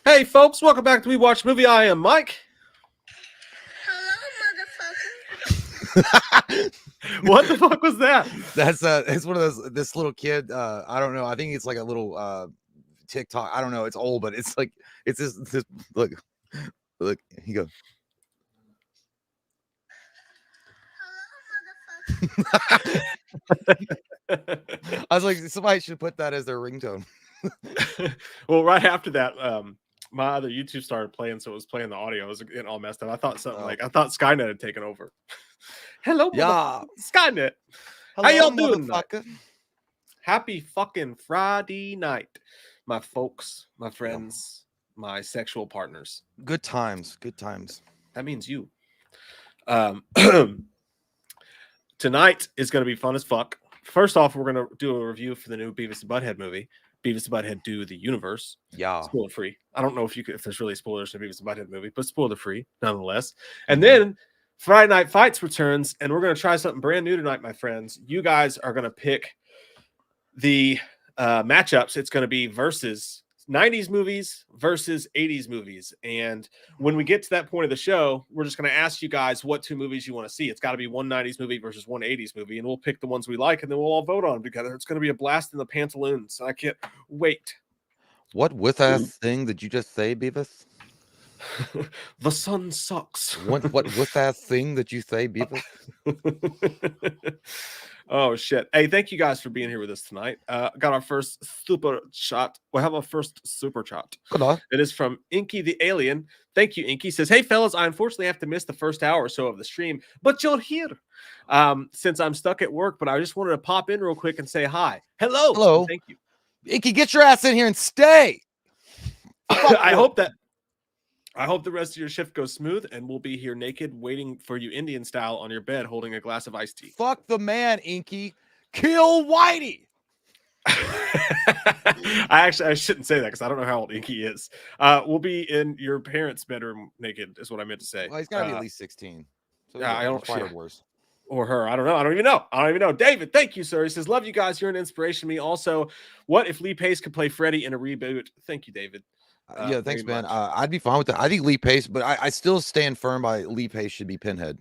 Hey, folks, welcome back to We Watch Movie. I am Mike. Hello, motherfucker. What the fuck was that? That's it's one of those. This little kid. I don't know. I think it's like a little TikTok. I don't know. It's old, but it's like it's this. Look. He goes. Hello, I was like, somebody should put that as their ringtone. Well, right after that, my other YouTube started playing, so it was playing the audio. It was getting all messed up. I thought I thought Skynet had taken over. Hello, Yeah, Skynet. hello, How y'all doing, motherfucker? Happy fucking Friday night, my folks, my friends, my sexual partners. Good times. Good times. That means you. Tonight is going to be fun as fuck. First off, we're going to do a review for the new Beavis and Butthead movie. Beavis and Butthead Do the Universe. Yeah. Spoiler free. I don't know if there's really spoilers in the Beavis and Butthead movie, but spoiler free nonetheless. And then Friday Night Fights returns, and we're going to try something brand new tonight, my friends. You guys are going to pick the matchups. It's going to be versus 90s movies versus 80s movies. And when we get to that point of the show, we're just going to ask you guys what two movies you want to see. It's got to be one 90s movie versus one 80s movie, and we'll pick the ones we like, and then we'll all vote on them together. It's going to be a blast in the pantaloons. I can't wait. What with that thing that you just say, Beavis? The sun sucks. What with that thing that you say, Beavis? Oh shit. Hey, thank you guys for being here with us tonight. Got our first super chat. We'll have our first super chat. It is from Inky the Alien. Thank you, Inky. Says, hey fellas, I unfortunately have to miss the first hour or so of the stream, but you're here. Since I'm stuck at work, but I just wanted to pop in real quick and say hi. Hello. Hello. Thank you. Inky, get your ass in here and stay. I hope the rest of your shift goes smooth, and we'll be here naked waiting for you Indian style on your bed holding a glass of iced tea. Fuck the man, Inky. Kill Whitey. I shouldn't say that because I don't know how old Inky is. We'll be in your parents' bedroom naked is what I meant to say. Well, he's got to be at least 16. So yeah, I don't know. Worse. Or her. I don't know. I don't even know. David, thank you, sir. He says, love you guys. You're an inspiration to me. Also, what if Lee Pace could play Freddy in a reboot? Thank you, David. Yeah, thanks, man. I'd be fine with that. I think Lee Pace, but I still stand firm by Lee Pace should be Pinhead.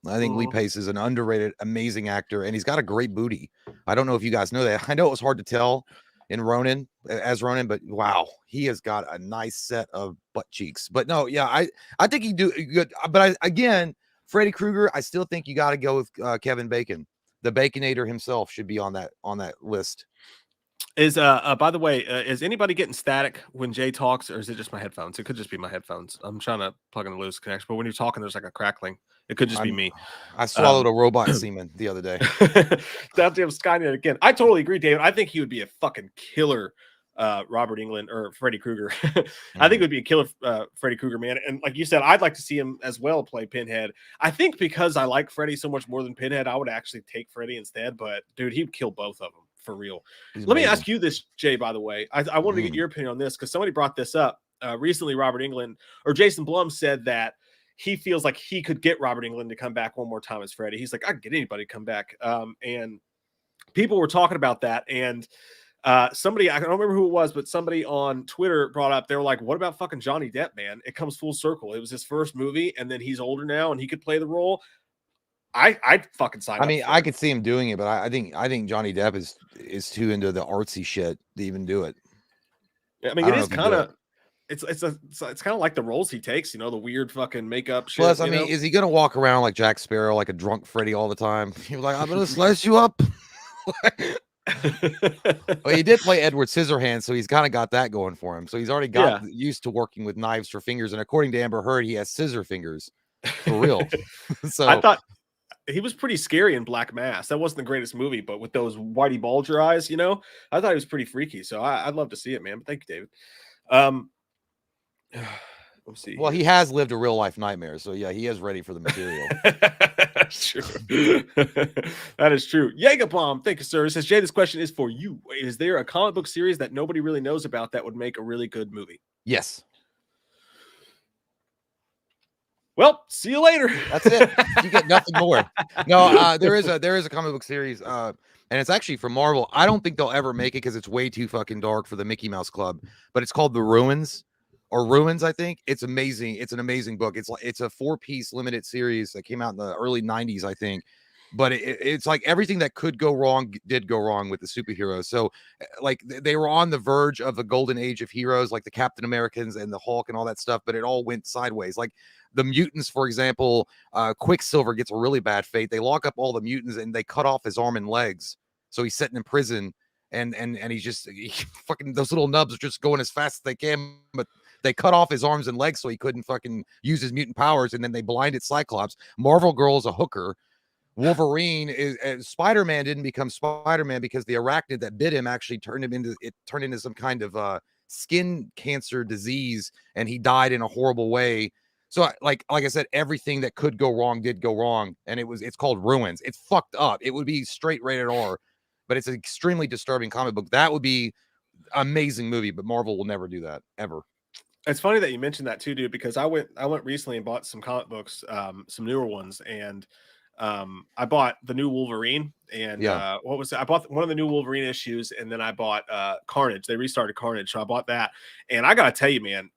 I think Lee Pace is an underrated, amazing actor, and he's got a great booty. I don't know if you guys know that. I know it was hard to tell in Ronin, but wow, he has got a nice set of butt cheeks. But no, yeah, I think he do good. But again, Freddy Krueger, I still think you got to go with Kevin Bacon. The Baconator himself should be on that list. Is by the way, is anybody getting static when Jay talks, or is it just my headphones? It could just be my headphones. I'm trying to plug in a loose connection, but when you're talking, there's like a crackling. It could just be me. I swallowed a robot semen the other day. That damn Skynet again. I totally agree, David. I think he would be a fucking killer Robert Englund or Freddy Krueger. I think it would be a killer Freddy Krueger, man. And like you said, I'd like to see him as well play Pinhead. I think because I like Freddy so much more than Pinhead, I would actually take Freddy instead. But dude, he'd kill both of them. For real. Let me ask you this, Jay, by the way. I wanted to get your opinion on this because somebody brought this up recently. Robert Englund or Jason Blum said that he feels like he could get Robert Englund to come back one more time as Freddy. He's like, I can get anybody to come back. And people were talking about that. And somebody, I don't remember who it was, but somebody on Twitter brought up, they were like, what about fucking Johnny Depp, man? It comes full circle. It was his first movie, and then he's older now, and he could play the role. I'd fucking sign up. I mean, I could see him doing it, but I think Johnny Depp is too into the artsy shit to even do it. I mean, it is kind of it's kind of like the roles he takes, you know, the weird fucking makeup shit. Plus, I mean, is he gonna walk around like Jack Sparrow, like a drunk Freddy all the time? He was like, I'm gonna slice you up. Well, he did play Edward Scissorhands, so he's kind of got that going for him. So he's already got used to working with knives for fingers, and according to Amber Heard, he has scissor fingers for real. So I thought he was pretty scary in Black Mass. That wasn't the greatest movie, but with those whitey bulger eyes, you know, I thought he was pretty freaky. So I'd love to see it, man. But thank you, David. Let's see. Well, he has lived a real life nightmare, so yeah, he is ready for the material. That's true. That is true. Jägerbomb, thank you, sir. It says, Jay, this question is for you. Is there a comic book series that nobody really knows about that would make a really good movie? Yes. Well, see you later. That's it. You get nothing more. No, there is a comic book series, and it's actually from Marvel. I don't think they'll ever make it because it's way too fucking dark for the Mickey Mouse Club. But it's called The Ruins, or Ruins, I think. It's amazing. It's an amazing book. It's a 4-piece limited series that came out in the early 90s, I think. But it's like everything that could go wrong did go wrong with the superheroes. So like they were on the verge of the golden age of heroes, like the Captain Americans and the Hulk and all that stuff, but it all went sideways. Like the mutants, for example, Quicksilver gets a really bad fate. They lock up all the mutants and they cut off his arm and legs. So he's sitting in prison and he's fucking, those little nubs are just going as fast as they can, but they cut off his arms and legs so he couldn't fucking use his mutant powers. And then they blinded Cyclops. Marvel Girl is a hooker. Wolverine is Spider-Man didn't become Spider-Man because the arachnid that bit him actually turned into some kind of skin cancer disease, and he died in a horrible way. So like I said, everything that could go wrong did go wrong, and it's called Ruins. It's fucked up. It would be straight rated R, but it's an extremely disturbing comic book. That would be amazing movie, but Marvel will never do that ever. It's funny that you mentioned that too, dude, because I went recently and bought some comic books, some newer ones, and I bought the new Wolverine, and what was it? I bought one of the new Wolverine issues, and then I bought Carnage. They restarted Carnage, so I bought that. And I gotta tell you, man,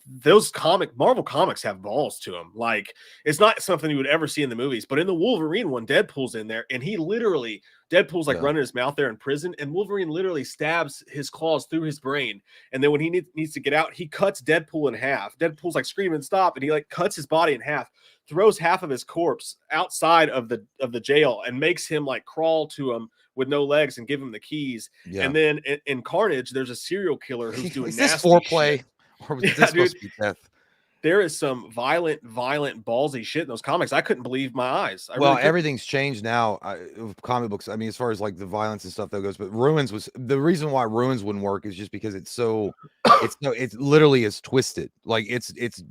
those Marvel comics have balls to them. Like, it's not something you would ever see in the movies, but in the Wolverine one, Deadpool's in there, and Deadpool's like running his mouth there in prison, and Wolverine literally stabs his claws through his brain, and then when he needs to get out, he cuts Deadpool in half. Deadpool's like screaming stop, and he like cuts his body in half, throws half of his corpse outside of the jail, and makes him like crawl to him with no legs and give him the keys. And then in Carnage, there's a serial killer who's doing is this nasty foreplay shit. or was this supposed to be death? There is some violent, ballsy shit in those comics. I couldn't believe my eyes. Everything's changed now with comic books. I mean, as far as like the violence and stuff that goes, but Ruins was the reason why Ruins wouldn't work is just because it's literally is twisted. Like it's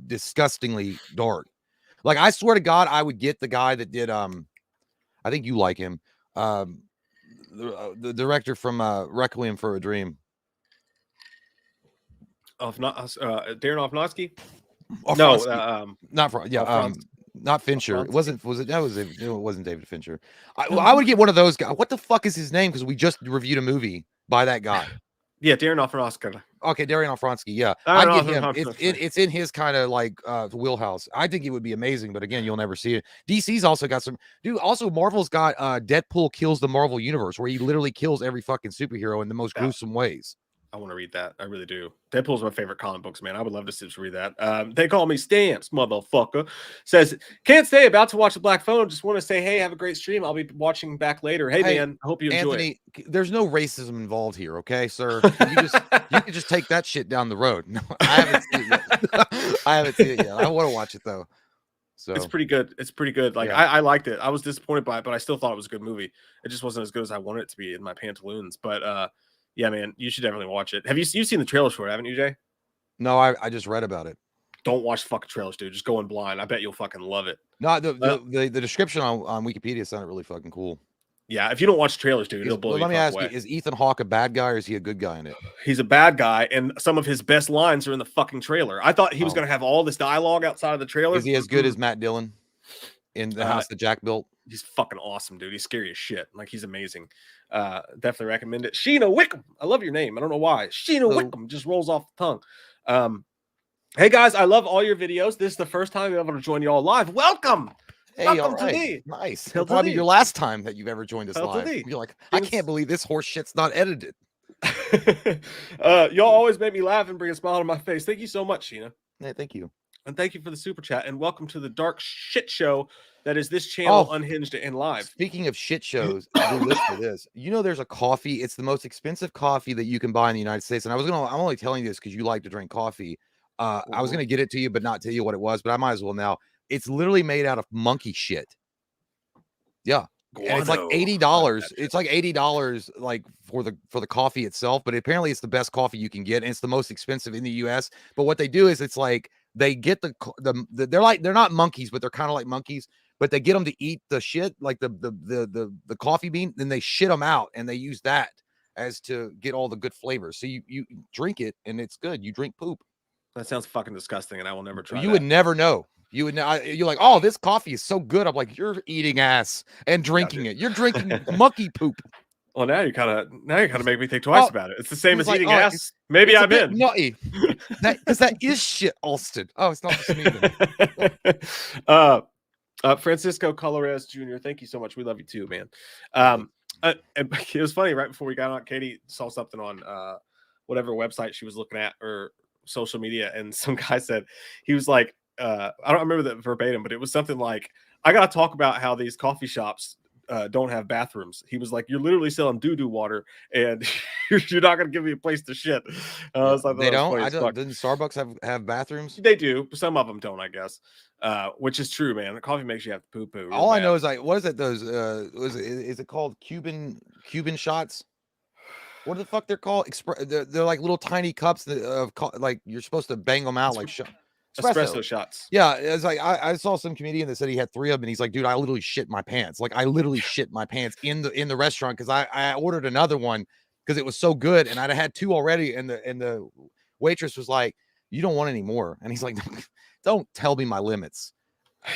disgustingly dark. Like I swear to God, I would get the guy that did I think you like him, the director from Requiem for a Dream. Darren Aronofsky. Not Fincher. It wasn't David Fincher. I would get one of those guys. What the fuck is his name? Because we just reviewed a movie by that guy. Yeah, Darren Aronofsky. Okay, Darren Aronofsky. Yeah, I'd get him. It's in his kind of like wheelhouse. I think it would be amazing, but again, you'll never see it. DC's also got some. Dude, also Marvel's got Deadpool Kills the Marvel Universe, where he literally kills every fucking superhero in the most gruesome ways. I want to read that. I really do. Deadpool's my favorite comic books, man. I would love to sit to read that. They call me Stamps, motherfucker. Says, can't stay, about to watch the Black Phone. Just want to say, hey, have a great stream. I'll be watching back later. Hey man, I hope you enjoy it. There's no racism involved here, okay, sir? You can just take that shit down the road. No, I haven't seen it yet. I want to watch it though. So it's pretty good. It's pretty good. Like I liked it. I was disappointed by it, but I still thought it was a good movie. It just wasn't as good as I wanted it to be in my pantaloons. But yeah, man, you should definitely watch it. You've seen the trailers for it, haven't you, Jay? No, I just read about it. Don't watch fucking trailers, dude. Just go in blind. I bet you'll fucking love it. No, the description on Wikipedia sounded really fucking cool. Yeah, if you don't watch trailers, dude, it'll blow you away. Let me ask you, is Ethan Hawke a bad guy or is he a good guy in it? He's a bad guy, and some of his best lines are in the fucking trailer. I thought he was going to have all this dialogue outside of the trailer. Is he as good as Matt Dillon in the house that Jack built? He's fucking awesome, dude. He's scary as shit. Like, he's amazing. Definitely recommend it. Sheena Wickham. I love your name. I don't know why. Sheena Wickham just rolls off the tongue. Hey guys, I love all your videos. This is the first time I'm able to join you all live. Welcome. Hey, welcome to me. Nice. Probably your last time that you've ever joined us live. You're like, I can't believe this horse shit's not edited. Y'all always make me laugh and bring a smile to my face. Thank you so much, Sheena. Hey, thank you. And thank you for the super chat. And welcome to the dark shit show that is this channel, Unhinged and Live. Speaking of shit shows, listen to this. You know, there's a coffee. It's the most expensive coffee that you can buy in the United States. And I'm only telling you this because you like to drink coffee. I was going to get it to you, but not tell you what it was, but I might as well now. It's literally made out of monkey shit. Yeah. And it's like $80. It's like $80 like for the coffee itself, but apparently it's the best coffee you can get, and it's the most expensive in the US. But what they do is it's like they get they're not monkeys, but they're kind of like monkeys, but they get them to eat the shit, like the coffee bean, then they shit them out, and they use that as to get all the good flavors. So you drink it and it's good. You drink poop. That sounds fucking disgusting, and I will never try. You would never know. You would know. You're like, oh, this coffee is so good. I'm like, you're eating ass and drinking it. You're drinking monkey poop. Well, now you kind of make me think twice about it. It's the same as like, eating ass. Maybe I'm in. Nutty. Because that is shit, Alston. Oh, it's not just me. Francisco Colores Jr., thank you so much. We love you too, man. And it was funny, right before we got on, Katie saw something on whatever website she was looking at or social media, and some guy said, he was like, I don't remember that verbatim, but it was something like, I gotta talk about how these coffee shops don't have bathrooms. He was like, you're literally selling doo-doo water and you're not gonna give me a place to shit. They don't. Didn't Starbucks have bathrooms? They do. Some of them don't, I guess. Which is true, man. The coffee makes you have to poo-poo. All I know is like, what is it? Those is it called Cuban shots? What the fuck they're called? They're like little tiny cups of like you're supposed to bang them out like espresso shots. Yeah, it's like I saw some comedian that said he had 3 of them, and he's like, dude, I literally shit my pants. Like I literally shit my pants in the restaurant because I ordered another one because it was so good, and I'd had 2 already, and the waitress was like, you don't want any more, and he's like, don't tell me my limits.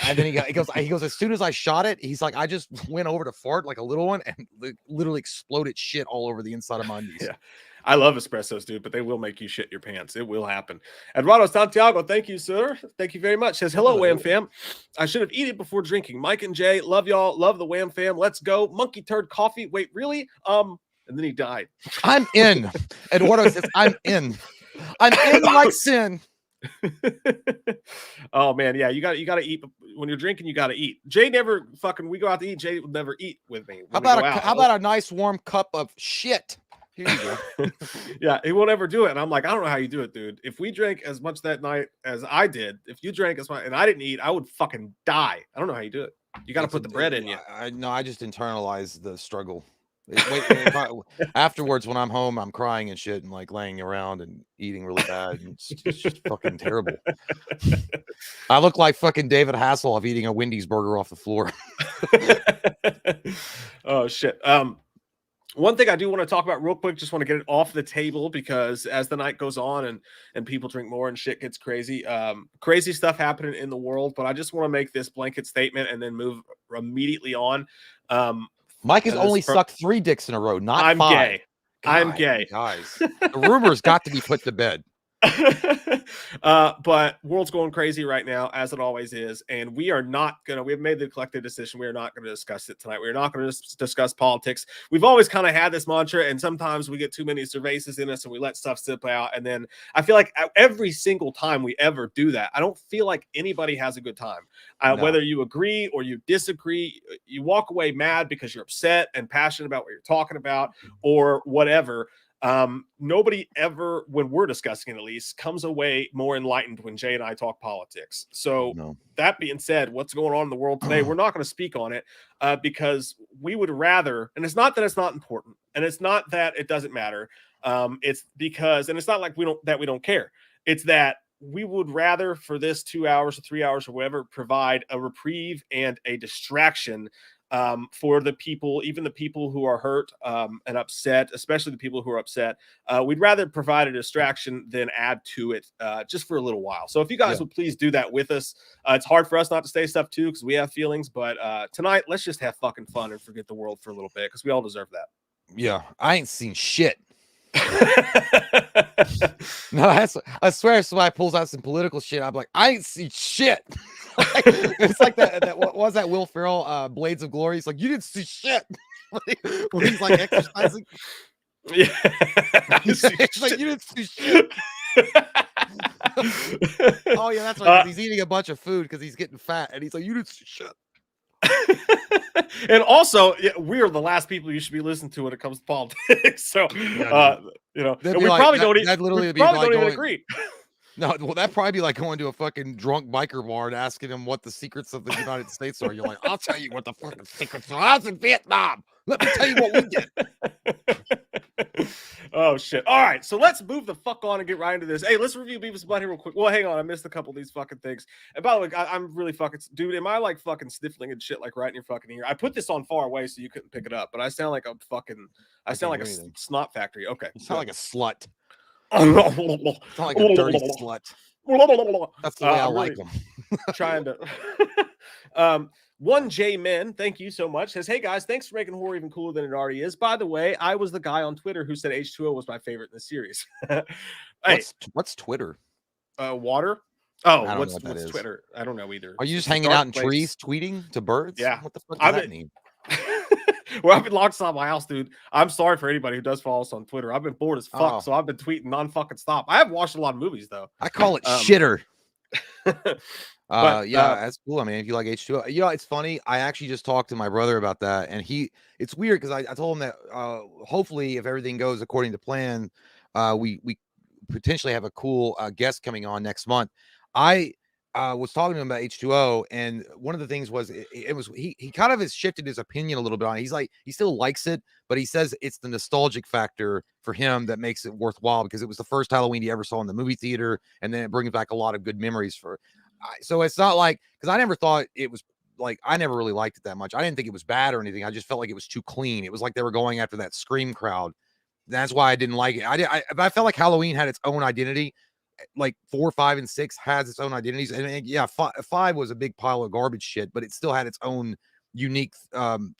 And then he goes, as soon as I shot it, he's like, I just went over to fart like a little one and literally exploded shit all over the inside of my undies. Yeah. I love espressos, dude, but they will make you shit your pants. It will happen. Eduardo Santiago, thank you, sir. Thank you very much. Says, hello, Wham fam. I should have eaten before drinking. Mike and Jay, love y'all. Love the Wham fam. Let's go. Monkey turd coffee. Wait, really? And then he died. I'm in. Eduardo says, I'm in. I'm in like sin. Oh man, yeah, you gotta eat when you're drinking. You gotta eat. Jay never fucking. We go out to eat. Jay would never eat with me. How about a nice warm cup of shit? Here you go. Yeah, he won't ever do it. And I'm like, I don't know how you do it, dude. If we drank as much that night as I did, if you drank as much and I didn't eat, I would fucking die. I don't know how you do it. You got to put the bread in you. I just internalize the struggle. Afterwards, when I'm home, I'm crying and shit and like laying around and eating really bad. And it's just fucking terrible. I look like fucking David Hasselhoff eating a Wendy's burger off the floor. Oh shit. One thing I do want to talk about real quick, just want to get it off the table because as the night goes on and people drink more and shit gets crazy, crazy stuff happening in the world. But I just want to make this blanket statement and then move immediately on. Mike has only sucked 3 dicks in a row, not 5. I'm gay. God, I'm gay. Guys, the rumors got to be put to bed. But world's going crazy right now, as it always is, and we have made the collective decision. We are not going to discuss it tonight. We're not going to discuss politics. We've always kind of had this mantra, and sometimes we get too many cervezas in us and we let stuff slip out. And then I feel like every single time we ever do that, I don't feel like anybody has a good time. No. Whether you agree or you disagree, you walk away mad because you're upset and passionate about what you're talking about or whatever. Nobody ever, when we're discussing it at least, comes away more enlightened when Jay and I talk politics. So that being said, what's going on in the world today, we're not going to speak on it because we would rather, and it's not that it's not important, and it's not that it doesn't matter. It's because, and it's not like we don't care. It's that we would rather for this 2 hours or 3 hours or whatever, provide a reprieve and a distraction for the people, even the people who are hurt and upset, especially the people who are upset. We'd rather provide a distraction than add to it just for a little while. So if you guys would please do that with us. It's hard for us not to say stuff too because we have feelings, but tonight let's just have fucking fun and forget the world for a little bit because we all deserve that. Yeah, I ain't seen shit. No, I swear if somebody pulls out some political shit, I'm like, I ain't seen shit. It's like that what was that Will Ferrell Blades of Glory? He's like, you didn't see shit when he's like exercising. Yeah. He's like, you didn't see shit. Oh yeah, that's right. He's eating a bunch of food because he's getting fat, and he's like, you didn't see shit. And also, we are the last people you should be listening to when it comes to politics. So, we probably don't even agree. No, well, that'd probably be like going to a fucking drunk biker bar and asking him what the secrets of the United States are. You're like, I'll tell you what the fucking secrets are. I was in Vietnam. Let me tell you what we did. Oh, shit. All right, so let's move the fuck on and get right into this. Hey, let's review Beavis and Butthead real quick. Well, hang on. I missed a couple of these fucking things. And by the way, I'm really fucking... Dude, am I like fucking sniffling and shit like right in your fucking ear? I put this on far away so you couldn't pick it up, but I sound like a fucking... I sound like a snot factory. Okay. You sound like a slut. Sound like a dirty slut. That's the way I like them. Trying to 1J Men, thank you so much, says, hey guys, thanks for making horror even cooler than it already is. By the way, I was the guy on Twitter who said H2O was my favorite in the series. Hey, what's Twitter? Water. I don't know What's what that is. Twitter? I don't know either. Are you It's just hanging out in trees tweeting to birds? Yeah. What the fuck does that mean? Well, I've been locked inside my house, dude. I'm sorry for anybody who does follow us on Twitter. I've been bored as fuck, so I've been tweeting non-fucking stop. I have watched a lot of movies though. I call it shitter. But that's cool. I mean, if you like H2O, you know, it's funny. I actually just talked to my brother about that, and it's weird because I told him that hopefully, if everything goes according to plan, we potentially have a cool guest coming on next month. I was talking to him about H2O, and one of the things was he kind of has shifted his opinion a little bit on it. He's like, he still likes it, but he says it's the nostalgic factor for him that makes it worthwhile because it was the first Halloween he ever saw in the movie theater, and then it brings back a lot of good memories for. So it's not like, because I never thought it was like, I never really liked it that much. I didn't think it was bad or anything. I just felt like it was too clean. It was like they were going after that Scream crowd. That's why I didn't like it. I felt like Halloween had its own identity. Like 4, 5, and 6 has its own identities, and yeah, 5 was a big pile of garbage shit, but it still had its own unique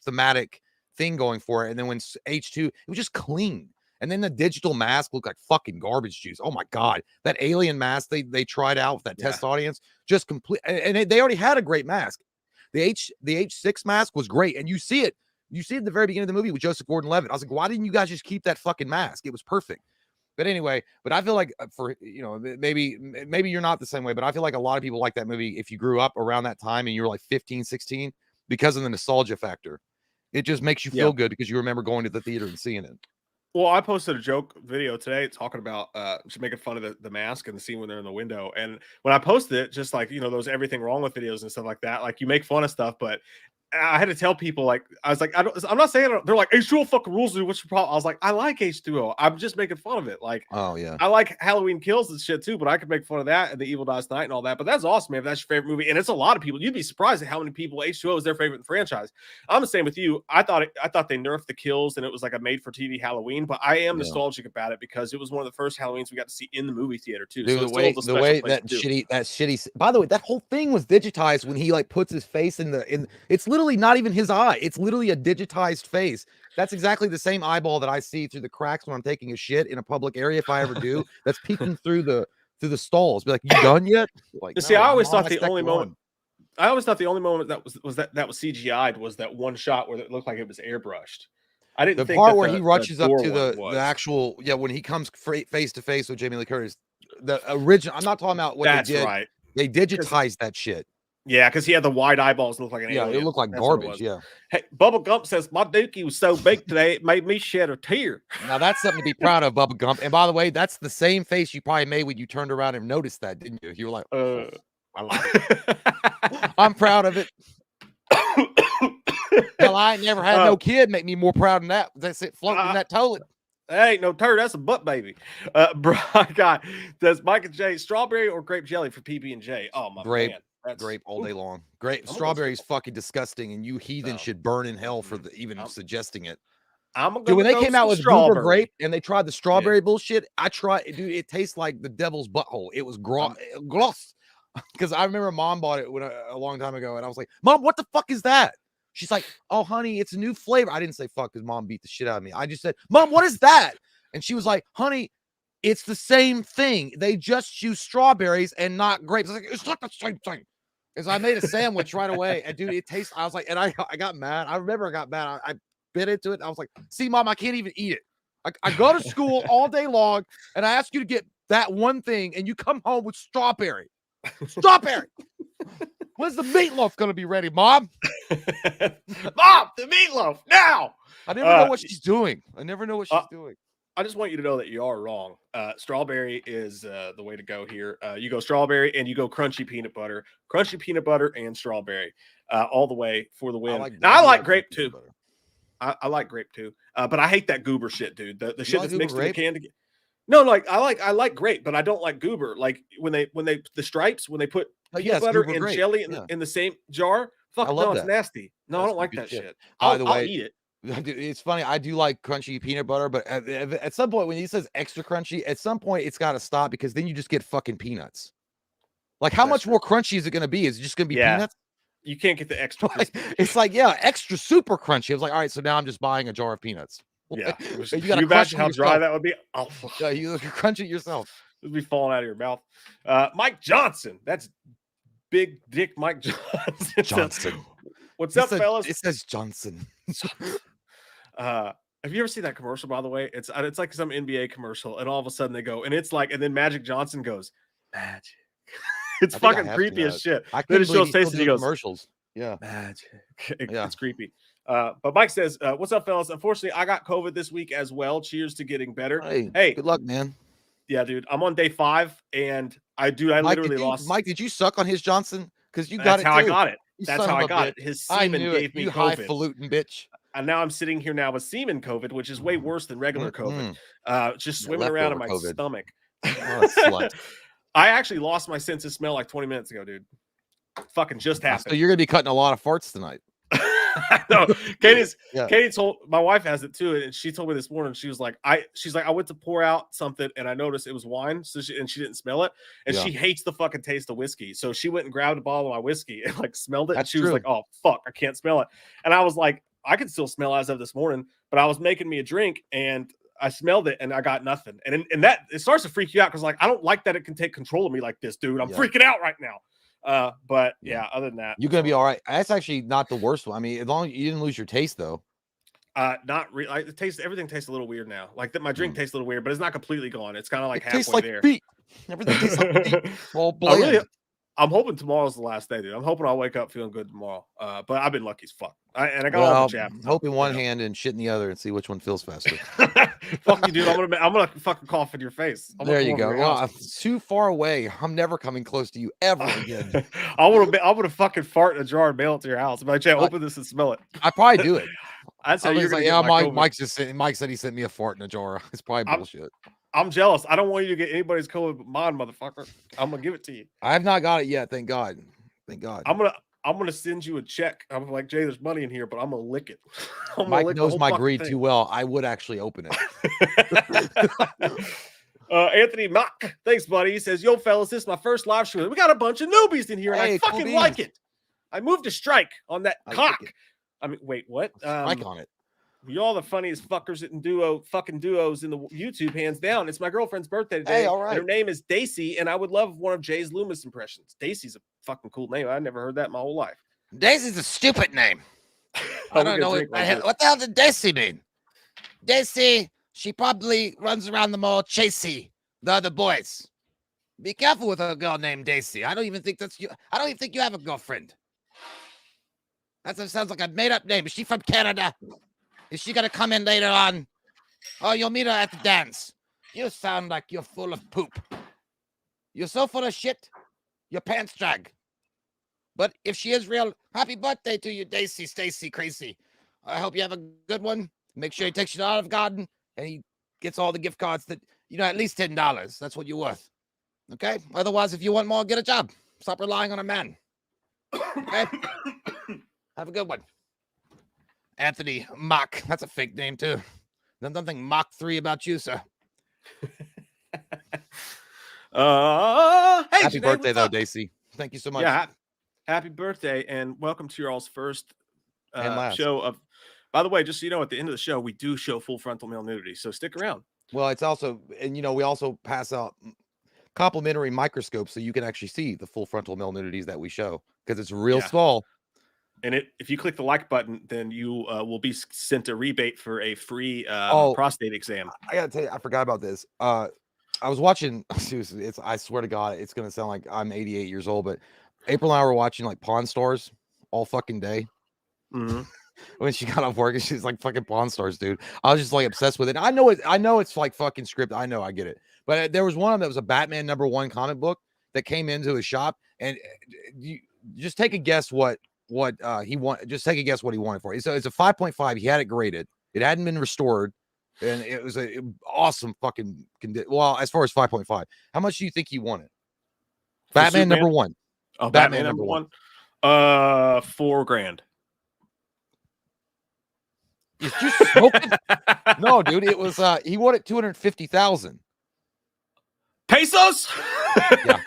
thematic thing going for it. And then when H2, it was just clean. And then the digital mask looked like fucking garbage juice. Oh my god, that alien mask they tried out with that test audience, just complete. And they already had a great mask. The H6 mask was great, and you see it at the very beginning of the movie with Joseph Gordon-Levitt. I was like, why didn't you guys just keep that fucking mask? It was perfect. But anyway, I feel like for, you know, maybe you're not the same way, but I feel like a lot of people like that movie if you grew up around that time and you were like 15, 16, because of the nostalgia factor. It just makes you feel good because you remember going to the theater and seeing it. Well, I posted a joke video today talking about just making fun of the mask and the scene when they're in the window. And when I posted it, just like, you know, those everything wrong with videos and stuff like that, like you make fun of stuff, but I had to tell people, like, I was like, I'm not saying they're like H2O fucking rules, dude. What's your problem? I was like, I like H2O. I'm just making fun of it. Like, oh yeah, I like Halloween Kills and shit too, but I could make fun of that and the Evil Dies Tonight and all that. But that's awesome, man. If that's your favorite movie, and it's a lot of people, you'd be surprised at how many people H2O is their favorite franchise. I'm the same with you. I thought they nerfed the kills and it was like a made-for-TV Halloween, but I am nostalgic about it because it was one of the first Halloweens we got to see in the movie theater too. Dude, so the way that shitty. By the way, that whole thing was digitized when he like puts his face in. It's literally not even his eye. It's literally a digitized face. That's exactly the same eyeball that I see through the cracks when I'm taking a shit in a public area, if I ever do. That's peeking through the stalls. Be like, you done yet? Like, see, I always thought the only moment. I always thought the only moment that was CGI'd was that one shot where it looked like it was airbrushed. I didn't think part where he rushes up to the actual when he comes face to face with Jamie Lee Curtis. The original. I'm not talking about what that's they did. Right. They digitized that shit. Yeah, because he had the wide eyeballs and looked like an alien. Yeah, it looked like garbage. Yeah. Hey, Bubba Gump says my dookie was so big today it made me shed a tear. Now that's something to be proud of, Bubba Gump. And by the way, that's the same face you probably made when you turned around and noticed that, didn't you? You were like, oh, I like it. I'm proud of it. Hell, I ain't never had no kid make me more proud than that. That's it floating in that toilet. That ain't no turd. That's a butt baby. Brian guy says Mike and Jay, strawberry or grape jelly for PB&J? Oh my man. That's grape all day long. Grape strawberry is fucking disgusting, and you heathen should burn in hell for even suggesting it. Dude, when they came out with Goober grape and they tried the strawberry bullshit, I tried. Dude, it tastes like the devil's butthole. It was gross. Because I remember Mom bought it a long time ago, and I was like, "Mom, what the fuck is that?" She's like, "Oh, honey, it's a new flavor." I didn't say fuck because Mom beat the shit out of me. I just said, "Mom, what is that?" And she was like, "Honey, it's the same thing. They just use strawberries and not grapes." I was like, "It's not the same thing." Because I made a sandwich right away, and dude, it tastes. I was like, and I got mad. I remember I got mad. I bit into it. And I was like, "See, Mom, I can't even eat it. I go to school all day long, and I ask you to get that one thing, and you come home with strawberry. Strawberry. When's the meatloaf gonna be ready, Mom? Mom, the meatloaf now." I never know what she's doing. I never know what she's doing. I just want you to know that you are wrong. Strawberry is the way to go here. You go strawberry and you go crunchy peanut butter and strawberry all the way for the win. I like grape too. I like grape too. But I hate that goober shit, dude. The shit that's mixed in the can together. No, like I like grape, but I don't like goober. Like when they the stripes when they put peanut butter and jelly in the same jar. Fuck no, it's nasty. No, I don't like that shit. I'll eat it. It's funny. I do like crunchy peanut butter, but at some point when he says extra crunchy, at some point it's got to stop because then you just get fucking peanuts. Like how much more crunchy is it going to be? Is it just going to be peanuts? You can't get the extra. It's like, yeah, extra super crunchy. I was like, all right, so now I'm just buying a jar of peanuts. Yeah, you you gotta imagine how dry yourself. that would be. Oh, Yeah, you crunch it yourself. It would be falling out of your mouth. Mike Johnson. That's big dick Mike Johnson. What's up, fellas? It says Johnson. Have you ever seen that commercial, by the way? It's like some NBA commercial, and all of a sudden they go, and it's like, and then Magic Johnson goes, magic. It's fucking creepy as shit. Then it shows Stacey, he goes, commercials. Yeah. Magic. Yeah. It's creepy. But Mike says, what's up, fellas? Unfortunately, I got COVID this week as well. Cheers to getting better. Hey, good luck, man. Yeah, dude. I'm on day 5, and I literally lost. Mike, did you suck on his Johnson? Because you got That's it. how too. I got it. You That's how I got it. His semen gave me you COVID. highfalutin bitch. And now I'm sitting here now with semen COVID, which is way worse than regular COVID. Just swimming around in my stomach. Oh, I actually lost my sense of smell like 20 minutes ago, dude. Fucking just happened. So you're gonna be cutting a lot of farts tonight. No, Katie told my wife has it too, and she told me this morning. She was like, I went to pour out something and I noticed it was wine, so she didn't smell it, and she hates the fucking taste of whiskey. So she went and grabbed a bottle of my whiskey and like smelled it. And she was like, "Oh fuck, I can't smell it." And I was like, I could still smell as of this morning, but I was making me a drink and I smelled it and I got nothing. And that it starts to freak you out because like I don't like that it can take control of me like this, dude. I'm freaking out right now. But yeah, other than that, you're gonna be all right. That's actually not the worst one. I mean, as long as you didn't lose your taste, though. Not really. Like, everything tastes a little weird now. Like that, my drink tastes a little weird, but it's not completely gone. It's kind of like halfway tastes like there. Feet. Everything tastes like feet. Well, bland. I'm hoping tomorrow's the last day, dude. I'm hoping I'll wake up feeling good tomorrow. But I've been lucky as fuck. I got all the jabs. Hope in one hand and shit in the other, and see which one feels faster. Fuck you, dude. I'm gonna fucking cough in your face. There you go. Well, too far away. I'm never coming close to you ever again. I want to fucking fart in a jar and mail it to your house. I'm like, Jay, open this and smell it. I probably do it. I'd say you're like, yeah. Mike said he sent me a fart in a jar. It's probably bullshit. I'm jealous. I don't want you to get anybody's COVID but mine, motherfucker. I'm gonna give it to you. I have not got it yet. Thank God. Thank God. I'm gonna send you a check. I'm like, Jay, there's money in here, but I'm gonna lick it. Mike knows my greed too well. I would actually open it. Anthony Mock, thanks, buddy. He says, "Yo, fellas, this is my first live stream. We got a bunch of newbies in here, and I fucking like it. I moved to strike on that cock. I mean, wait, what? Strike on it. Y'all the funniest fuckers in fucking duos in the YouTube, hands down. It's my girlfriend's birthday today. Hey, all right. And her name is Daisy, and I would love one of Jay's Loomis impressions. Daisy's a fucking cool name. I never heard that in my whole life. Daisy's a stupid name. I don't know what the hell did Daisy mean? Daisy, she probably runs around the mall chasing the other boys. Be careful with a girl named Daisy. I don't even think that's you. I don't even think you have a girlfriend. That sounds like a made-up name. Is she from Canada? Is she gonna come in later on? Oh, you'll meet her at the dance. You sound like you're full of poop. You're so full of shit, your pants drag. But if she is real, happy birthday to you, Daisy, Stacy, Crazy. I hope you have a good one. Make sure he takes you to Olive Garden and he gets all the gift cards that, at least $10. That's what you're worth. Okay? Otherwise, if you want more, get a job. Stop relying on a man. Okay? Have a good one. Anthony Mock. That's a fake name, too. There's nothing Mach 3 about you, sir. Hey, happy birthday, though, Daisy. Thank you so much. Yeah, happy birthday, and welcome to your all's first show of. By the way, just so you know, at the end of the show, we do show full frontal male nudity, so stick around. Well, it's also, and we also pass out complimentary microscopes so you can actually see the full frontal male nudities that we show because it's real small. And if you click the like button, then you will be sent a rebate for a free prostate exam. I gotta tell you, I forgot about this. I was watching. I swear to God, it's gonna sound like I'm 88 years old, but April and I were watching like Pawn Stars all fucking day. Mm-hmm. When she got off work, and she's like fucking Pawn Stars, dude. I was just like obsessed with it. I know it's like fucking script. I know, I get it. But there was one of them that was a Batman #1 comic book that came into his shop, and you just take a guess what he wanted. Just take a guess what he wanted for it. So it's a 5.5. He had it graded. It hadn't been restored, and it was a awesome fucking well, as far as 5.5. How much do you think he wanted? Batman #1. Oh, Batman #1. $4,000. Is you smoking? No, dude. It was he wanted 250,000 pesos. Yeah.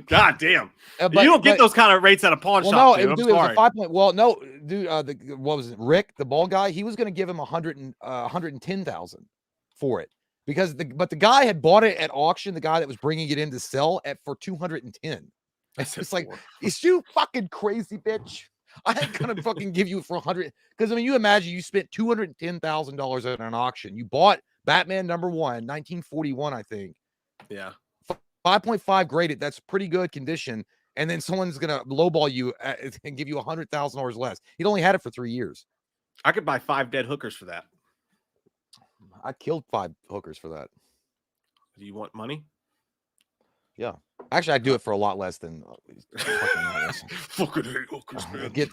God damn. But, you don't get those kind of rates at a pawn shop. No, dude. it was a 5 point. Well, no, dude, what was it? Rick, the ball guy, he was going to give him 110,000 for it because the guy had bought it at auction. The guy that was bringing it in to sell for 210. It's like, is you fucking crazy, bitch? I ain't gonna fucking give you it for 100. Because I mean, you imagine you spent $210,000 at an auction. You bought Batman #1, 1941, I think. Yeah. 5.5 graded. That's pretty good condition. And then someone's gonna lowball you and give you $100,000 less. He'd only had it for 3 years. I could buy 5 dead hookers for that. I killed 5 hookers for that. Do you want money? Yeah. Actually, I'd do it for a lot less than fucking hate hookers, man. Get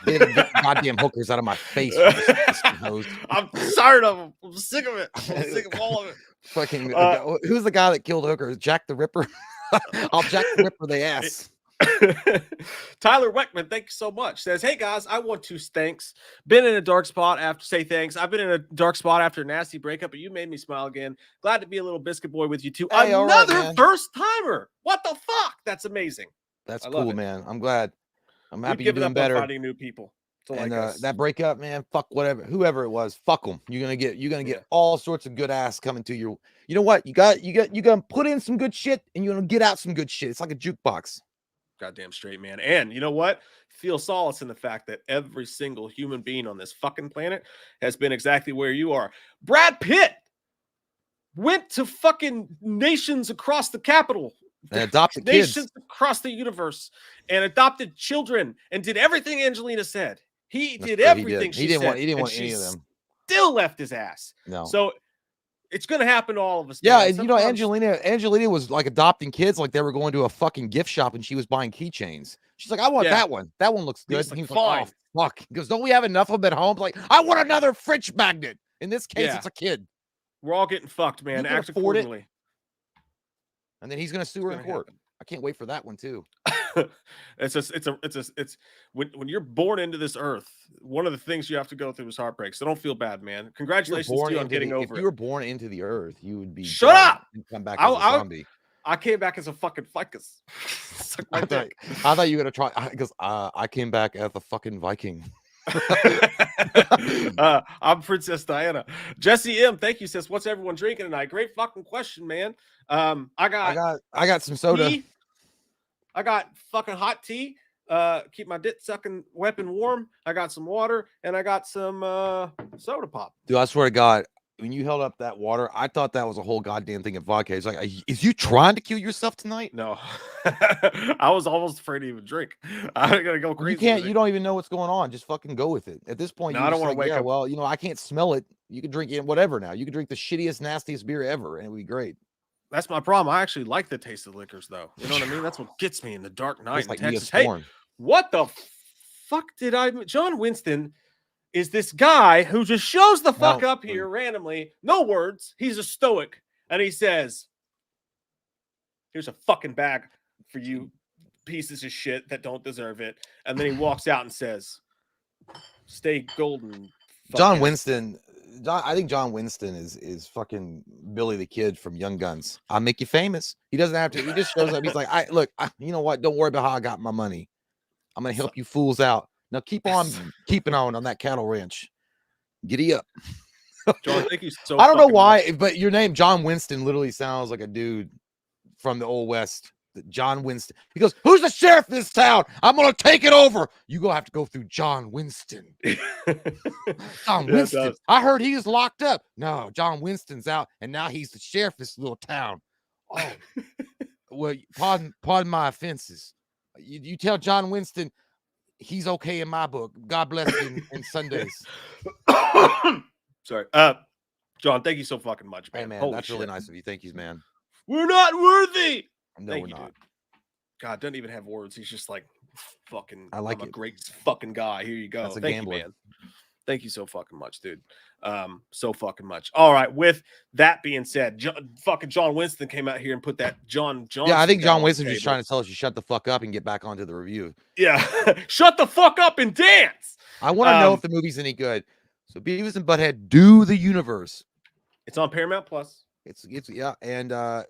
goddamn hookers out of my face. I'm tired of them. I'm sick of it. I'm sick of all of it. Fucking who's the guy that killed hookers? Jack the Ripper. I'll Jack the Ripper the ass. Tyler Weckman, thank you so much. Says, hey guys, I want to thanks. Been in a dark spot thanks. I've been in a dark spot after a nasty breakup, but you made me smile again. Glad to be a little biscuit boy with you too. Hey, another first timer. What the fuck? That's amazing. That's cool, man. I'm glad. I'm happy you're doing better. Finding new people. And that breakup, man, fuck whoever it was, fuck them. You're gonna get all sorts of good ass coming to you. You know what? You gonna put in some good shit, and you're gonna get out some good shit. It's like a jukebox. Goddamn straight, man. And you know what? Feel solace in the fact that every single human being on this fucking planet has been exactly where you are. Brad Pitt went to fucking nations across the capital. And adopted nations kids across the universe and adopted children and did everything Angelina said. He did everything she said. He didn't want any of them. Still left his ass. No. So it's going to happen to all of us. Yeah, you know, Angelina was like adopting kids like they were going to a fucking gift shop and she was buying keychains. She's like, I want that one. That one looks good. He's like, oh, fuck. He goes, don't we have enough of them at home? Like, I want another fridge magnet. In this case, it's a kid. We're all getting fucked, man. Act accordingly. And then he's going to sue her in court. I can't wait for that one too. it's when you're born into this earth, one of the things you have to go through is heartbreak. So don't feel bad, man. Congratulations to you on getting over it. If you were born into the earth, you would be shut up and come back as a zombie. I came back as a fucking ficus. I thought you were gonna try because I came back as a fucking Viking. I'm Princess Diana. Jesse M, thank you. Says, what's everyone drinking tonight? Great fucking question, man. I got some soda. Tea. I got fucking hot tea. Keep my dick sucking weapon warm. I got some water and I got some soda pop. Dude, I swear to God, when you held up that water, I thought that was a whole goddamn thing of vodka. It's like, is you trying to kill yourself tonight? No, I was almost afraid to even drink. I'm gonna go crazy. You don't even know what's going on. Just fucking go with it. At this point, I don't want to wake up. Well, you know, I can't smell it. You can drink it, whatever. Now you can drink the shittiest, nastiest beer ever, and it would be great. That's my problem. I actually like the taste of liquors, though. You know what I mean? That's what gets me in the dark night in like Texas. Hey, what the fuck did I? John Winston is this guy who just shows the fuck up here randomly. No words. He's a stoic. And he says, here's a fucking bag for you pieces of shit that don't deserve it. And then he walks out and says, stay golden. John Winston. I think John Winston is fucking Billy the Kid from Young Guns. I'll make you famous. He doesn't have to. He just shows up. He's like, you know what? Don't worry about how I got my money. I'm gonna help you fools out. Now keep on keeping on that cattle ranch. Giddy up. John, thank you so I don't know why, but your name John Winston literally sounds like a dude from the old West. John Winston. He goes, who's the sheriff of this town? I'm gonna take it over. You gonna have to go through John Winston. John Winston. I heard he is locked up. No, John Winston's out, and now he's the sheriff of this little town. Oh, well, pardon my offenses. You tell John Winston he's okay in my book. God bless him in Sundays. Sorry. John, thank you so fucking much, man. Hey, man, that's really nice of you. Thank you, man. We're not worthy. No, we're not. Dude. God, doesn't even have words. He's just like fucking. I'm a great fucking guy. Here you go. That's a Thank gambler. you, man. Thank you so fucking much, dude. So fucking much. All right. With that being said, John Winston came out here and put that John. Yeah, I think John Winston's just trying to tell us you shut the fuck up and get back onto the review. Yeah, shut the fuck up and dance. I want to know if the movie's any good. So Beavis and Butthead Do the Universe. It's on Paramount Plus. It's yeah, and I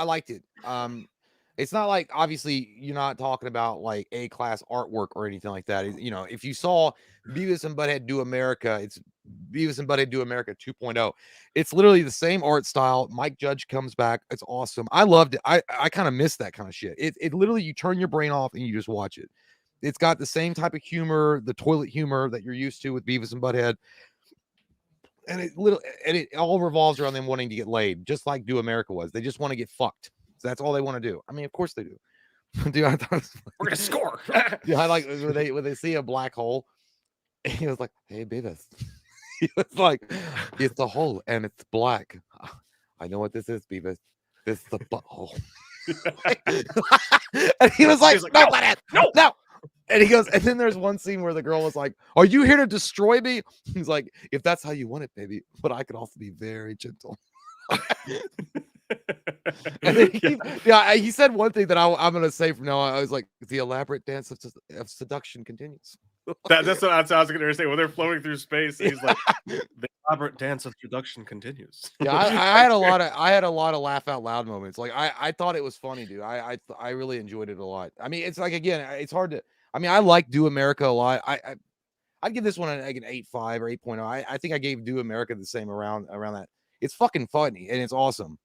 liked it. It's not like, obviously, you're not talking about like A-class artwork or anything like that. You know, if you saw Beavis and Butthead Do America, it's Beavis and Butthead Do America 2.0. It's literally the same art style. Mike Judge comes back. It's awesome. I loved it. I kind of miss that kind of shit. It literally, you turn your brain off and you just watch it. It's got the same type of humor, the toilet humor that you're used to with Beavis and Butthead. And it all revolves around them wanting to get laid, just like Do America was. They just want to get fucked. So that's all they want to do. I mean, of course they do. Dude, I thought we're gonna score. Dude, I like when they see a black hole. And he was like, "Hey, Beavis." He was like, "It's a hole and it's black. I know what this is, Beavis. This is the butthole." And he was like, "No, no." And he goes, and then there's one scene where the girl was like, "Are you here to destroy me?" He's like, "If that's how you want it, baby, but I could also be very gentle." And then he said one thing that I'm gonna say from now on. I was like, "The elaborate dance of seduction continues." That's what I was gonna say. When they're floating through space, he's like, "The elaborate dance of seduction continues." Yeah, I had a lot of laugh out loud moments. Like I thought it was funny, dude. I really enjoyed it a lot. I mean, it's like, again, it's hard to. I mean, I like Do America a lot. I'd give this one like an 8.5 or 8.0. I think I gave Do America the same around that. It's fucking funny and it's awesome.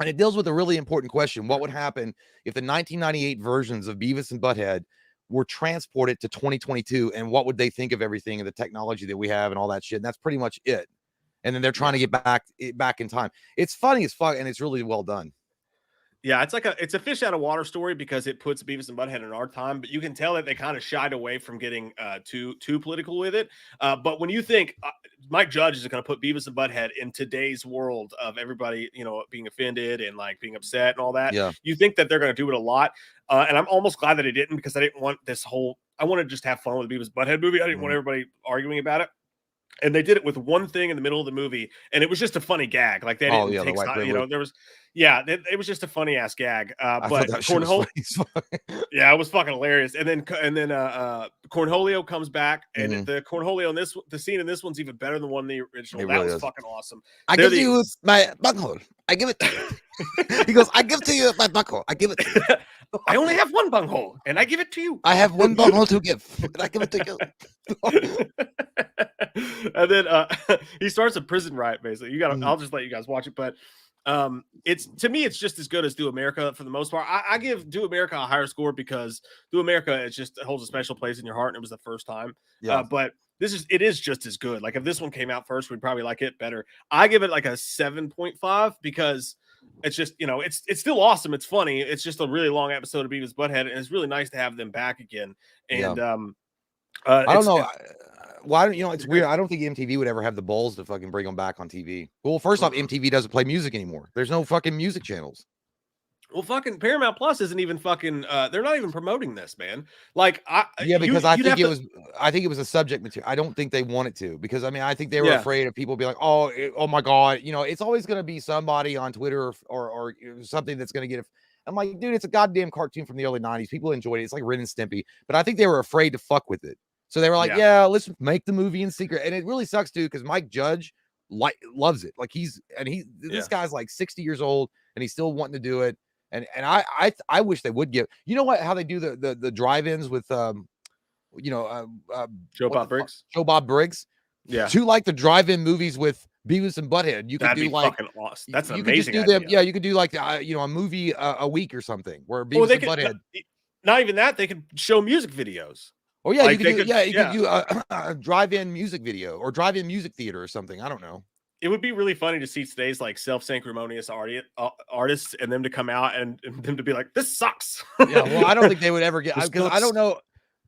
And it deals with a really important question. What would happen if the 1998 versions of Beavis and Butthead were transported to 2022? And what would they think of everything and the technology that we have and all that shit? And that's pretty much it. And then they're trying to get back in time. It's funny as fuck, and it's really well done. Yeah, it's a fish out of water story because it puts Beavis and Butthead in our time, but you can tell that they kind of shied away from getting too political with it. But when you think Mike Judge is going to put Beavis and Butthead in today's world of everybody, being offended and like being upset and all that, you think that they're going to do it a lot. And I'm almost glad that he didn't, because I didn't want I wanted to just have fun with the Beavis and Butthead movie. I didn't want everybody arguing about it. And they did it with one thing in the middle of the movie, and it was just a funny gag. Like they didn't take time, there was, it was just a funny ass gag. But Cornholio, it was fucking hilarious. And then Cornholio comes back, and the Cornholio in the scene in this one's even better than one in the original. That was fucking awesome. I give you my bunghole. I give it to you. He goes, "I give to you my bunghole. I give it to you." I only have one bunghole, and I give it to you. I have one bunghole to give, and I give it to you. And then he starts a prison riot. Basically, I'll just let you guys watch it, but it's, to me, it's just as good as Do America for the most part. I give Do America a higher score because Do America it holds a special place in your heart, and it was the first time. But it is just as good. Like if this one came out first, we'd probably like it better. I give it like a 7.5 because it's just, it's still awesome. It's funny. It's just a really long episode of Beavis Butthead, and it's really nice to have them back again. And I don't know. Why don't it's weird. I don't think MTV would ever have the balls to fucking bring them back on TV. Well, first off, MTV doesn't play music anymore. There's no fucking music channels. Well, fucking Paramount Plus isn't even fucking. They're not even promoting this, man. Like, because I think it was a subject material. I don't think they wanted to, because I mean, I think they were afraid of people being like, oh my god, it's always going to be somebody on Twitter or something that's going to get it. I'm like, dude, it's a goddamn cartoon from the early 90s. People enjoyed it. It's like Ren and Stimpy, but I think they were afraid to fuck with it. So they were like, let's make the movie in secret. And it really sucks, dude, because Mike Judge loves it. Like this guy's like 60 years old and he's still wanting to do it. And I wish they would give, how they do the drive-ins with Joe Bob Briggs. Joe Bob Briggs. Yeah. Do like the drive-in movies with Beavis and Butthead. You could do like fucking awesome. That's an amazing idea. You could do like a movie a week or something where Beavis and Butthead. Not even that, they could show music videos. Oh yeah, like you could do a drive-in music video or drive-in music theater or something. I don't know. It would be really funny to see today's like self-sancrimonious artists and them to come out and them to be like, this sucks. Yeah, well, I don't think they would ever get, because I don't know.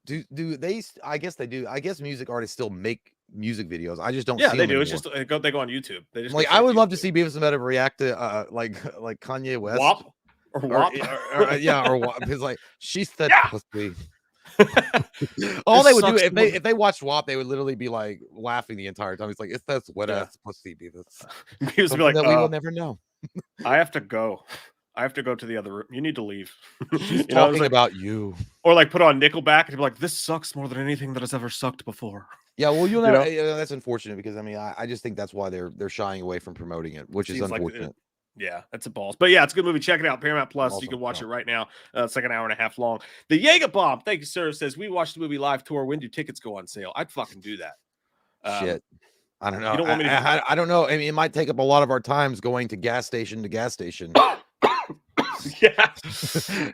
Do they? I guess they do. I guess music artists still make music videos. I just don't. Yeah, see they them do. anymore. It's just they go on YouTube. They just I would love to see Beavis and Butthead react to like Kanye West. WAP or WAP. Or WAP. Because like she said pussy. All they would do if they watched WAP, they would literally be like laughing the entire time. It's like, it's that wet ass pussy, Beavis. Beavis would be like, we will never know. I have to go. I have to go to the other room. You need to leave. She's talking about you. Or like put on Nickelback and be like, this sucks more than anything that has ever sucked before. Yeah, well, you'll never. That's unfortunate because I mean, I just think that's why they're shying away from promoting it, which is unfortunate. Yeah, that's a balls. But yeah, it's a good movie. Check it out. Paramount Plus. Awesome. You can watch it right now. It's like an hour and a half long. The Jaeger Bomb, thank you, sir, says we watched the movie live tour. When do tickets go on sale? I'd fucking do that. Shit. I don't know. You don't want me to I don't know. I mean, it might take up a lot of our times going to gas station to gas station. Yeah.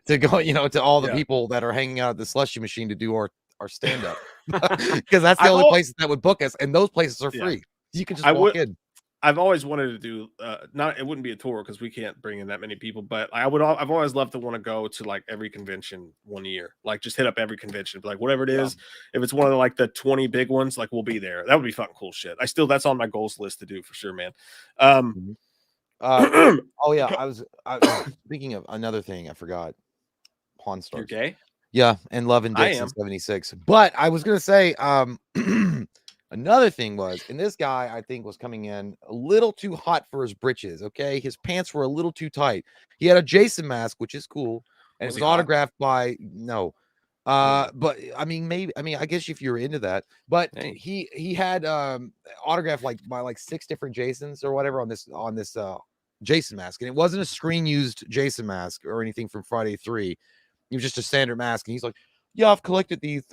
To go, to all the people that are hanging out at the slushy machine to do our stand-up. Because that's the only places that would book us, and those places are free. You can just walk in. I've always wanted to do it wouldn't be a tour because we can't bring in that many people, but I've always loved to want to go to like every convention one year, like just hit up every convention, like whatever it is. If it's one of the 20 big ones, like we'll be there. That would be fucking cool shit. That's on my goals list to do for sure, man. Oh yeah, I was thinking of another thing. I forgot. Pawn Stars. You're gay? Yeah, and Love and Dicks in 76. But I was gonna say, another thing was, and this guy I think was coming in a little too hot for his britches. Okay, his pants were a little too tight. He had a Jason mask, which is cool, and it was autographed by but I mean, I guess if you're into that, but he had autographed by 6 different Jasons or whatever on this Jason mask, and it wasn't a screen used Jason mask or anything from Friday 3. It was just a standard mask, and he's like, yeah, I've collected these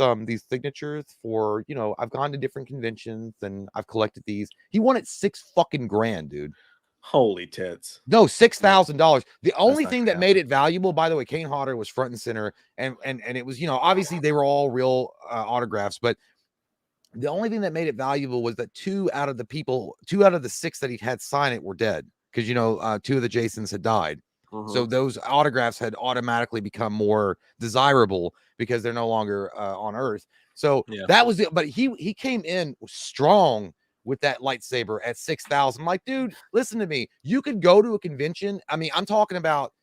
signatures for, I've gone to different conventions and I've collected these. He won it $6 fucking grand, dude. Holy tits. No, $6,000. The only thing that made it valuable, by the way, Kane Hodder was front and center, and it was, obviously they were all real autographs, but the only thing that made it valuable was that 2 out of the 6 that he had sign it were dead, because 2 of the Jasons had died. So those autographs had automatically become more desirable because they're no longer on Earth. So that was it. But he came in strong with that lightsaber at 6,000. Like, dude, listen to me. You could go to a convention. I mean, I'm talking about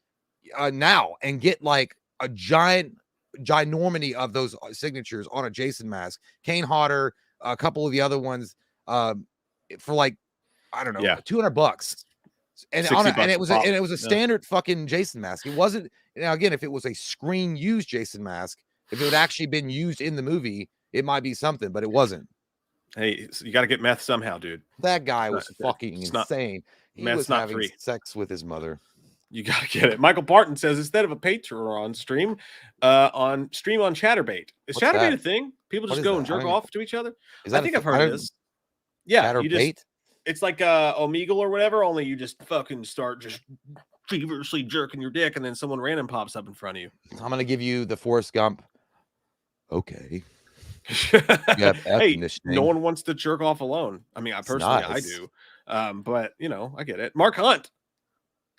now and get like a ginormity of those signatures on a Jason mask. Kane Hodder, a couple of the other ones for like, I don't know, $200. And it was a standard fucking Jason mask. It wasn't. Now again, if it was a screen used Jason mask, if it had actually been used in the movie, it might be something, but it wasn't. Hey, you got to get meth somehow, dude. That guy was fucking insane. He was having sex with his mother. You got to get it. Michael Barton says, instead of a Patreon stream, on Chatterbait. Is Chatterbait a thing? People just go and jerk off to each other? I think I've heard of this. Yeah, Chatterbait. It's like Omegle or whatever, only you just fucking start just feverishly jerking your dick, and then someone random pops up in front of you. I'm going to give you the Forrest Gump. Okay. Hey, no one wants to jerk off alone. I mean, I do. But, I get it. Mark Hunt.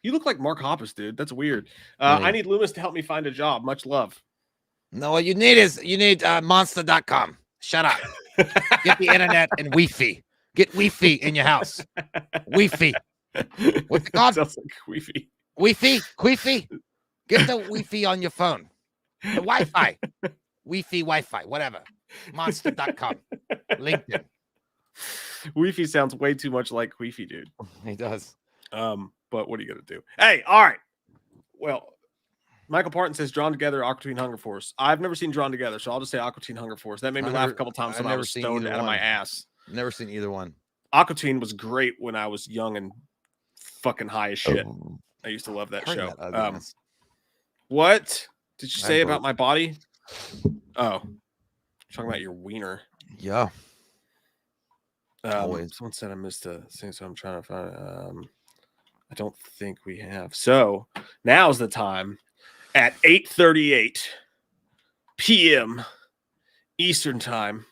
You look like Mark Hoppus, dude. That's weird. I need Loomis to help me find a job. Much love. No, what you need monster.com. Shut up. Get the internet and Wi-Fi. Get Wi-Fi in your house. Wi-Fi. What's it called? Sounds like Wi-Fi. Wi-Fi? Wi-Fi? Get the Wi-Fi on your phone. The Wi-Fi. Wi-Fi, whatever. Monster.com. LinkedIn. Wi-Fi sounds way too much like Wi-Fi, dude. He does. But what are you going to do? Hey, all right. Well, Michael Parton says Drawn Together, Aqua Teen Hunger Force. I've never seen Drawn Together, so I'll just say Aqua Teen Hunger Force. That made me laugh a couple times when I was stoned out of my ass. Never seen either one. Aqua Teen was great when I was young and fucking high as shit. I used to love that show. What did you say about my body? Oh, talking about your wiener. Yeah. Someone said I missed a thing, so I'm trying to find. I don't think we have. So now's the time at 8:38 p.m. Eastern time.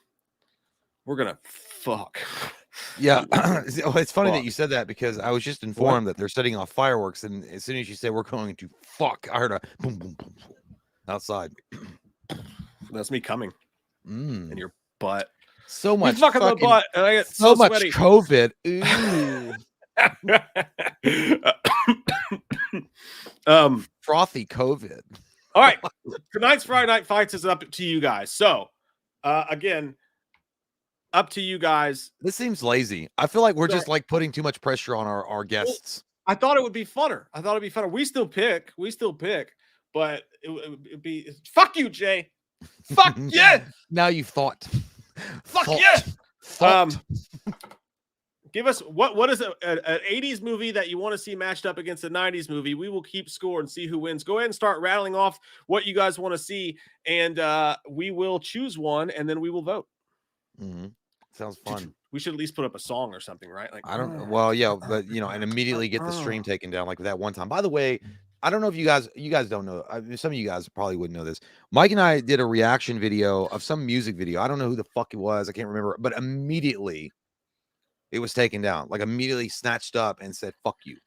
We're gonna fuck. Yeah, it's funny that you said that, because I was just informed that they're setting off fireworks, and as soon as you say we're going to fuck, I heard a boom, boom, boom, boom outside. That's me coming in your butt. So much fucking the butt, and I get so much sweaty. COVID. Ooh. Frothy COVID. All right, tonight's Friday Night Fights is up to you guys. So, again, up to you guys. This seems lazy. I feel like we're just like putting too much pressure on our guests. I thought it would be funner. We still pick, but it'd be fuck you, Jay. Fuck yeah. Now you've thought. Fuck yeah. Give us what is an 80s movie that you want to see matched up against a 90s movie. We will keep score and see who wins. Go ahead and start rattling off what you guys want to see, and we will choose one, and then we will vote. Sounds fun. We should at least put up a song or something, right? Like I don't. Well, yeah, but and immediately get the stream taken down like that one time. By the way, I don't know if you guys don't know. Some of you guys probably wouldn't know this. Mike and I did a reaction video of some music video. I don't know who the fuck it was. I can't remember. But immediately, it was taken down. Like immediately snatched up and said, "Fuck you."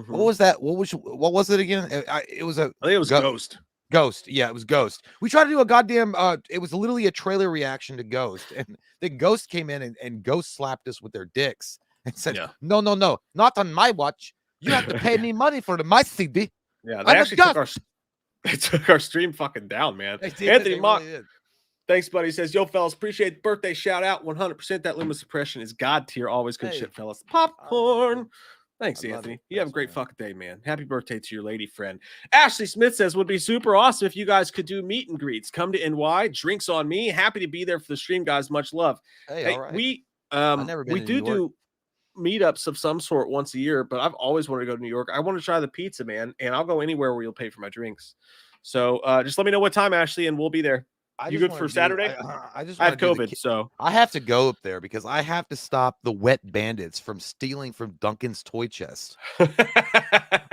What was that? What was it again? It was a. I think it was Ghost. Ghost. Yeah, it was Ghost. We tried to do a goddamn. It was literally a trailer reaction to Ghost, and the Ghost came in and Ghost slapped us with their dicks and said, "No, not on my watch. You have to pay me money for my CD." Yeah, they actually took our stream fucking down, man. Anthony Mock, thanks, buddy. He says, "Yo, fellas, appreciate the birthday shout out. 100% that limit suppression is god tier. Always good shit, fellas. Popcorn." Thanks, Anthony. You have a great fucking day, man. Happy birthday to your lady friend. Ashley Smith says, would be super awesome if you guys could do meet and greets. Come to NY, drinks on me. Happy to be there for the stream, guys. Much love. Hey, all right. We do meetups of some sort once a year, but I've always wanted to go to New York. I want to try the pizza, man, and I'll go anywhere where you'll pay for my drinks. So just let me know what time, Ashley, and we'll be there. You good for Saturday? I have COVID, so I have to go up there because I have to stop the wet bandits from stealing from Duncan's toy chest.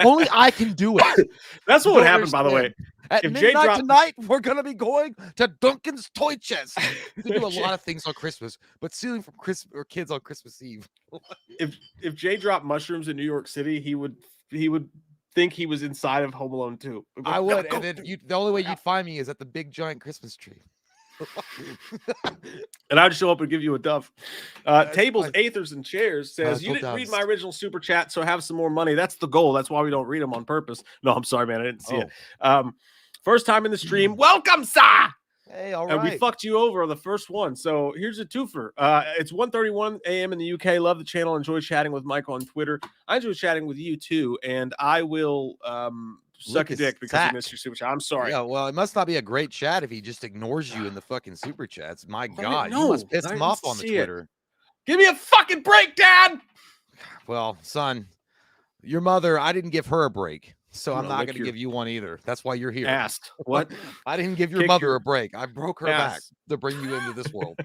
Only I can do it. That's what would happen, by the way. At midnight tonight, we're gonna be going to Duncan's toy chest. You can do a lot of things on Christmas, but stealing from kids on Christmas Eve. if Jay dropped mushrooms in New York City, he would think he was inside of Home Alone 2. I would, and then the only way you'd find me is at the big giant Christmas tree. And I'd show up and give you a dove. Tables, Aethers, and Chairs says, you didn't read my original super chat, so have some more money. That's the goal. That's why we don't read them on purpose. No, I'm sorry, man. I didn't see it. First time in the stream. Welcome, sir. Hey, all right. And we fucked you over on the first one. So here's a twofer. It's 1:31 a.m. in the UK. Love the channel. Enjoy chatting with Mike on Twitter. I enjoy chatting with you too. And I will suck a dick because you missed your super chat. I'm sorry. Yeah, well, it must not be a great chat if he just ignores you in the fucking super chats. My God, you must piss him off on the Twitter. Give me a fucking break, Dad. Well, son, your mother, I didn't give her a break. So I'm not going to give you one either. That's why you're here. Asked. What? I didn't give your mother a break. I broke her back to bring you into this world.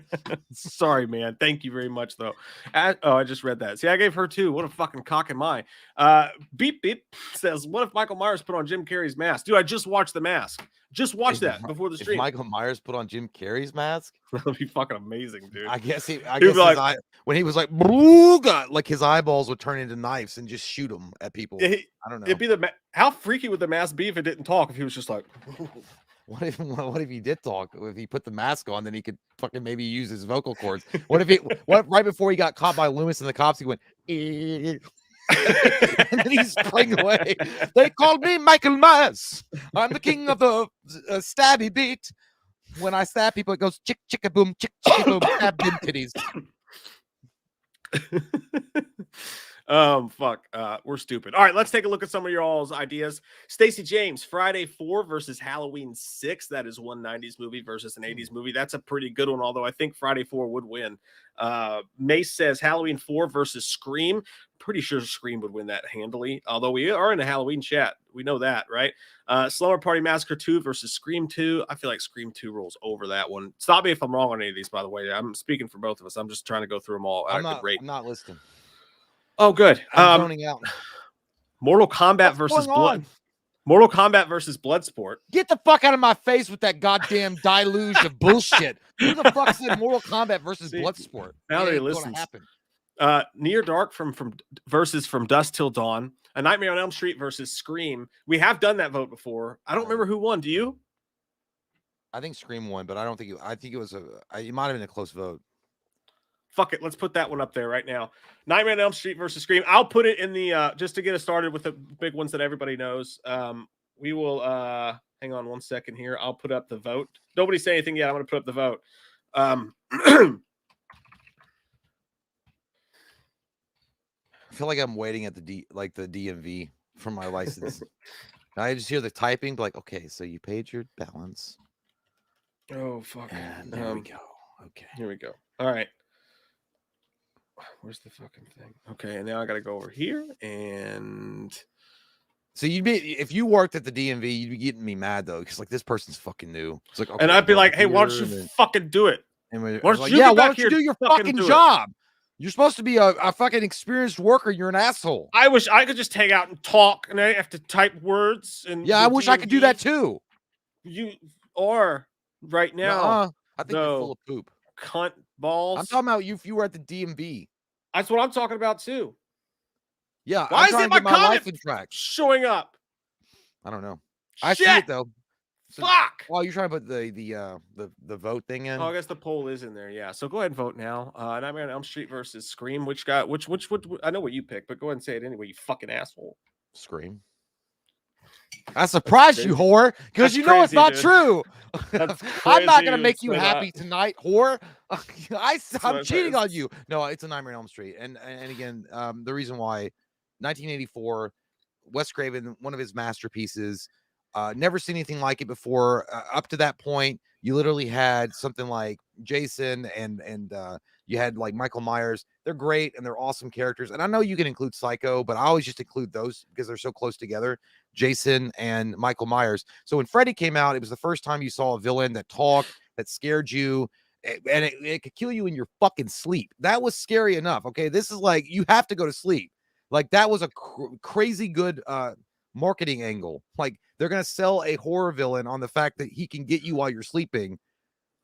Sorry, man. Thank you very much, though. I just read that. See, I gave her two. What a fucking cock am I? Beep Beep says, what if Michael Myers put on Jim Carrey's mask? Dude, I just watched The Mask. Just watch that before the stream. If Michael Myers put on Jim Carrey's mask? That would be fucking amazing, dude. I guess when he was like, Booga, like his eyeballs would turn into knives and just shoot them at people. I don't know. It'd be how freaky would the mask be if it didn't talk? If he was just like, what if he did talk? If he put the mask on, then he could fucking maybe use his vocal cords. What right before he got caught by Loomis and the cops, he went, and then he sprang away. They called me Michael Myers. I'm the king of the stabby beat. When I stab people, it goes chick chicka boom, chick chicka boom, stab them titties. Fuck. We're stupid. All right, let's take a look at some of your all's ideas. Stacey James, Friday 4 versus Halloween 6. That is one 90s movie versus an 80s movie. That's a pretty good one, although I think Friday 4 would win. Mace says Halloween 4 versus Scream. Pretty sure Scream would win that handily, although we are in a Halloween chat. We know that, right? Slumber Party Massacre 2 versus Scream 2. I feel like Scream 2 rolls over that one. Stop me if I'm wrong on any of these, by the way. I'm speaking for both of us. I'm just trying to go through them all at a good rate. I'm not listening. Oh, good. I'm zoning out. Mortal Kombat versus Bloodsport. Get the fuck out of my face with that goddamn deluge of bullshit. Who the fuck said Mortal Kombat versus Bloodsport? Now they listen. Near Dark from Dusk Till Dawn. A Nightmare on Elm Street versus Scream. We have done that vote before. I don't remember who won. Do you? I think Scream won, but I don't think it. I think it was it might have been a close vote. Fuck it. Let's put that one up there right now. Nightmare on Elm Street versus Scream. I'll put it in the just to get us started with the big ones that everybody knows. We will hang on one second here. I'll put up the vote. Nobody say anything yet. I'm going to put up the vote. I feel like I'm waiting at the DMV for my license. I just hear the typing, like, okay, so you paid your balance. Oh fuck. And there we go. Okay. Here we go. All right. Where's the fucking thing? Okay, and now I gotta go over here and. So you'd be, if you worked at the DMV, you'd be getting me mad though, because like this person's fucking new. It's like, okay, and I'd be like, hey, why don't you fucking do it? And why don't like, you yeah, get why back don't here you do your fucking fucking do it? job? You're supposed to be a fucking experienced worker. You're an asshole. I wish I could just hang out and talk, and I have to type words. And yeah, I wish I could do that too. You are right now. I think you're full of poop. Cunt balls. I'm talking about you if you were at the DMV. That's what I'm talking about too. Yeah. Why is it my life in track showing up? I don't know. I see it though. So, fuck. Oh, you're trying to put the vote thing in. Oh, I guess the poll is in there. Yeah. So go ahead and vote now. Nightmare on Elm Street versus Scream. Which I know what you picked, but go ahead and say it anyway. You fucking asshole. Scream. I surprised you, whore, because you know it's not true. I'm not gonna make you happy tonight, whore. I'm cheating on you. No, it's a Nightmare on Elm Street, and again, the reason why 1984, Wes Craven, one of his masterpieces. Never seen anything like it before. Up to that point, you literally had something like Jason and you had like Michael Myers. They're great and they're awesome characters. And I know you can include Psycho, but I always just include those because they're so close together. Jason and Michael Myers. So when Freddy came out, it was the first time you saw a villain that talked, that scared you, and it could kill you in your fucking sleep. That was scary enough. Okay, this is like you have to go to sleep. Like that was a crazy good marketing angle. Like they're gonna sell a horror villain on the fact that he can get you while you're sleeping,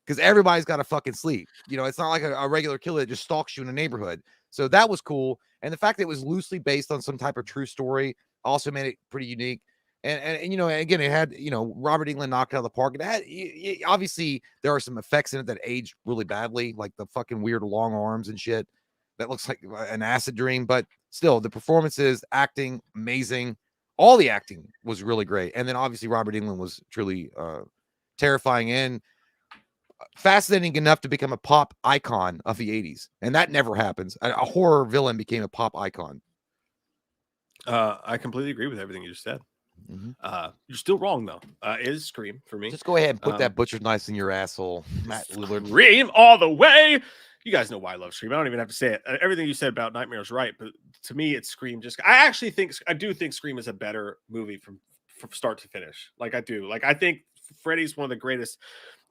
because everybody's got to fucking sleep. You know, it's not like a regular killer that just stalks you in a neighborhood. So that was cool, and the fact that it was loosely based on some type of true story also made it pretty unique. And you know, again, it had, you know, Robert Englund knocked out of the park. It had, obviously there are some effects in it that aged really badly, like the fucking weird long arms and shit that looks like an acid dream, but still the performances, acting, amazing. All the acting was really great. And then obviously Robert Englund was truly terrifying and fascinating enough to become a pop icon of the 80s. And that never happens. A horror villain became a pop icon. I completely agree with everything you just said. You're still wrong though. It is Scream for me. Just go ahead and put that butcher's knife in your asshole, Matt Lillard. Scream all the way. You guys know why I love Scream. I don't even have to say it. Everything you said about Nightmare is right, but to me, it's Scream. I do think Scream is a better movie from start to finish. Like I do. Like I think Freddy's one of the greatest.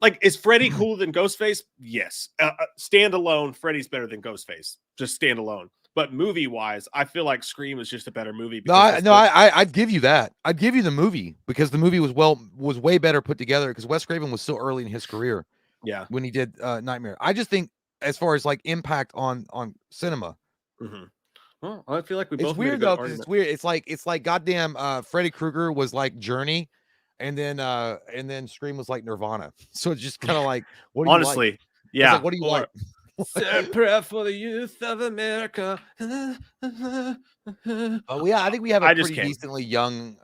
Like, is Freddy cooler than Ghostface? Yes. Stand alone, Freddy's better than Ghostface. Just stand alone. But movie wise, I feel like Scream is just a better movie. I'd give you that. I'd give you the movie because the movie was way better put together because Wes Craven was so early in his career. Yeah. When he did Nightmare, I just think as far as like impact on cinema. Well, I feel like we both. It's weird though because it's weird. It's like goddamn Freddy Krueger was like Journey, and then Scream was like Nirvana. So it's just kind of like what do you honestly, like? Yeah. Like, what do you like? Prayer for the youth of America. Oh yeah, I think we have a pretty decently young,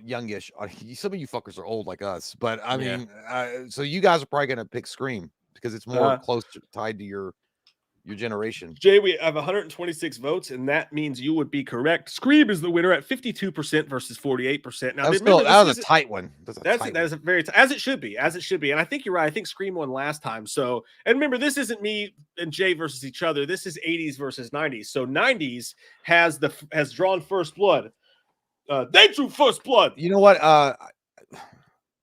youngish. Some of you fuckers are old like us, but I mean, so you guys are probably gonna pick Scream because it's more close tied to your generation. Jay, we have 126 votes, and that means you would be correct. Scream is the winner at 52% versus 48%. Now, that was a tight one. That is a very as it should be, and I think you're right. I think Scream won last time. So, and remember, this isn't me and Jay versus each other. This is 80s versus 90s. So 90s has drawn first blood. They drew first blood. You know what?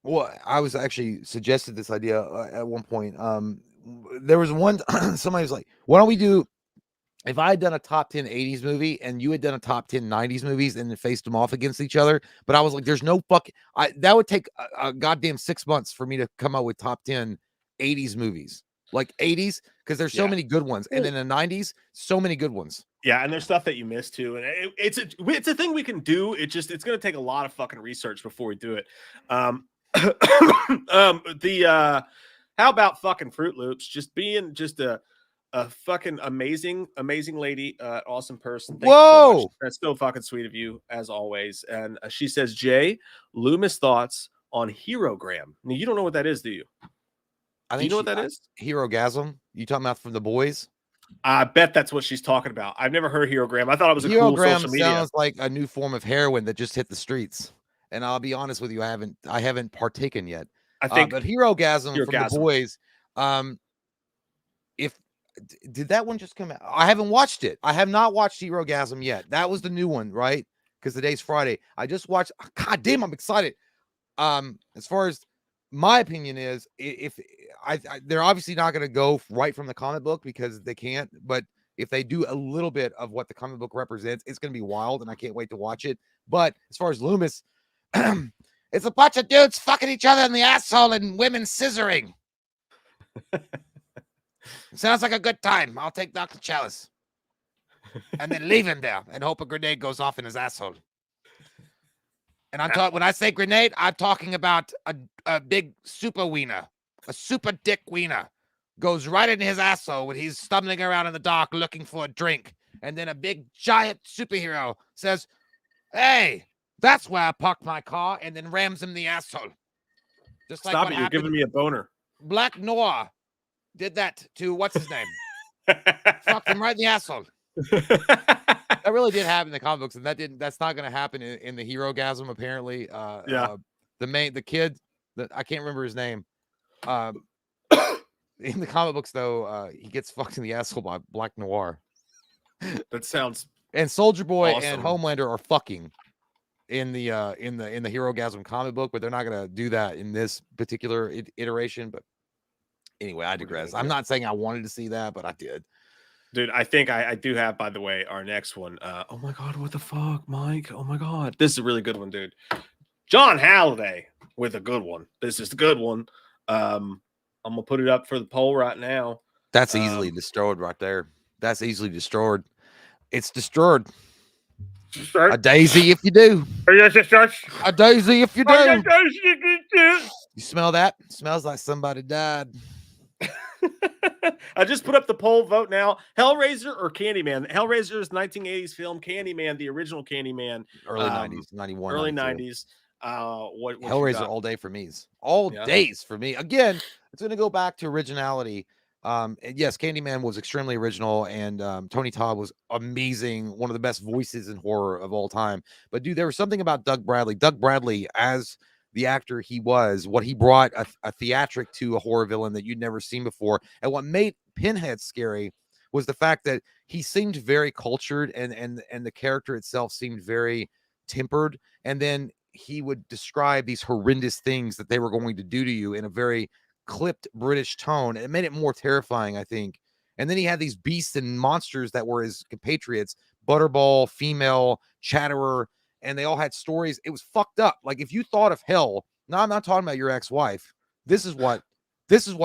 Well, I was actually suggested this idea at one point. There was one somebody was like, why don't we do, if I had done a top 10 80s movie and you had done a top 10 90s movies and then faced them off against each other, but I was like, there's no that would take a goddamn 6 months for me to come up with top 10 80s movies, like 80s, because there's so many good ones, and then the 90s, so many good ones. Yeah, and there's stuff that you missed too, and it's a thing we can do. It's going to take a lot of fucking research before we do it. How about fucking Fruit Loops? Just being just a fucking amazing lady, awesome person. Thank you so much. That's so fucking sweet of you, as always. And she says, Jay, Loomis thoughts on Herogram. Now, you don't know what that is, do you? Do you know what that is? Herogasm? You talking about from The Boys? I bet that's what she's talking about. I've never heard Herogram. I thought it was a cool social media. Sounds like a new form of heroin that just hit the streets. And I'll be honest with you, I haven't partaken yet. I think, but Herogasm from The Boys. did that one just come out? I haven't watched it. I have not watched Herogasm yet. That was the new one, right? Because today's Friday. I just watched. God damn, I'm excited. As far as my opinion is, if they're obviously not going to go right from the comic book because they can't, but if they do a little bit of what the comic book represents, it's going to be wild, and I can't wait to watch it. But as far as Loomis, it's a bunch of dudes fucking each other in the asshole and women scissoring. Sounds like a good time. I'll take Dr. Chalice and then leave him there and hope a grenade goes off in his asshole. And I'm talking, when I say grenade, I'm talking about a big super wiener, a super dick wiener goes right into his asshole when he's stumbling around in the dark looking for a drink. And then a big giant superhero says, "Hey, that's where I parked my car," and then rams him in the asshole. Just like Stop it, you're giving me a boner. Black Noir did that to what's his name? Fucked him right in the asshole. That really did happen in the comic books, and that's not going to happen in the Herogasm, apparently. The kid that I can't remember his name. In the comic books, though, he gets fucked in the asshole by Black Noir. That sounds. And Soldier Boy awesome. and Homelander are fucking in the Herogasm comic book, but they're not going to do that in this particular iteration. But anyway, I digress. I'm not saying I wanted to see that, but I did. Dude, I think I do have, by the way, our next one. Oh my God, what the fuck, Mike? Oh my God. This is a really good one, dude. John Halliday with a good one. This is a good one. I'm going to put it up for the poll right now. That's easily destroyed right there. That's easily destroyed. It's destroyed. A daisy if you do. A daisy if you do. You smell that? It smells like somebody died. I just put up the poll vote now. Hellraiser or Candyman? Hellraiser's 1980s film. Candyman, the original Candyman. Early 90s, 91. Early 92. 90s. What Hellraiser all day for me. All days for me. Again, it's going to go back to originality. Yes, Candyman was extremely original, and Tony Todd was amazing. One of the best voices in horror of all time. But dude, there was something about Doug Bradley. Doug Bradley, as the actor he was, what he brought a theatric to a horror villain that you'd never seen before. And what made Pinhead scary was the fact that he seemed very cultured, and the character itself seemed very tempered. And then he would describe these horrendous things that they were going to do to you in a very clipped British tone. It made it more terrifying, I think. And then he had these beasts and monsters that were his compatriots, Butterball, Female, Chatterer, and they all had stories. It was fucked up. Like, if you thought of hell, no, I'm not talking about your ex-wife. This is what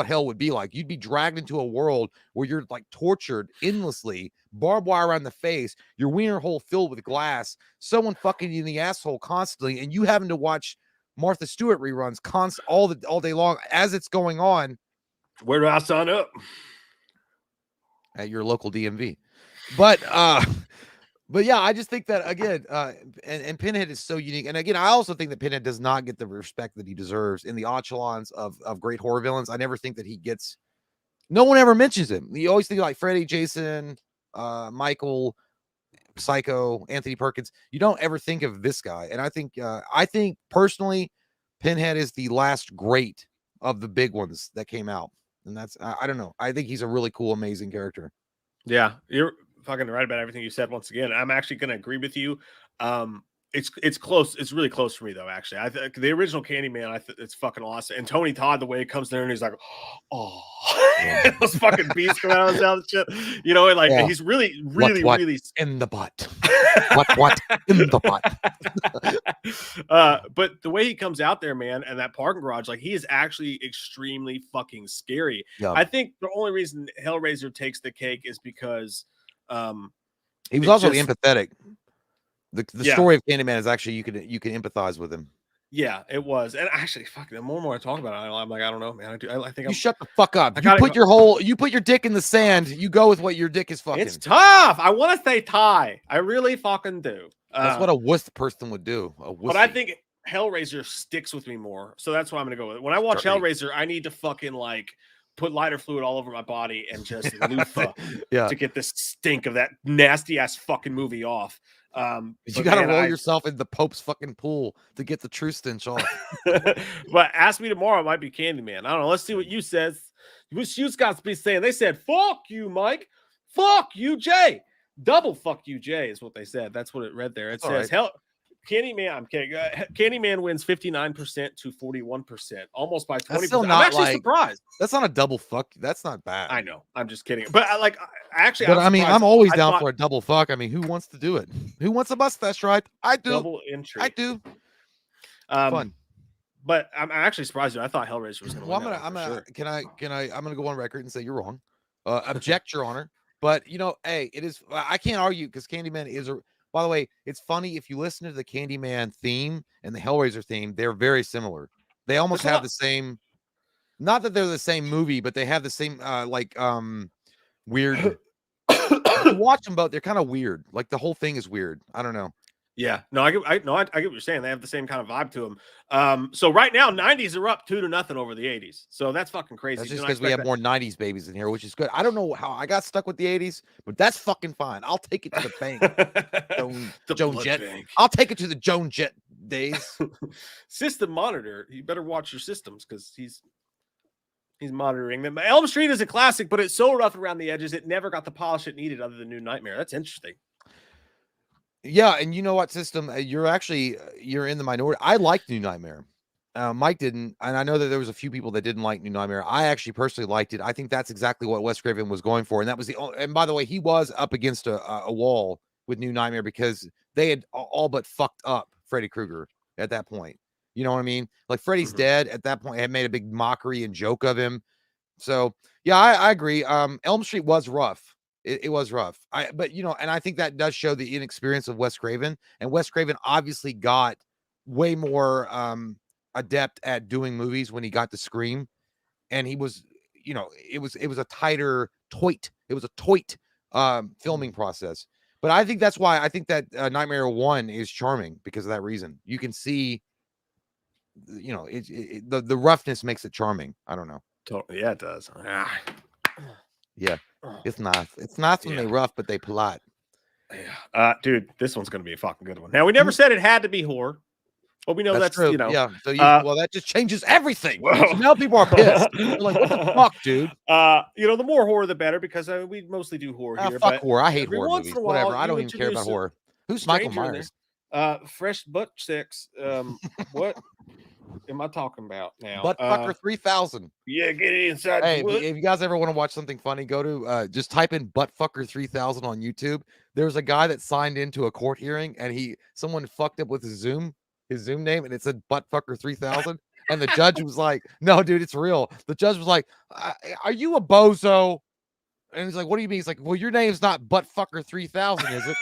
hell would be like. You'd be dragged into a world where you're like tortured endlessly, barbed wire around the face, your wiener hole filled with glass, someone fucking you in the asshole constantly, and you having to watch Martha Stewart reruns all day long as it's going on. Where do I sign up? At your local DMV. But yeah, I just think that again, and Pinhead is so unique. And again, I also think that Pinhead does not get the respect that he deserves in the echelons of great horror villains. I never think that he gets. No one ever mentions him. You always think like Freddy, Jason, Michael, Psycho, Anthony Perkins. You don't ever think of this guy. And I think personally, Pinhead is the last great of the big ones that came out. And that's, I don't know. I think he's a really cool, amazing character. Yeah, you're fucking right about everything you said. Once again, I'm actually going to agree with you. It's close. It's really close for me though. Actually, I think the original Candyman, it's fucking awesome. And Tony Todd, the way it comes there and he's like, oh, those fucking beasts come out and shit. You know, like he's really what in the butt. what in the butt. But the way he comes out there, man, and that parking garage, like he is actually extremely fucking scary. Yeah. I think the only reason Hellraiser takes the cake is because he was also empathetic. The story of Candyman is actually you can empathize with him. Yeah, it was. And actually, fuck, the more and more I talk about it, I'm like, I don't know, man. I think you shut the fuck up. You put your dick in the sand. You go with what your dick is fucking. It's tough. I want to say tie. I really fucking do. That's what a wuss person would do. But I think Hellraiser sticks with me more. So that's what I'm going to go with. When I watch Hellraiser, I need to fucking like put lighter fluid all over my body and just loofah to get this stink of that nasty ass fucking movie off. You gotta roll yourself in the Pope's fucking pool to get the true stench off. But ask me tomorrow, it might be Candyman. I don't know. Let's see what you says. What you got to be saying? They said, "Fuck you, Mike. Fuck you, Jay. Double fuck you, Jay," is what they said. That's what it read there. It says, "Hell, Candyman." I'm kidding. Candyman wins 59% to 41%, almost by 20%. I'm actually surprised. That's not a double fuck. That's not bad. I know. I'm just kidding. But I'm always down for a double fuck. I mean, who wants to do it? Who wants a mustache ride? I do. Double entry. I do. Fun. But I'm actually surprised. I thought Hellraiser was going to win. I'm going to go on record and say you're wrong. Object, Your Honor. But hey, it is. I can't argue because Candyman is a. By the way, it's funny if you listen to the Candyman theme and the Hellraiser theme, they're very similar. They almost have the same. Not that they're the same movie, but they have the same weird. You watch them both; they're kind of weird. Like the whole thing is weird. I don't know. Yeah, no, I get what you're saying. They have the same kind of vibe to them. So right now, 90s are up 2-0 over the 80s. So that's fucking crazy. That's just because we have more 90s babies in here, which is good. I don't know how I got stuck with the 80s, but that's fucking fine. I'll take it to the bank. Joan Jett. Bank. I'll take it to the Joan Jett days. System monitor. You better watch your systems because he's monitoring them. Elm Street is a classic, but it's so rough around the edges. It never got the polish it needed other than New Nightmare. That's interesting. Yeah, and you know what, System? You're in the minority. I liked New Nightmare. Mike didn't, and I know that there was a few people that didn't like New Nightmare. I actually personally liked it. I think that's exactly what Wes Craven was going for, and that was and by the way, he was up against a wall with New Nightmare because they had all but fucked up Freddy Krueger at that point. You know what I mean? Like Freddy's dead at that point had made a big mockery and joke of him. So yeah, I agree. Elm Street was rough. It was rough. But and I think that does show the inexperience of Wes Craven. And Wes Craven obviously got way more adept at doing movies when he got to Scream. And he was, it was a tighter toit. It was a toit filming process. But I think that's why I think that Nightmare 1 is charming because of that reason. You can see, the roughness makes it charming. I don't know. Totally. Yeah, it does. Yeah. It's nice. It's nice when they're rough, but they polite. Yeah. Dude, this one's going to be a fucking good one. Now, we never said it had to be horror, but we know that's true. Yeah. So well, that just changes everything. So now people are pissed. They're like, what the fuck, dude? The more horror, the better, because we mostly do horror here. Fuck horror. I hate horror movies. Whatever. I don't even care about horror. Who's Michael Myers? Fresh butt sex. What am I talking about now? Buttfucker 3000. Yeah, get it inside. Hey, if you guys ever want to watch something funny, go to just type in Buttfucker 3000 on YouTube. There's a guy that signed into a court hearing, and someone fucked up with his Zoom name, and it said Buttfucker 3000. And the judge was like, "No, dude, it's real." The judge was like, "Are you a bozo?" And he's like, "What do you mean?" He's like, "Well, your name's not Buttfucker 3000, is it?"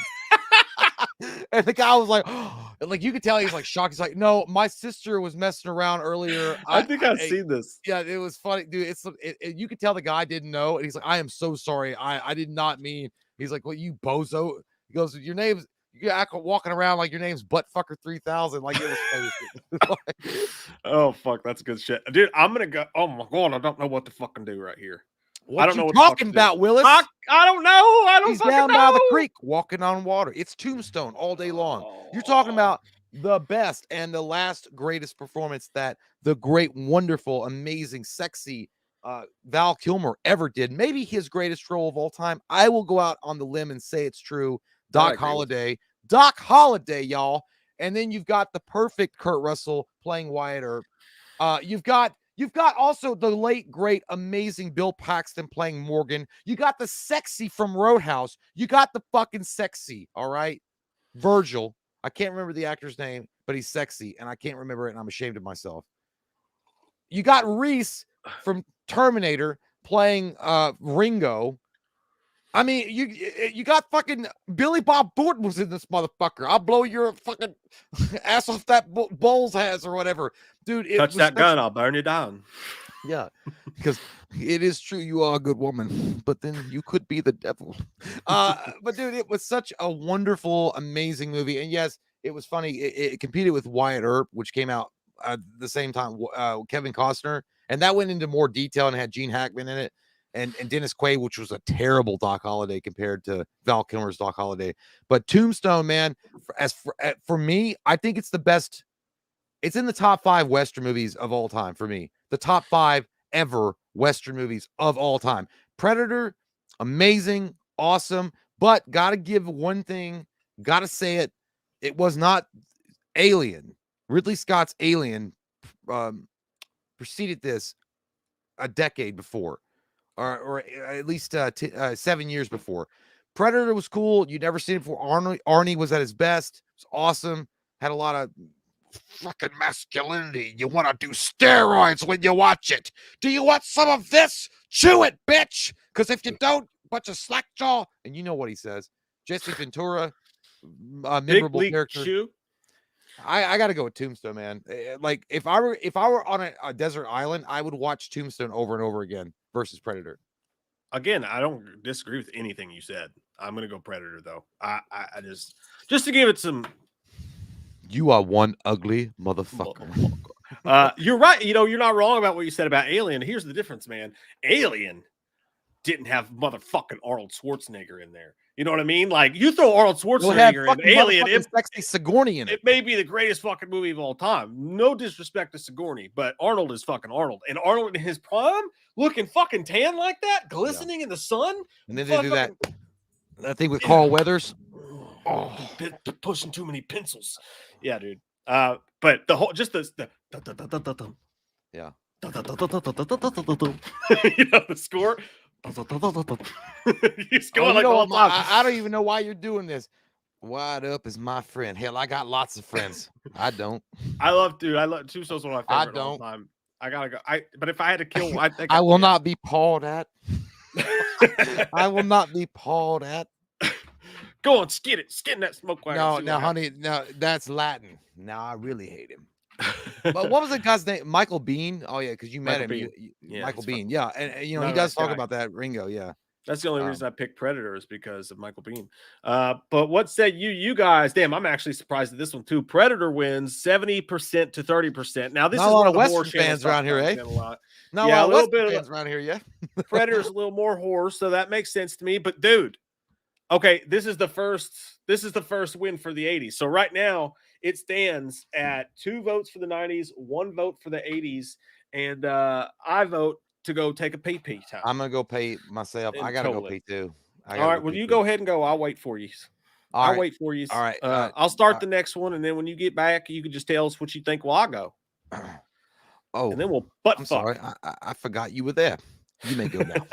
And the guy was like, oh, like you could tell he's like shocked. He's like, "No, my sister was messing around earlier." I think I've seen this. Yeah, it was funny, dude. You could tell the guy didn't know, and he's like, "I am so sorry. I did not mean." He's like, "Well, you bozo." He goes, "Your name's you act walking around like your name's Buttfucker 3000." Like it was crazy. Oh fuck, that's good shit, dude. I'm gonna go. Oh my god, I don't know what to fucking do right here. I don't know what you're talking about, Willis. I don't know. He's down by the creek walking on water. It's Tombstone all day long. You're talking about the best and the last greatest performance that the great, wonderful, amazing, sexy Val Kilmer ever did. Maybe his greatest role of all time. I will go out on the limb and say it's true. Doc Holliday. Doc Holliday, y'all. And then you've got the perfect Kurt Russell playing Wyatt Earp. You've got also the late, great, amazing Bill Paxton playing Morgan. You got the sexy from Roadhouse. You got the fucking sexy, all right? Virgil. I can't remember the actor's name, but he's sexy, and I can't remember it, and I'm ashamed of myself. You got Reese from Terminator playing Ringo. I mean, you got fucking Billy Bob Thornton was in this motherfucker. I'll blow your fucking ass off that Bowles has or whatever. Dude, touch that gun, I'll burn you down. Yeah, because it is true you are a good woman, but then you could be the devil. But dude, it was such a wonderful, amazing movie. And yes, it was funny. It competed with Wyatt Earp, which came out at the same time, Kevin Costner. And that went into more detail and had Gene Hackman in it. And Dennis Quaid, which was a terrible Doc Holliday compared to Val Kilmer's Doc Holliday. But Tombstone, man, for me, I think it's the best. It's in the top 5 Western movies of all time for me. The top 5 ever Western movies of all time. Predator, amazing, awesome, but gotta give one thing, gotta say it. It was not Alien. Ridley Scott's Alien preceded this a decade before, or at least 7 years before. Predator was cool. You'd never seen it before. Arnie was at his best. It was awesome. Had a lot of fucking masculinity. You want to do steroids when you watch it. Do you want some of this? Chew it, bitch. Because if you don't, bunch of slackjaw. And you know what he says. Jesse Ventura, memorable character. Chew. I got to go with Tombstone, man. Like if I were on a desert island, I would watch Tombstone over and over again versus Predator. Again, I don't disagree with anything you said. I'm gonna go Predator though. I just to give it some. You are one ugly motherfucker. You're right. You know, you're not wrong about what you said about Alien. Here's the difference, man. Alien didn't have motherfucking Arnold Schwarzenegger in there. You know what I mean? Like, you throw Arnold Schwarzenegger in Alien, sexy Sigourney in it. It may be the greatest fucking movie of all time. No disrespect to Sigourney, but Arnold is fucking Arnold. And Arnold in his prime, looking fucking tan like that, glistening in the sun. And then they do that thing with Carl Weathers. Oh, pushing too many pencils. Yeah, dude. But the whole, just the yeah. You know, the score. He's going like all time. I don't even know why you're doing this. Wide Up is my friend. Hell, I got lots of friends. I don't. I love Tombstone's one of my favorite I don't. all time. I gotta go. But if I had to kill, I think I will not be pawed at. I will not be pawed at. Go on, skin that smoke wagon. No, honey, no, that's Latin. Now I really hate him. But what was the guy's name? Michael Bean. Oh yeah, because you met him. Michael Bean. Yeah, and you know he does talk about that. Ringo. Yeah, that's the only reason I picked Predator is because of Michael Bean. But what said you guys? Damn, I'm actually surprised at this one too. Predator wins 70% to 30%. Now this not is a lot of Western fans around here, eh? Yeah, a little bit fans around here. Yeah, Predator's a little more horror, so that makes sense to me. But dude, okay, this is the first win for the 80s. So right now it stands at 2 votes for the 90s, 1 vote for the 80s, and I vote to go take a pee time. I'm gonna go pee myself. I gotta go pee too. All right, well, you go ahead and go. I'll wait for you. I'll wait for you. All right. I'll start the next one, and then when you get back, you can just tell us what you think while I go. Oh, and then we'll butt I'm fuck. Sorry, I forgot you were there. You may go now.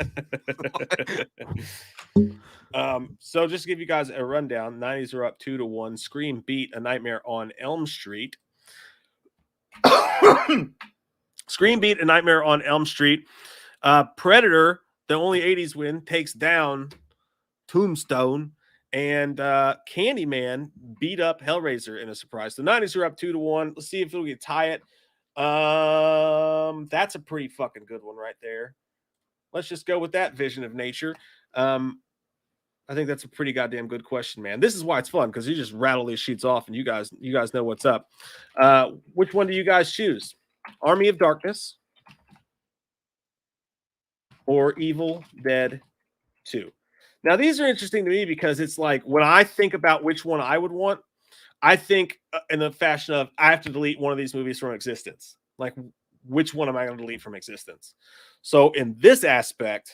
So just to give you guys a rundown, 90s are up 2-1. Scream beat A Nightmare on Elm Street. Scream beat A Nightmare on Elm Street. Predator, the only 80s win, takes down Tombstone. And Candyman beat up Hellraiser in a surprise. The 90s are up 2-1. Let's see if it'll get tie it. That's a pretty fucking good one right there. Let's just go with that vision of nature. I think that's a pretty goddamn good question, man. This is why it's fun, because you just rattle these sheets off and you guys know what's up. Which one do you guys choose? Army of Darkness or Evil Dead 2? Now, these are interesting to me because it's like when I think about which one I would want, I think in the fashion of I have to delete one of these movies from existence. Like, which one am I going to delete from existence? So in this aspect,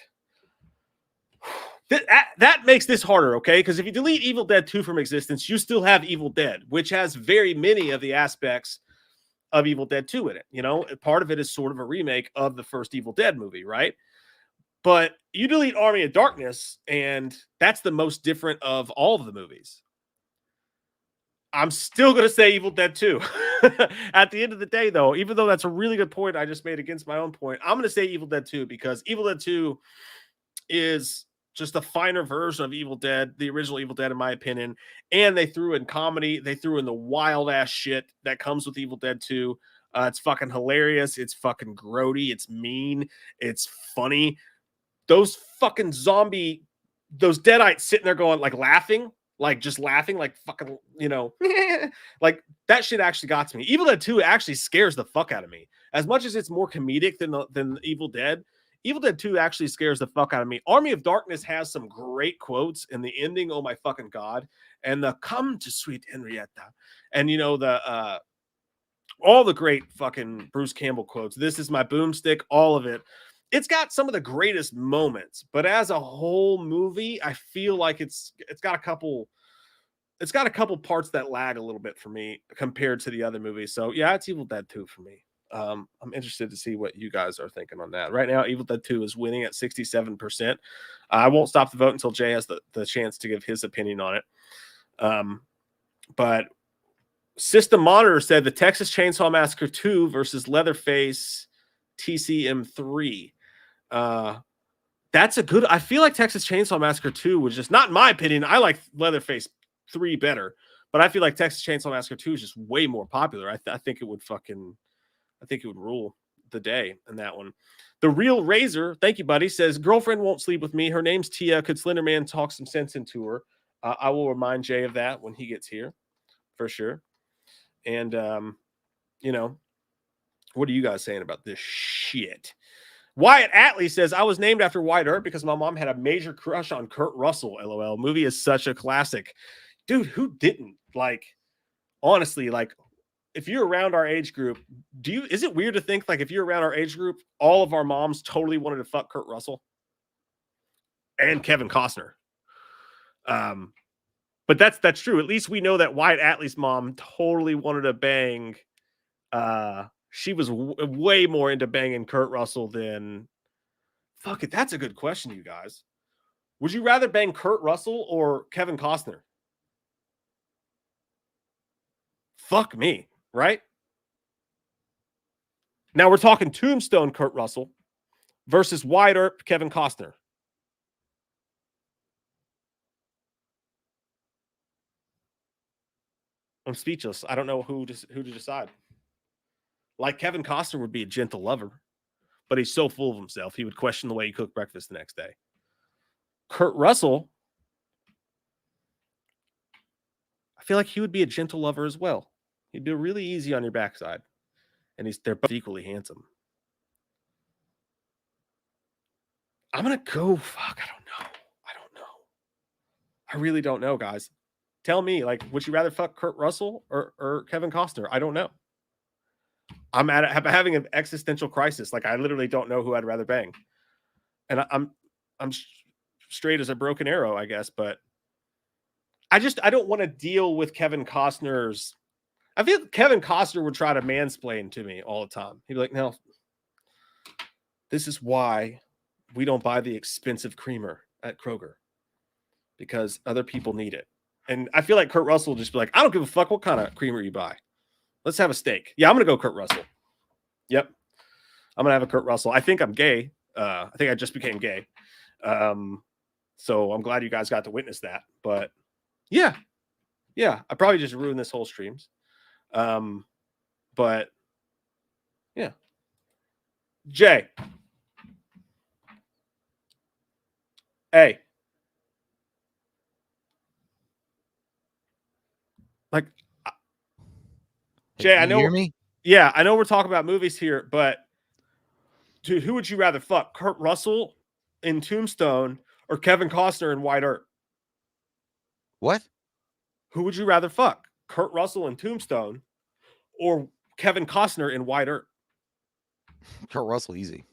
that makes this harder, okay? Because if you delete Evil Dead 2 from existence, you still have Evil Dead, which has very many of the aspects of Evil Dead 2 in it. You know, part of it is sort of a remake of the first Evil Dead movie, right? But you delete Army of Darkness, and that's the most different of all of the movies. I'm still going to say Evil Dead 2. At the end of the day, though, even though that's a really good point I just made against my own point, I'm going to say Evil Dead 2 because Evil Dead 2 is just a finer version of Evil Dead, the original Evil Dead, in my opinion. And they threw in comedy. They threw in the wild-ass shit that comes with Evil Dead 2. It's fucking hilarious. It's fucking grody. It's mean. It's funny. Those fucking zombie, those deadites sitting there going, like, laughing, like, just laughing, like, fucking, you know, like, that shit actually got to me. Evil Dead 2 actually scares the fuck out of me. As much as it's more comedic than Evil Dead 2 actually scares the fuck out of me. Army of Darkness has some great quotes, and the ending, oh my fucking God, and the come to sweet Henrietta, and, you know, the all the great fucking Bruce Campbell quotes. This is my boomstick, all of it. it's got some of the greatest moments, but as a whole movie, I feel like it's got a couple parts that lag a little bit for me compared to the other movies. So yeah, it's Evil Dead 2 for me. I'm interested to see what you guys are thinking on that. Right now, Evil Dead 2 is winning at 67%. I won't stop the vote until Jay has the chance to give his opinion on it. But System Monitor said the Texas Chainsaw Massacre 2 versus Leatherface TCM3. That's a good. I feel like Texas Chainsaw Massacre 2 was just, not in my opinion. I like Leatherface 3 better, but I feel like Texas Chainsaw Massacre 2 is just way more popular. I think it would rule the day in that one. The Real Razor, thank you, buddy, says girlfriend won't sleep with me. Her name's Tia. Could Slender Man talk some sense into her? I will remind Jay of that when he gets here, for sure. And what are you guys saying about this shit? Wyatt Atley says, I was named after Wyatt Earp because my mom had a major crush on Kurt Russell. LOL. Movie is such a classic. Dude, who didn't? Like, honestly, like, if you're around our age group, is it weird to think, like, if you're around our age group, all of our moms totally wanted to fuck Kurt Russell and Kevin Costner? But that's true. At least we know that Wyatt Atley's mom totally wanted to bang. She was way more into banging Kurt Russell than. Fuck it. That's a good question, you guys. Would you rather bang Kurt Russell or Kevin Costner? Fuck me, right? Now we're talking Tombstone Kurt Russell versus Wyatt Earp Kevin Costner. I'm speechless. I don't know who to decide. Like, Kevin Costner would be a gentle lover, but he's so full of himself, he would question the way he cooked breakfast the next day. Kurt Russell, I feel like he would be a gentle lover as well. He'd be really easy on your backside. And they're both equally handsome. I'm going to go, I don't know. I really don't know, guys. Tell me, like, would you rather fuck Kurt Russell or Kevin Costner? I don't know. I'm having an existential crisis. Like, I literally don't know who I'd rather bang. And I'm straight as a broken arrow, I guess. But I don't want to deal with Kevin Costner's. I feel Kevin Costner would try to mansplain to me all the time. He'd be like, no, this is why we don't buy the expensive creamer at Kroger, because other people need it. And I feel like Kurt Russell will just be like, I don't give a fuck what kind of creamer you buy. Let's have a steak. Yeah, I'm going to go Kurt Russell. Yep. I'm going to have a Kurt Russell. I think I'm gay. I think I just became gay. So I'm glad you guys got to witness that. But yeah, I probably just ruined this whole streams. But yeah. Jay. Hey. Like, Jay, I know. You hear me? Yeah, I know we're talking about movies here, but dude, who would you rather fuck? Kurt Russell in Tombstone or Kevin Costner in Wyatt Earp? What? Who would you rather fuck? Kurt Russell in Tombstone or Kevin Costner in Wyatt Earp? Kurt Russell, easy.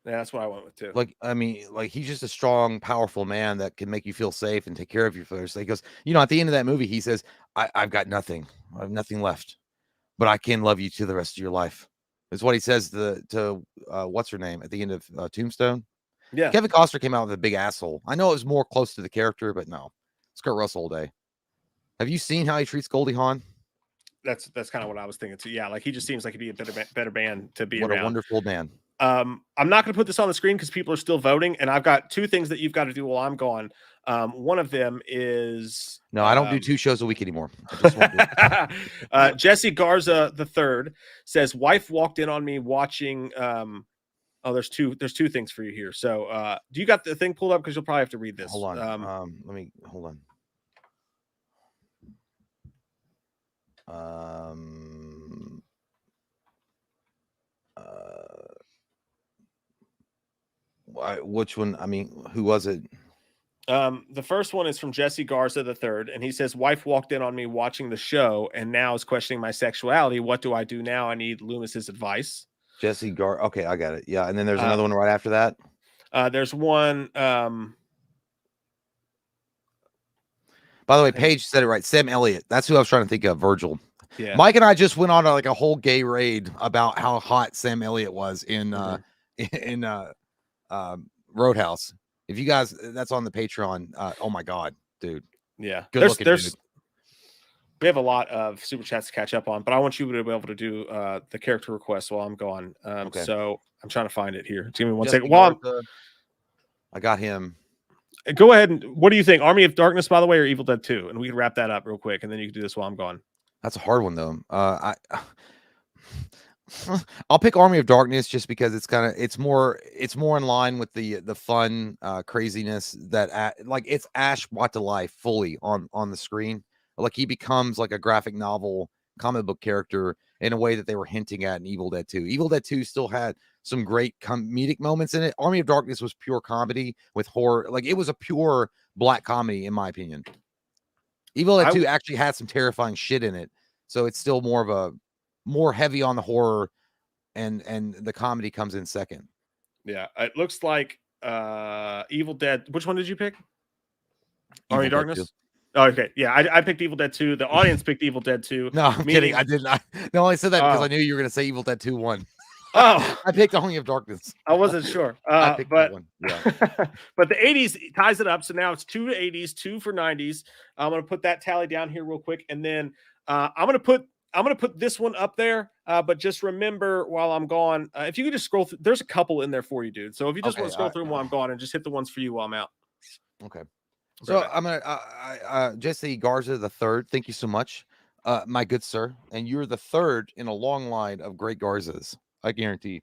Yeah, that's what I went with too. Like, I mean, like, he's just a strong, powerful man that can make you feel safe and take care of you first. He goes, at the end of that movie, he says, I've got nothing. I have nothing left, but I can love you to the rest of your life. That's what he says to what's her name at the end of Tombstone. Yeah. Kevin Costner came out with a big asshole. I know it was more close to the character, but no, it's Kurt Russell all day. Have you seen how he treats Goldie Hawn? That's kind of what I was thinking too. Yeah, like, he just seems like he'd be a better man to be around. What a wonderful man. I'm not going to put this on the screen because people are still voting, and I've got two things that you've got to do while I'm gone. One of them is no, I don't do 2 shows a week anymore. I just won't do it. Jesse Garza III says, wife walked in on me watching. There's two things for you here. So do you got the thing pulled up? Because you'll probably have to read this. Hold on. Let me hold on. Which one? I mean, who was it? The first one is from Jesse Garza III, and he says, wife walked in on me watching the show and now is questioning my sexuality. What do I do now? I need Loomis's advice. Jesse Gar. Okay, I got it. Yeah, and then there's another one right after that. There's one. By the way, Paige said it right. Sam Elliott. That's who I was trying to think of. Virgil. Yeah. Mike and I just went on like a whole gay raid about how hot Sam Elliott was in Roadhouse. If you guys, that's on the Patreon. Oh my god, dude. Yeah. Good looking dude. We have a lot of super chats to catch up on, but I want you to be able to do the character request while I'm gone. Okay. So I'm trying to find it here. Give me one second. I got him. Go ahead. And what do you think? Army of Darkness, by the way, or Evil Dead 2? And we can wrap that up real quick, and then you can do this while I'm gone. That's a hard one, though. I'll pick Army of Darkness just because it's more in line with the fun craziness that like it's Ash brought to life fully on the screen. Like he becomes like a graphic novel comic book character in a way that they were hinting at in Evil Dead 2. Evil Dead 2 still had some great comedic moments in it. Army of Darkness was pure comedy with horror. Like it was a pure black comedy, in my opinion. Evil Dead 2 actually had some terrifying shit in it. So it's still more heavy on the horror and the comedy comes in second. Yeah. It looks like Evil Dead. Which one did you pick? Army of Darkness? Oh, okay. Yeah, I picked Evil Dead 2. The audience picked Evil Dead 2. No, I'm kidding. I did not. No, I said that because I knew you were going to say Evil Dead 2 1. Oh, I picked Army of Darkness. I wasn't sure. I picked that one. Yeah. But the 80s ties it up. So now it's 2 to 80s, 2 for 90s. I'm going to put that tally down here real quick. And then I'm going to put this one up there. But just remember while I'm gone, if you could just scroll through, there's a couple in there for you, dude. So if you just want to scroll through them while I'm gone and just hit the ones for you while I'm out. Okay. So I'm gonna Jesse Garza the third. Thank you so much, my good sir. And you're the third in a long line of great Garzas. I guarantee.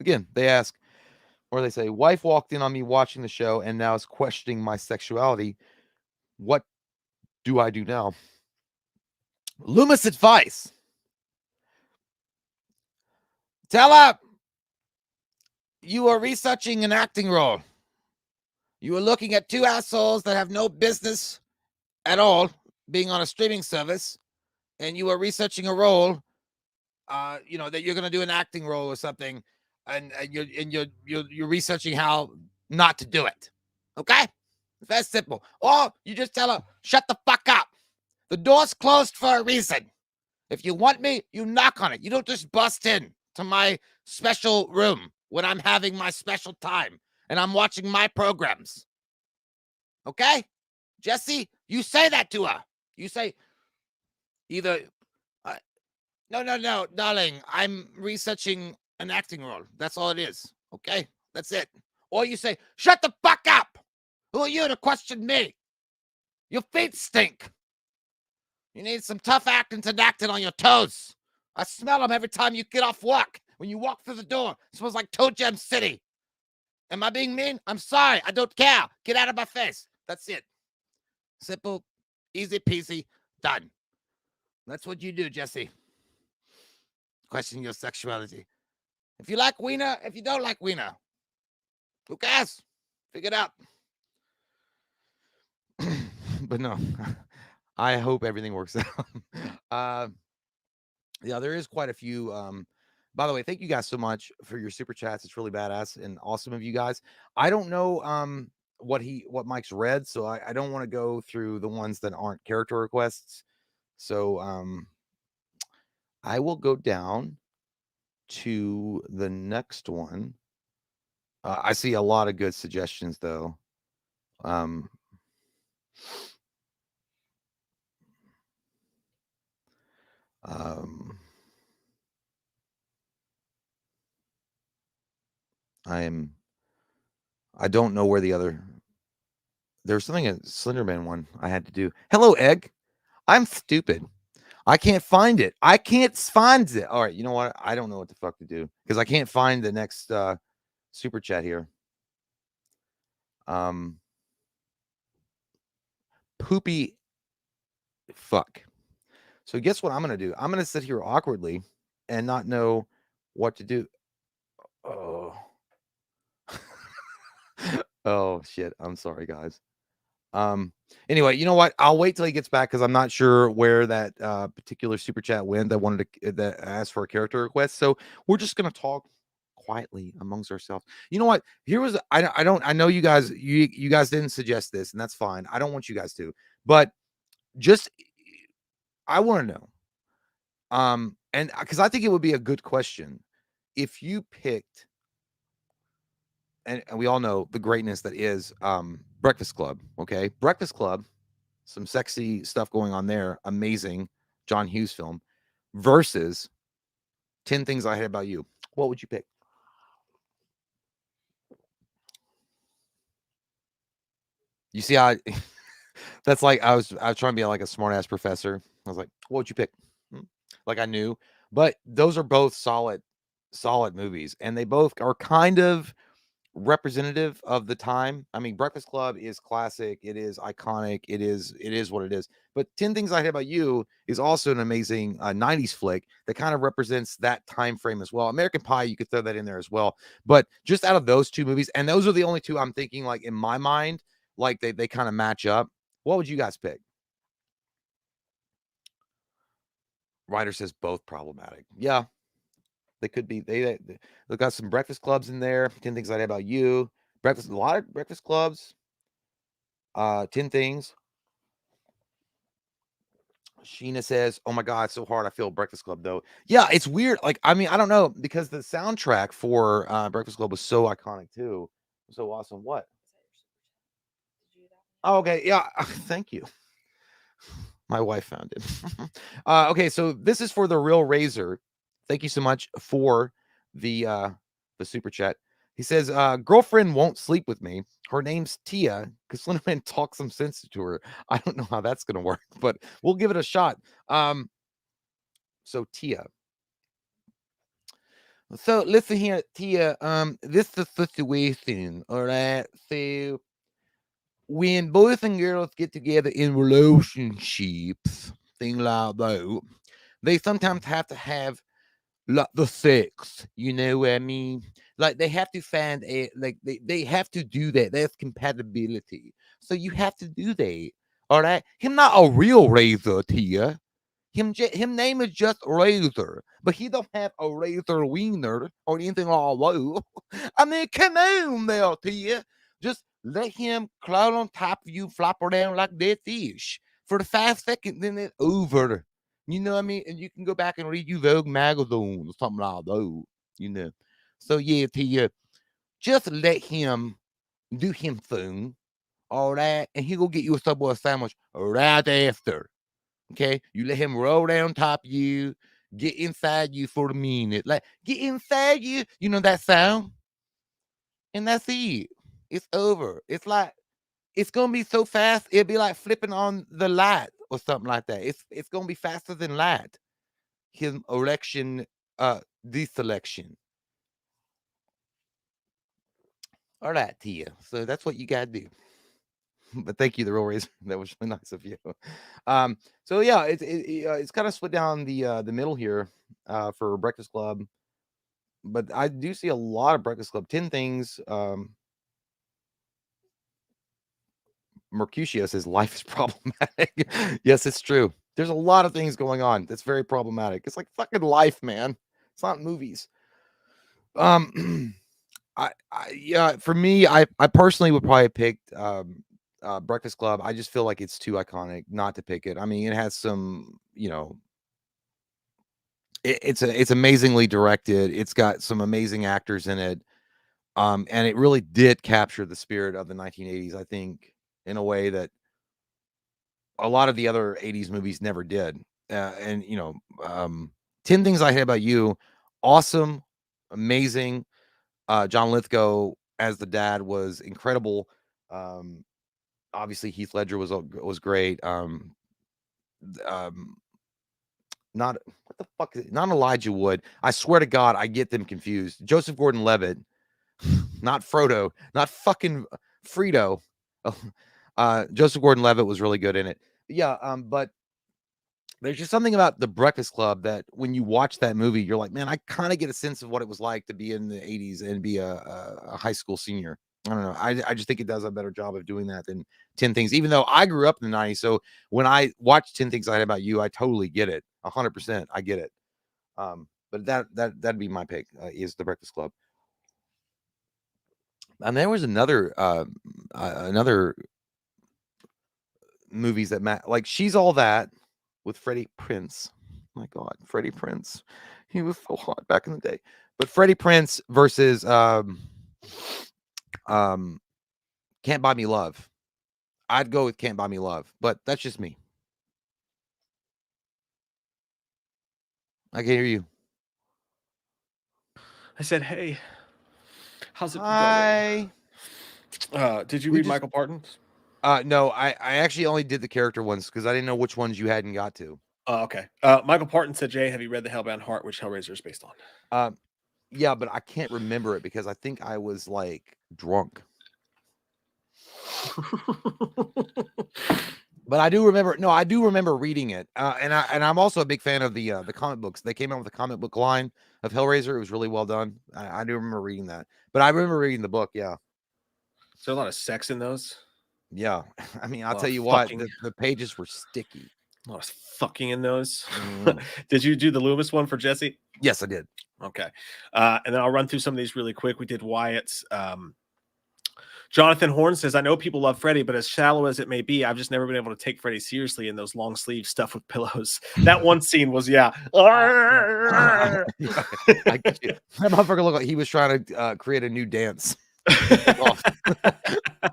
Again, they ask, or they say, wife walked in on me watching the show and now is questioning my sexuality. What do I do now? Loomis advice. Tell her you are researching an acting role. You are looking at two assholes that have no business at all being on a streaming service, and you are researching a role, that you're going to do an acting role or something, and you're researching how not to do it. Okay, it's very simple. Or you just tell her, shut the fuck up. The door's closed for a reason. If you want me, you knock on it. You don't just bust in to my special room when I'm having my special time and I'm watching my programs. Okay? Jesse, you say that to her. You say either, no, darling, I'm researching an acting role. That's all it is. Okay? That's it. Or you say, shut the fuck up. Who are you to question me? Your feet stink. You need some tough acting to act it on your toes. I smell them every time you get off work. When you walk through the door, it smells like Toe Jam City. Am I being mean? I'm sorry. I don't care. Get out of my face. That's it. Simple, easy peasy, done. That's what you do, Jesse. Question your sexuality. If you like wiener, if you don't like wiener, who cares? Figure it out. But no, I hope everything works out. Yeah, there is quite a few. By the way, thank you guys so much for your super chats. It's really badass and awesome of you guys. I don't know what Mike's read, so I don't want to go through the ones that aren't character requests. So I will go down to the next one. I see a lot of good suggestions though. I don't know where the other. There's something a Slenderman one I had to do. Hello, Egg. I'm stupid. I can't find it. I can't find it. All right, you know what? I don't know what the fuck to do because I can't find the next super chat here. Poopy fuck. So guess what I'm gonna do? I'm gonna sit here awkwardly and not know what to do. Oh. Oh shit. I'm sorry, guys. Anyway, you know what? I'll wait till he gets back because I'm not sure where that particular super chat went that wanted to that asked for a character request. So we're just gonna talk quietly amongst ourselves. You know what? Here was I know you guys you guys didn't suggest this, and that's fine. I don't want you guys to, but just I want to know. And because I think it would be a good question if you picked, and we all know the greatness that is Breakfast Club. Okay, Breakfast Club, some sexy stuff going on there. Amazing John Hughes film versus 10 Things I Hate About You. What would you pick? You see how that's like I was trying to be like a smart ass professor. I was like, what would you pick? Like I knew, but those are both solid movies, and they both are kind of representative of the time. I mean, Breakfast Club is classic, it is iconic, it is what it is. But 10 Things I Hate About You is also an amazing 90s flick that kind of represents that time frame as well. American Pie, you could throw that in there as well. But just out of those two movies, and those are the only two I'm thinking like in my mind, like they kind of match up. What would you guys pick? Ryder says both problematic. Yeah, they could be. They got some Breakfast Clubs in there. 10 Things I Hate About You. A lot of Breakfast Clubs. 10 Things. Sheena says, "Oh my God, it's so hard. I feel Breakfast Club though." Yeah, it's weird. Like, I mean, I don't know because the soundtrack for Breakfast Club was so iconic too. So awesome. What? Oh, okay. Yeah. Thank you. My wife found it. Okay, so this is for the Real Razor. Thank you so much for the super chat. He says, girlfriend won't sleep with me. Her name's Tia, because Slenderman talks some sense to her. I don't know how that's gonna work, but we'll give it a shot. So Tia. So listen here, Tia. This is the situation, all right. So when boys and girls get together in relationships, thing like that, they sometimes have to have like the sex, you know what I mean? Like they have to find a like they have to do that. That's compatibility. So you have to do that. All right. Him not a real razor, Tia. Him name is just Razor, but he don't have a razor wiener or anything like that. I mean, come on there, Tia. Just let him clown on top of you, flop around like dead fish for the 5 seconds, then it's over. You know what I mean? And you can go back and read you Vogue magazine or something like that. You know. So yeah, Tia, just let him do him thing. All right, and he go get you a Subway sandwich right after. Okay, you let him roll down top of you, get inside you for a minute, like get inside you. You know that sound, and that's it. It's over. It's like it's gonna be so fast. It'll be like flipping on the light or something like that. It's gonna be faster than light. His erection, deselection. All right, Tia. So that's what you gotta do. But thank you, the Real Razor. That was really nice of you. So yeah, it's kind of split down the middle here for Breakfast Club, but I do see a lot of Breakfast Club. 10 Things. Mercutio says life is problematic. Yes, it's true. There's a lot of things going on that's very problematic. It's like fucking life, man. It's not movies. Yeah, for me, I personally would probably pick Breakfast Club. I just feel like it's too iconic not to pick it. I mean, it has some, you know, it's amazingly directed. It's got some amazing actors in it. And it really did capture the spirit of the 1980s, I think, in a way that a lot of the other 80s movies never did. And you know, 10 Things I Hate About You, awesome, amazing. John Lithgow as the dad was incredible. Obviously Heath Ledger was great. Not what the fuck is it? Not Elijah Wood. I swear to God, I get them confused. Joseph Gordon-Levitt, not Frodo, not fucking Frito. Joseph Gordon-Levitt was really good in it. Yeah, but there's just something about the Breakfast Club that when you watch that movie, you're like, man, I kind of get a sense of what it was like to be in the 80s and be a high school senior. I don't know. I just think it does a better job of doing that than 10 Things, even though I grew up in the 90s. So when I watch 10 Things I Hate About You, I totally get it. 100%. I get it. But that'd be my pick, is The Breakfast Club. And there was another movies that like She's All That with Freddie Prinze. My God, Freddie Prinze. He was so hot back in the day. But Freddie Prinze versus Can't Buy Me Love. I'd go with Can't Buy Me Love, but that's just me. I can hear you. I said, hey, how's it Hi. going? Did you read Michael Parton's? No, I actually only did the character ones because I didn't know which ones you hadn't got to. Okay. Michael Parton said, Jay, have you read The Hellbound Heart, which Hellraiser is based on? Yeah, but I can't remember it because I think I was like drunk. But I do remember. No, I do remember reading it, and I'm also a big fan of the comic books. They came out with a comic book line of Hellraiser. It was really well done. I do remember reading that, but I remember reading the book. Yeah. Is there a lot of sex in those? Yeah, I mean, I'll tell you what, the pages were sticky. A lot of fucking in those. Did you do the Loomis one for Jesse? Yes, I did. Okay, and then I'll run through some of these really quick. We did Wyatt's. Jonathan Horn says, I know people love Freddie, but as shallow as it may be, I've just never been able to take Freddie seriously in those long sleeve stuff with pillows. That one scene was, yeah. I get you. That motherfucker looked like he was trying to create a new dance.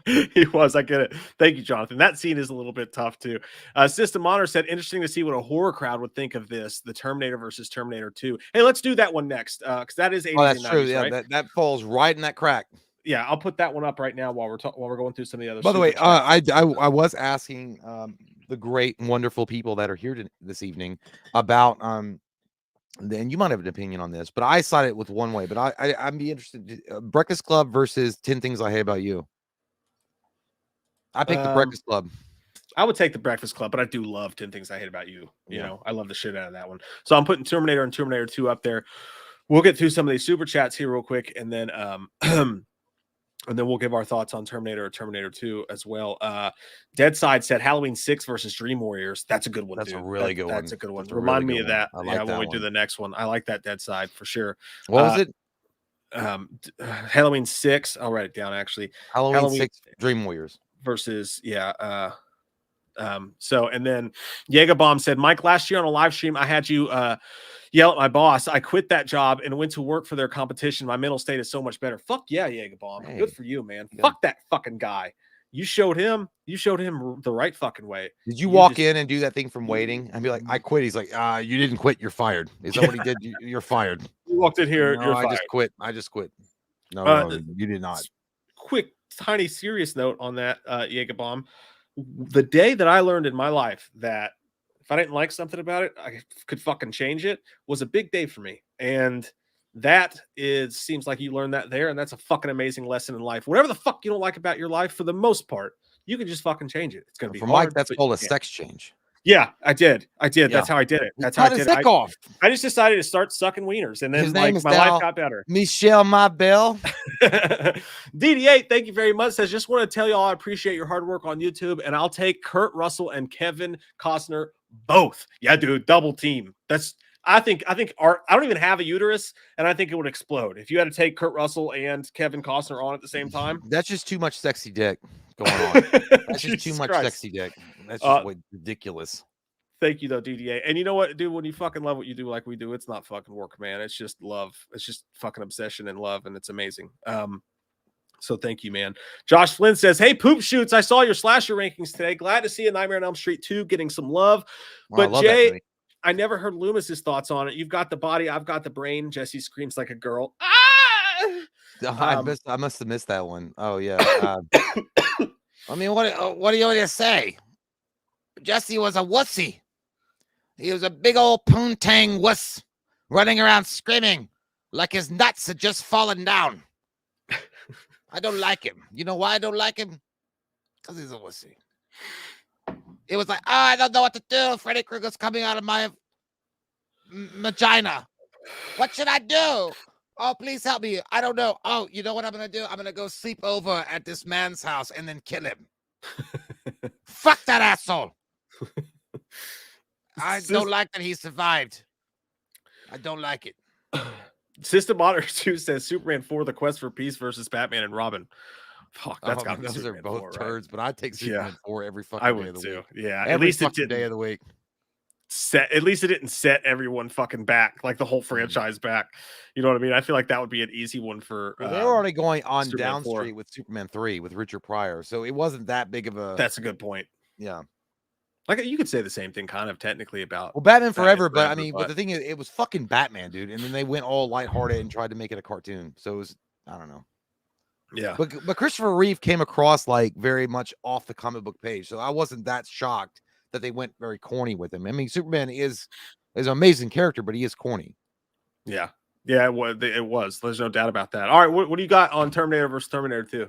He was. I get it. Thank you, Jonathan. That scene is a little bit tough, too. System Honor said, interesting to see what a horror crowd would think of this, the Terminator versus Terminator 2. Hey, let's do that one next, because that is 80s. Oh, that's and 90s, true. Yeah, right? that falls right in that crack. Yeah, I'll put that one up right now while we're going through some of the others. By the way, I was asking the great and wonderful people that are here this evening about and you might have an opinion on this, but I sided with one way. But I'd be interested. Breakfast Club versus 10 Things I Hate About You. I picked the Breakfast Club. I would take the Breakfast Club, but I do love 10 Things I Hate About You. You know, I love the shit out of that one. So I'm putting Terminator and Terminator 2 up there. We'll get through some of these super chats here real quick, and then and then we'll give our thoughts on Terminator or Terminator 2 as well. Deadside said Halloween 6 versus Dream Warriors. That's a good one. That's dude. a really good one. That's a good one. Remind me of that. Like when we do the next one. I like that Deadside for sure. What was it? Halloween 6. I'll write it down actually. Halloween 6 Dream Warriors versus so and then Jägerbomb said, Mike, last year on a live stream, I had you yell at my boss. I quit that job and went to work for their competition. My mental state is so much better. Fuck yeah, Jägerbomb. Hey, good for you, man. Good. Fuck that fucking guy. You showed him the right fucking way. Did you walk in and do that thing from Waiting and be like, I quit? He's like, you didn't quit. You're fired. Is that what he did? You're fired. You walked in here. No, I just quit. No, you did not. Quick, tiny, serious note on that, Jägerbomb. The day that I learned in my life that if I didn't like something about it, I could fucking change it was a big day for me. And that seems like you learned that there. And that's a fucking amazing lesson in life. Whatever the fuck you don't like about your life, for the most part, you can just fucking change it. It's going to be for hard, Mike. That's called a sex change. Yeah, I did. Yeah. That's how I did it. That's how I did it. Off. I just decided to start sucking wieners, and then my life got better. Michelle, my bell. DD8, thank you very much. Says, just want to tell y'all I appreciate your hard work on YouTube, and I'll take Kurt Russell and Kevin Costner both. Yeah, dude, double team. I think I don't even have a uterus, and I think it would explode if you had to take Kurt Russell and Kevin Costner on at the same time. That's just too much sexy dick going on. That's just too much sexy dick. That's just ridiculous. Thank you though, DDA. And you know what, dude? When you fucking love what you do like we do, it's not fucking work, man. It's just love. It's just fucking obsession and love, and it's amazing. So thank you, man. Josh Flynn says, hey, Poop Shoots, I saw your slasher rankings today. Glad to see a Nightmare on Elm Street 2 getting some love. But Jay, I never heard Loomis's thoughts on it. You've got the body, I've got the brain. Jesse screams like a girl. I must have missed that one. Oh yeah. I mean, what do you want to say? Jesse was a wussy. He was a big old poontang wuss running around screaming like his nuts had just fallen down. I don't like him. You know why I don't like him? Because he's a wussy. It was like, I don't know what to do. Freddy Krueger's coming out of my vagina. What should I do? Oh, please help me. I don't know. Oh, you know what I'm going to do? I'm going to go sleep over at this man's house and then kill him. Fuck that asshole. I don't like that he survived. I don't like it. System Monitor 2 says Superman 4, The Quest for Peace versus Batman and Robin. Fuck, that's got to be those Superman are both 4, turds, right? but I'd take Superman 4 every fucking I day would of the too. week. Yeah, Every at least fucking day of the week. At least it didn't set everyone fucking back, like the whole franchise back. You know what I mean? I feel like that would be an easy one for. Well, they were already going on Superman Down 4. Street with Superman 3 with Richard Pryor, so it wasn't that big of a. That's a good point. Yeah. Like you could say the same thing kind of technically about Batman Forever, but I mean, but the thing is, it was fucking Batman, dude. And then they went all lighthearted and tried to make it a cartoon. So it was, I don't know. Yeah. But Christopher Reeve came across like very much off the comic book page. So I wasn't that shocked that they went very corny with him. I mean, Superman is an amazing character, but he is corny. Yeah. Yeah, it was. There's no doubt about that. All right, what do you got on Terminator versus Terminator 2?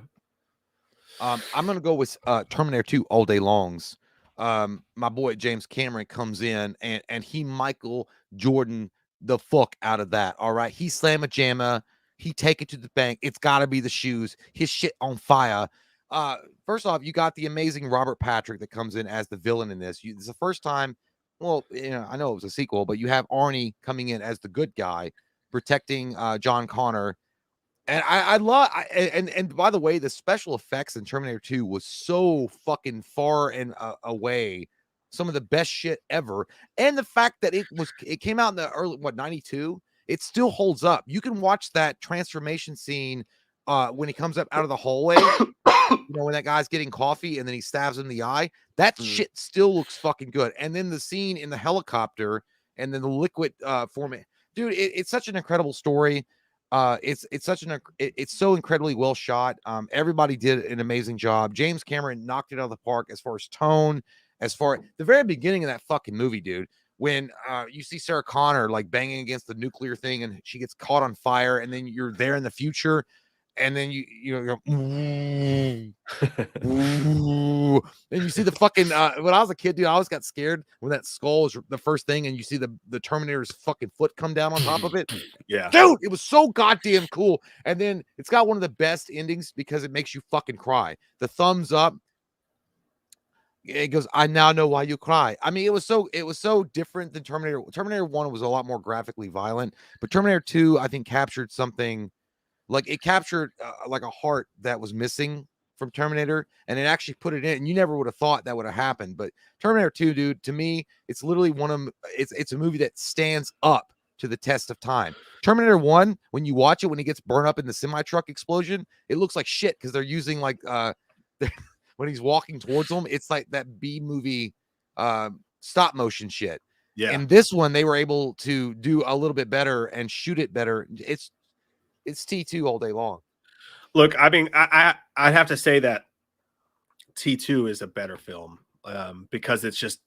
I'm gonna go with Terminator 2 all day longs. My boy James Cameron comes in and he Michael Jordan the fuck out of that. All right, he slam a jammer, he take it to the bank. It's got to be the shoes. His shit on fire. First off, you got the amazing Robert Patrick that comes in as the villain in this. It's the first time. Well, you know, I know it was a sequel, but you have Arnie coming in as the good guy, protecting John Connor. And I love and by the way, the special effects in Terminator 2 was so fucking far and away, some of the best shit ever. And the fact that it came out in the early 92, it still holds up. You can watch that transformation scene when he comes up out of the hallway, you know, when that guy's getting coffee and then he stabs him in the eye. That shit still looks fucking good. And then the scene in the helicopter and then the liquid form. Dude, it's such an incredible story. It's so incredibly well shot. Everybody did an amazing job. James Cameron knocked it out of the park as far as tone, as far the very beginning of that fucking movie, dude. When you see Sarah Connor like banging against the nuclear thing and she gets caught on fire, and then you're there in the future, and then you're and you see the fucking when I was a kid, dude, I always got scared when that skull is the first thing and you see the Terminator's fucking foot come down on top of it. Yeah, dude, it was so goddamn cool. And then it's got one of the best endings because it makes you fucking cry. The thumbs up, it goes, I now know why you cry. I mean, it was so different than Terminator 1 was a lot more graphically violent, but Terminator 2 I think captured something. Like it captured like a heart that was missing from Terminator, and it actually put it in. And you never would have thought that would have happened. But Terminator 2, dude, to me, it's literally it's a movie that stands up to the test of time. Terminator 1, when you watch it, when he gets burned up in the semi-truck explosion, it looks like shit because they're using like when he's walking towards them, it's like that B movie stop motion shit. Yeah. And this one, they were able to do a little bit better and shoot it better. It's T2 all day long. Look, I mean, I'd have to say that T2 is a better film because it's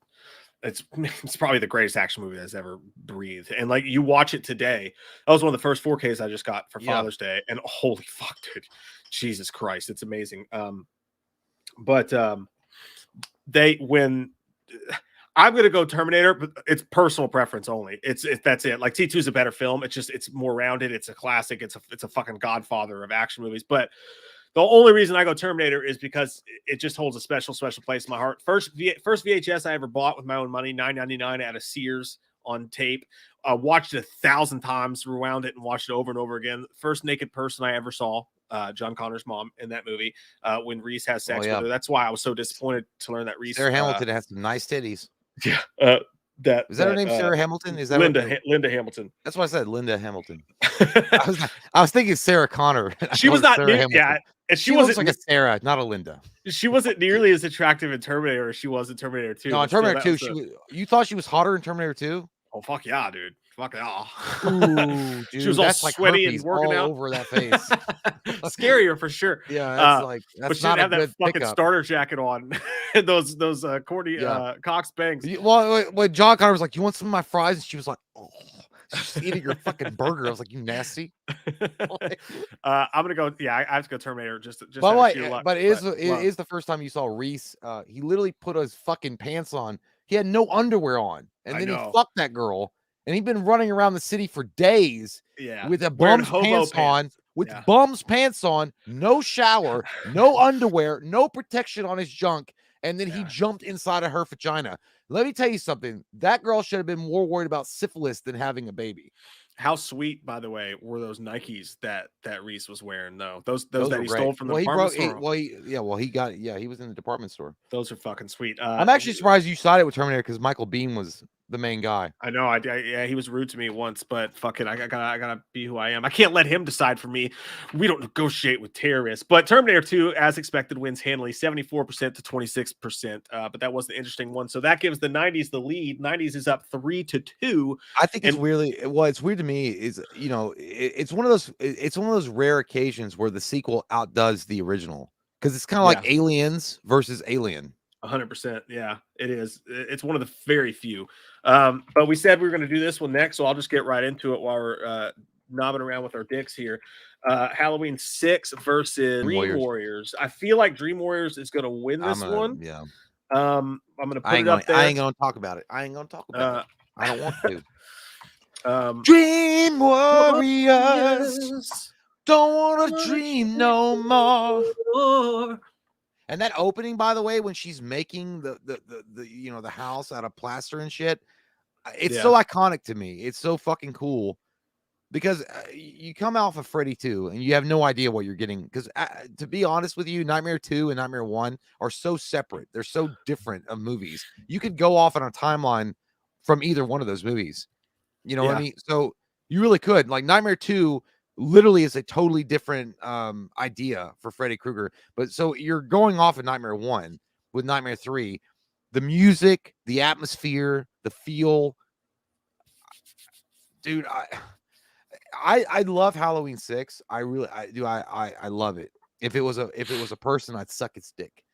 probably the greatest action movie that's ever breathed. And like you watch it today, that was one of the first 4Ks I just got for Father's Day, and holy fuck, dude, Jesus Christ, it's amazing. I'm gonna go Terminator, but it's personal preference only. That's it. Like T2 is a better film. It's more rounded. It's a classic. It's a fucking godfather of action movies. But the only reason I go Terminator is because it just holds a special place in my heart. First VHS I ever bought with my own money, $9.99 at a Sears on tape. Watched it 1,000 times, rewound it and watched it over and over again. First naked person I ever saw, John Connor's mom in that movie, when Reese has sex with her. That's why I was so disappointed to learn that Reese. Sarah Hamilton has some nice titties. Yeah. Is that her name? Sarah Hamilton? Is that Linda Hamilton? That's why I said Linda Hamilton. I was thinking Sarah Connor. She was not. Yeah, and she wasn't like a Sarah, not a Linda. She wasn't nearly as attractive in Terminator as she was in Terminator 2. No, in Terminator 2, you thought she was hotter in Terminator 2? Oh fuck yeah, dude! Fuck yeah. Ooh, dude, she was all sweaty and working out over that face. Scarier for sure. Yeah, that's but she not didn't have that fucking pickup. Starter jacket on. And those corny Cox bangs. Well, when John Connor was like, "You want some of my fries?" and she was like, "Oh." She's eating your fucking burger. I was like, you nasty. I'm gonna go. Yeah, I have to go Terminator. Just by the way, but it is the first time you saw Reese. He literally put his fucking pants on. He had no underwear on, and then he fucked that girl, and he'd been running around the city for days with a wearing bum's hobo pants on, with Yeah. bum's pants on, no shower, no underwear, no protection on his junk, and then he jumped inside of her vagina. Let me tell you something. That girl should have been more worried about syphilis than having a baby. How sweet, by the way, were those Nikes that Reese was wearing? Though those that he great. stole from the department store. He was in the department store. Those are fucking sweet. I'm actually surprised you sided with Terminator because Michael Biehn was the main guy. I know. Yeah, he was rude to me once, but fuck it, I gotta be who I am. I can't let him decide for me. We don't negotiate with terrorists. But Terminator 2, as expected, wins handily, 74% to 26%. But that was the interesting one. So that gives the 90s the lead. 90s is up 3-2. I think it's it's weird to me is, you know, it's one of those rare occasions where the sequel outdoes the original, because it's kind of like Aliens versus Alien. 100%. Yeah, it is. It's one of the very few. But we said we were going to do this one next, so I'll just get right into it while we're knobbing around with our dicks here. Halloween 6 versus Dream Warriors. I feel like Dream Warriors is going to win this one. Yeah. I'm going to put it up there. I ain't going to talk about it. I don't want to. Dream Warriors don't want to dream no more. And that opening, by the way, when she's making the you know, the house out of plaster and shit, it's so iconic to me. It's so fucking cool, because you come off of Freddy 2 and you have no idea what you're getting. Because to be honest with you, Nightmare 2 and Nightmare 1 are so separate. They're so different of movies. You could go off on a timeline from either one of those movies. You know what I mean? So you really could. Like Nightmare 2 literally is a totally different idea for Freddy Krueger. But so you're going off of Nightmare 1 with Nightmare 3. The music, the atmosphere, the feel. Dude, I love Halloween 6. I love it. If it was a person, I'd suck its dick.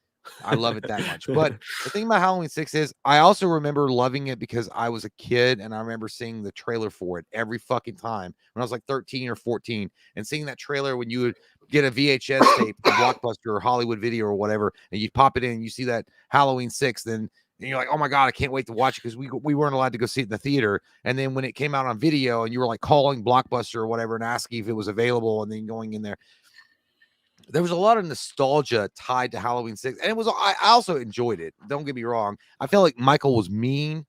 I love it that much. But the thing about Halloween 6 is I also remember loving it because I was a kid, and I remember seeing the trailer for it every fucking time when I was like 13 or 14, and seeing that trailer when you would get a VHS tape, a Blockbuster or Hollywood Video or whatever, and you pop it in, you see that Halloween 6, then you're like, oh my God, I can't wait to watch it, because we weren't allowed to go see it in the theater. And then when it came out on video and you were like calling Blockbuster or whatever and asking if it was available, and then going in there, there was a lot of nostalgia tied to Halloween 6. And I also enjoyed it. Don't get me wrong. I felt like Michael was mean.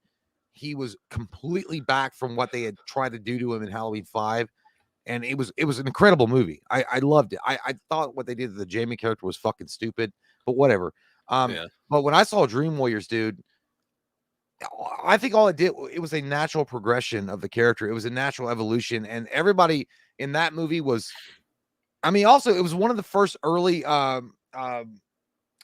He was completely back from what they had tried to do to him in Halloween 5. And it was an incredible movie. I loved it. I thought what they did to the Jamie character was fucking stupid, but whatever. But when I saw Dream Warriors, dude, I think all it did, it was a natural progression of the character. It was a natural evolution. And everybody in that movie was, I mean, also it was one of the first early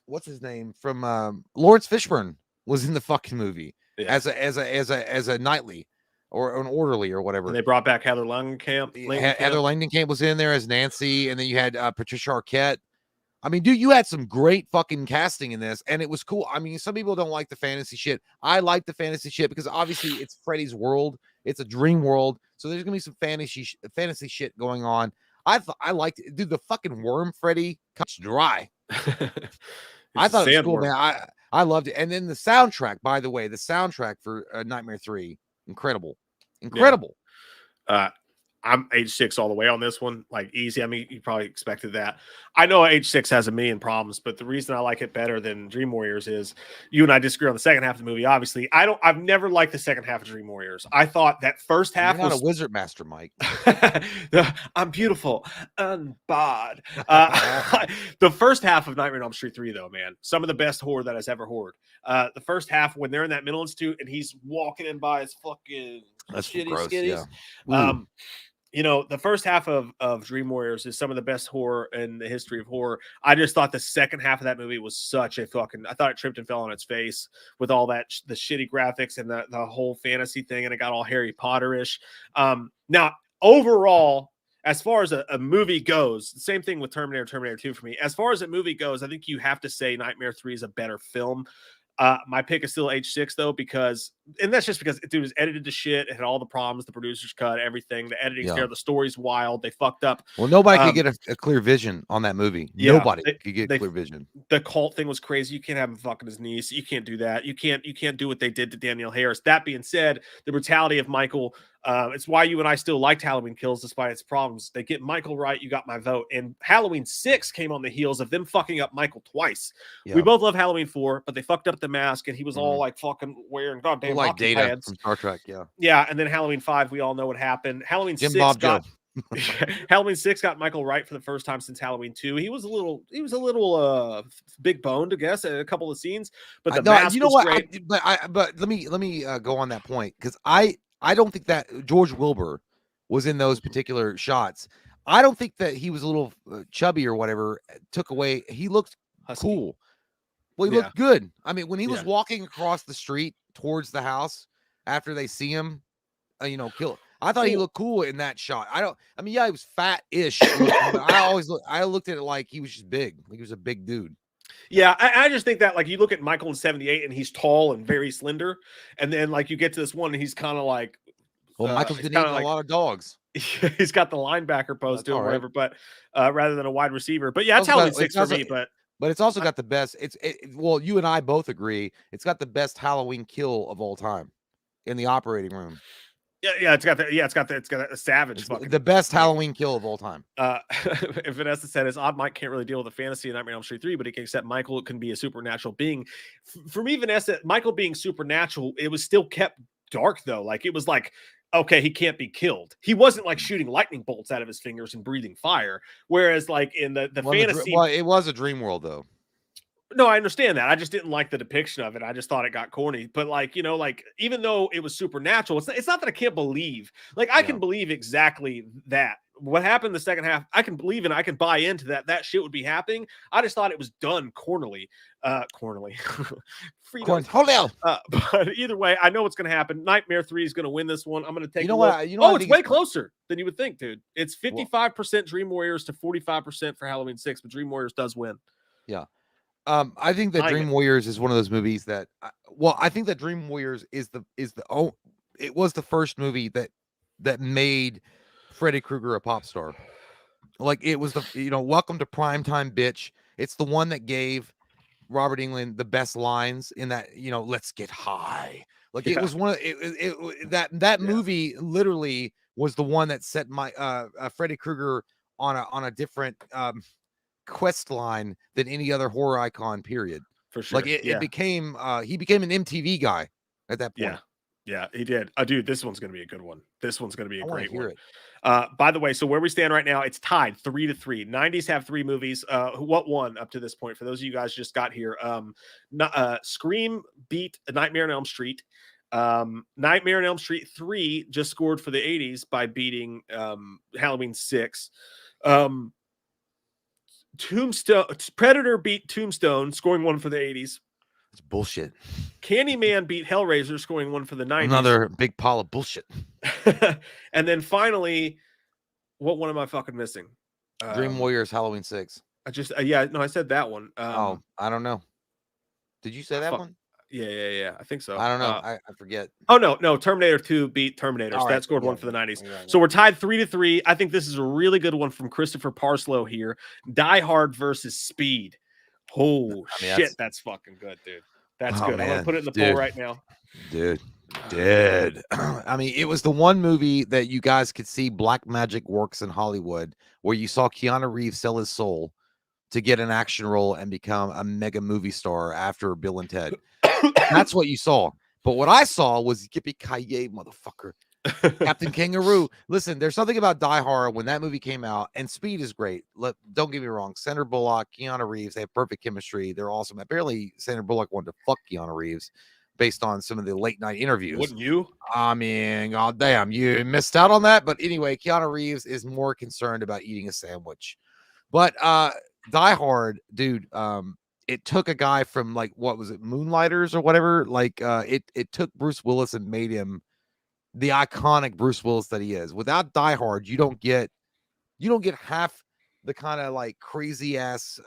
what's his name from Lawrence Fishburne was in the fucking movie as a knightly or an orderly or whatever. And they brought back Heather Langenkamp. Heather Langenkamp was in there as Nancy, and then you had Patricia Arquette. I mean, dude, you had some great fucking casting in this, and it was cool. I mean, some people don't like the fantasy shit. I like the fantasy shit because obviously it's Freddy's world. It's a dream world. So there's going to be some fantasy shit going on. I liked it. Dude, the fucking worm Freddy cuts dry. I thought it was cool, man. I loved it. And then the soundtrack, by the way, the soundtrack for Nightmare 3, incredible. I'm age 6 all the way on this one, like easy. I mean, you probably expected that. I know age 6 has a million problems, but the reason I like it better than Dream Warriors is you and I disagree on the second half of the movie. Obviously, I've never liked the second half of Dream Warriors. I thought that first half was not a wizard master, Mike. I'm beautiful, unbarred. The first half of Nightmare on Elm Street 3, though, man, some of the best horror that has ever horrored. The first half when they're in that mental institute and he's walking in by his fucking shitty gross, skitties. Yeah. You know, the first half of Dream Warriors is some of the best horror in the history of horror. I just thought the second half of that movie was such a fucking, I thought it tripped and fell on its face with all that, the shitty graphics and the whole fantasy thing. And it got all Harry Potter-ish. Now, overall, as far as a movie goes, the same thing with Terminator 2 for me. As far as a movie goes, I think you have to say Nightmare 3 is a better film. My pick is still H6 though, because that's just because it was edited to shit. It had all the problems. The producers cut everything. The editing's there. The story's wild. They fucked up. Well, nobody could get a clear vision on that movie. Yeah, nobody could get clear vision. The cult thing was crazy. You can't have him fucking his niece. You can't do that. You can't do what they did to Danielle Harris. That being said, the brutality of Michael It's why you and I still liked Halloween Kills despite its problems. They get Michael right, you got my vote. And Halloween 6 came on the heels of them fucking up Michael twice. Yeah. We both love Halloween 4, but they fucked up the mask, and he was all like fucking wearing goddamn like hockey Data pads from Star Trek. Yeah. Yeah, and then Halloween 5, we all know what happened. Halloween Jim 6 Bob got Joe. Halloween 6 got Michael right for the first time since Halloween 2. He was a little big boned, I guess, a couple of scenes, but the mask was great. But let me go on that point, because I don't think that George Wilbur was in those particular shots. I don't think that he was a little chubby or whatever took away. He looked cool. Well, he looked good. I mean, when he was walking across the street towards the house after they see him, kill. I thought he looked cool in that shot. I mean, he was fat-ish. But I looked at it like he was just big. Like he was a big dude. Yeah, I just think that, like, you look at Michael in 78 and he's tall and very slender, and then like you get to this one and he's kind of like, well, Michael's been eating a lot of dogs. He's got the linebacker pose to him, whatever, but rather than a wide receiver. But yeah, that's Halloween 6 for me. But it's also got the best. Well, you and I both agree it's got the best Halloween kill of all time in the operating room. Yeah, it's got a savage fucking the best Halloween kill of all time. If Vanessa said his odd Mike can't really deal with the fantasy in Nightmare on Elm Street 3, but he can accept Michael can be a supernatural being. For me, Vanessa, Michael being supernatural, it was still kept dark though. Like it was like, okay, he can't be killed. He wasn't like shooting lightning bolts out of his fingers and breathing fire. Whereas like in the fantasy, it was a dream world though. No, I understand that. I just didn't like the depiction of it. I just thought it got corny. But like, like even though it was supernatural, it's not that I can't believe. Like I can believe exactly that. What happened in the second half, I can believe in. I can buy into that. That shit would be happening. I just thought it was done cornily. Cornily. But either way, I know what's going to happen. Nightmare 3 is going to win this one. I'm going to take a look. It's way closer than you would think, dude. It's 55% Dream Warriors to 45% for Halloween 6, but Dream Warriors does win. Yeah. I think that Dream Warriors is one of those movies that, I think that Dream Warriors it was the first movie that made Freddy Krueger a pop star. Like it was Welcome to Primetime, Bitch. It's the one that gave Robert Englund the best lines in that, let's get high. Like it was one of that movie literally was the one that set my Freddy Krueger on a different quest line than any other horror icon, period. For sure. Like it became he became an MTV guy at that point. Yeah, he did. Dude, this one's gonna be a good one. This one's gonna be a great one. It. By the way, so where we stand right now, it's tied 3-3. 90s have 3 movies. What won up to this point? For those of you guys just got here, Scream beat Nightmare on Elm Street. Nightmare on Elm Street 3 just scored for the 80s by beating Halloween 6. Predator beat Tombstone, scoring 1 for the 80s. It's bullshit. Candyman beat Hellraiser, scoring 1 for the 90s. Another big pile of bullshit. And then finally, what one am I fucking missing? Dream Warriors Halloween 6. I said that one. I don't know. Did you say that one? Yeah. I think so. I don't know. I forget. Oh no. Terminator 2 beat Terminator. So that scored 1 for the 90s. So we're tied 3-3. I think this is a really good one from Christopher Parslow here. Die Hard versus Speed. Oh shit, that's fucking good, dude. That's good. Man. I'm gonna put it in the poll right now. Dude. I mean, it was the one movie that you guys could see black magic works in Hollywood, where you saw Keanu Reeves sell his soul to get an action role and become a mega movie star after Bill and Ted. That's what you saw. But what I saw was yippee-ki-yay, motherfucker. Captain Kangaroo. Listen, there's something about Die Hard when that movie came out, and Speed is great. Don't get me wrong. Sandra Bullock, Keanu Reeves, they have perfect chemistry. They're awesome. Apparently, Sandra Bullock wanted to fuck Keanu Reeves based on some of the late night interviews. Wouldn't you? I mean, god damn, you missed out on that. But anyway, Keanu Reeves is more concerned about eating a sandwich. But Die Hard, dude, it took a guy from like, what was it, Moonlighters or whatever? Like it took Bruce Willis and made him the iconic Bruce Willis that he is. Without Die Hard, you don't get half the kind of like crazy ass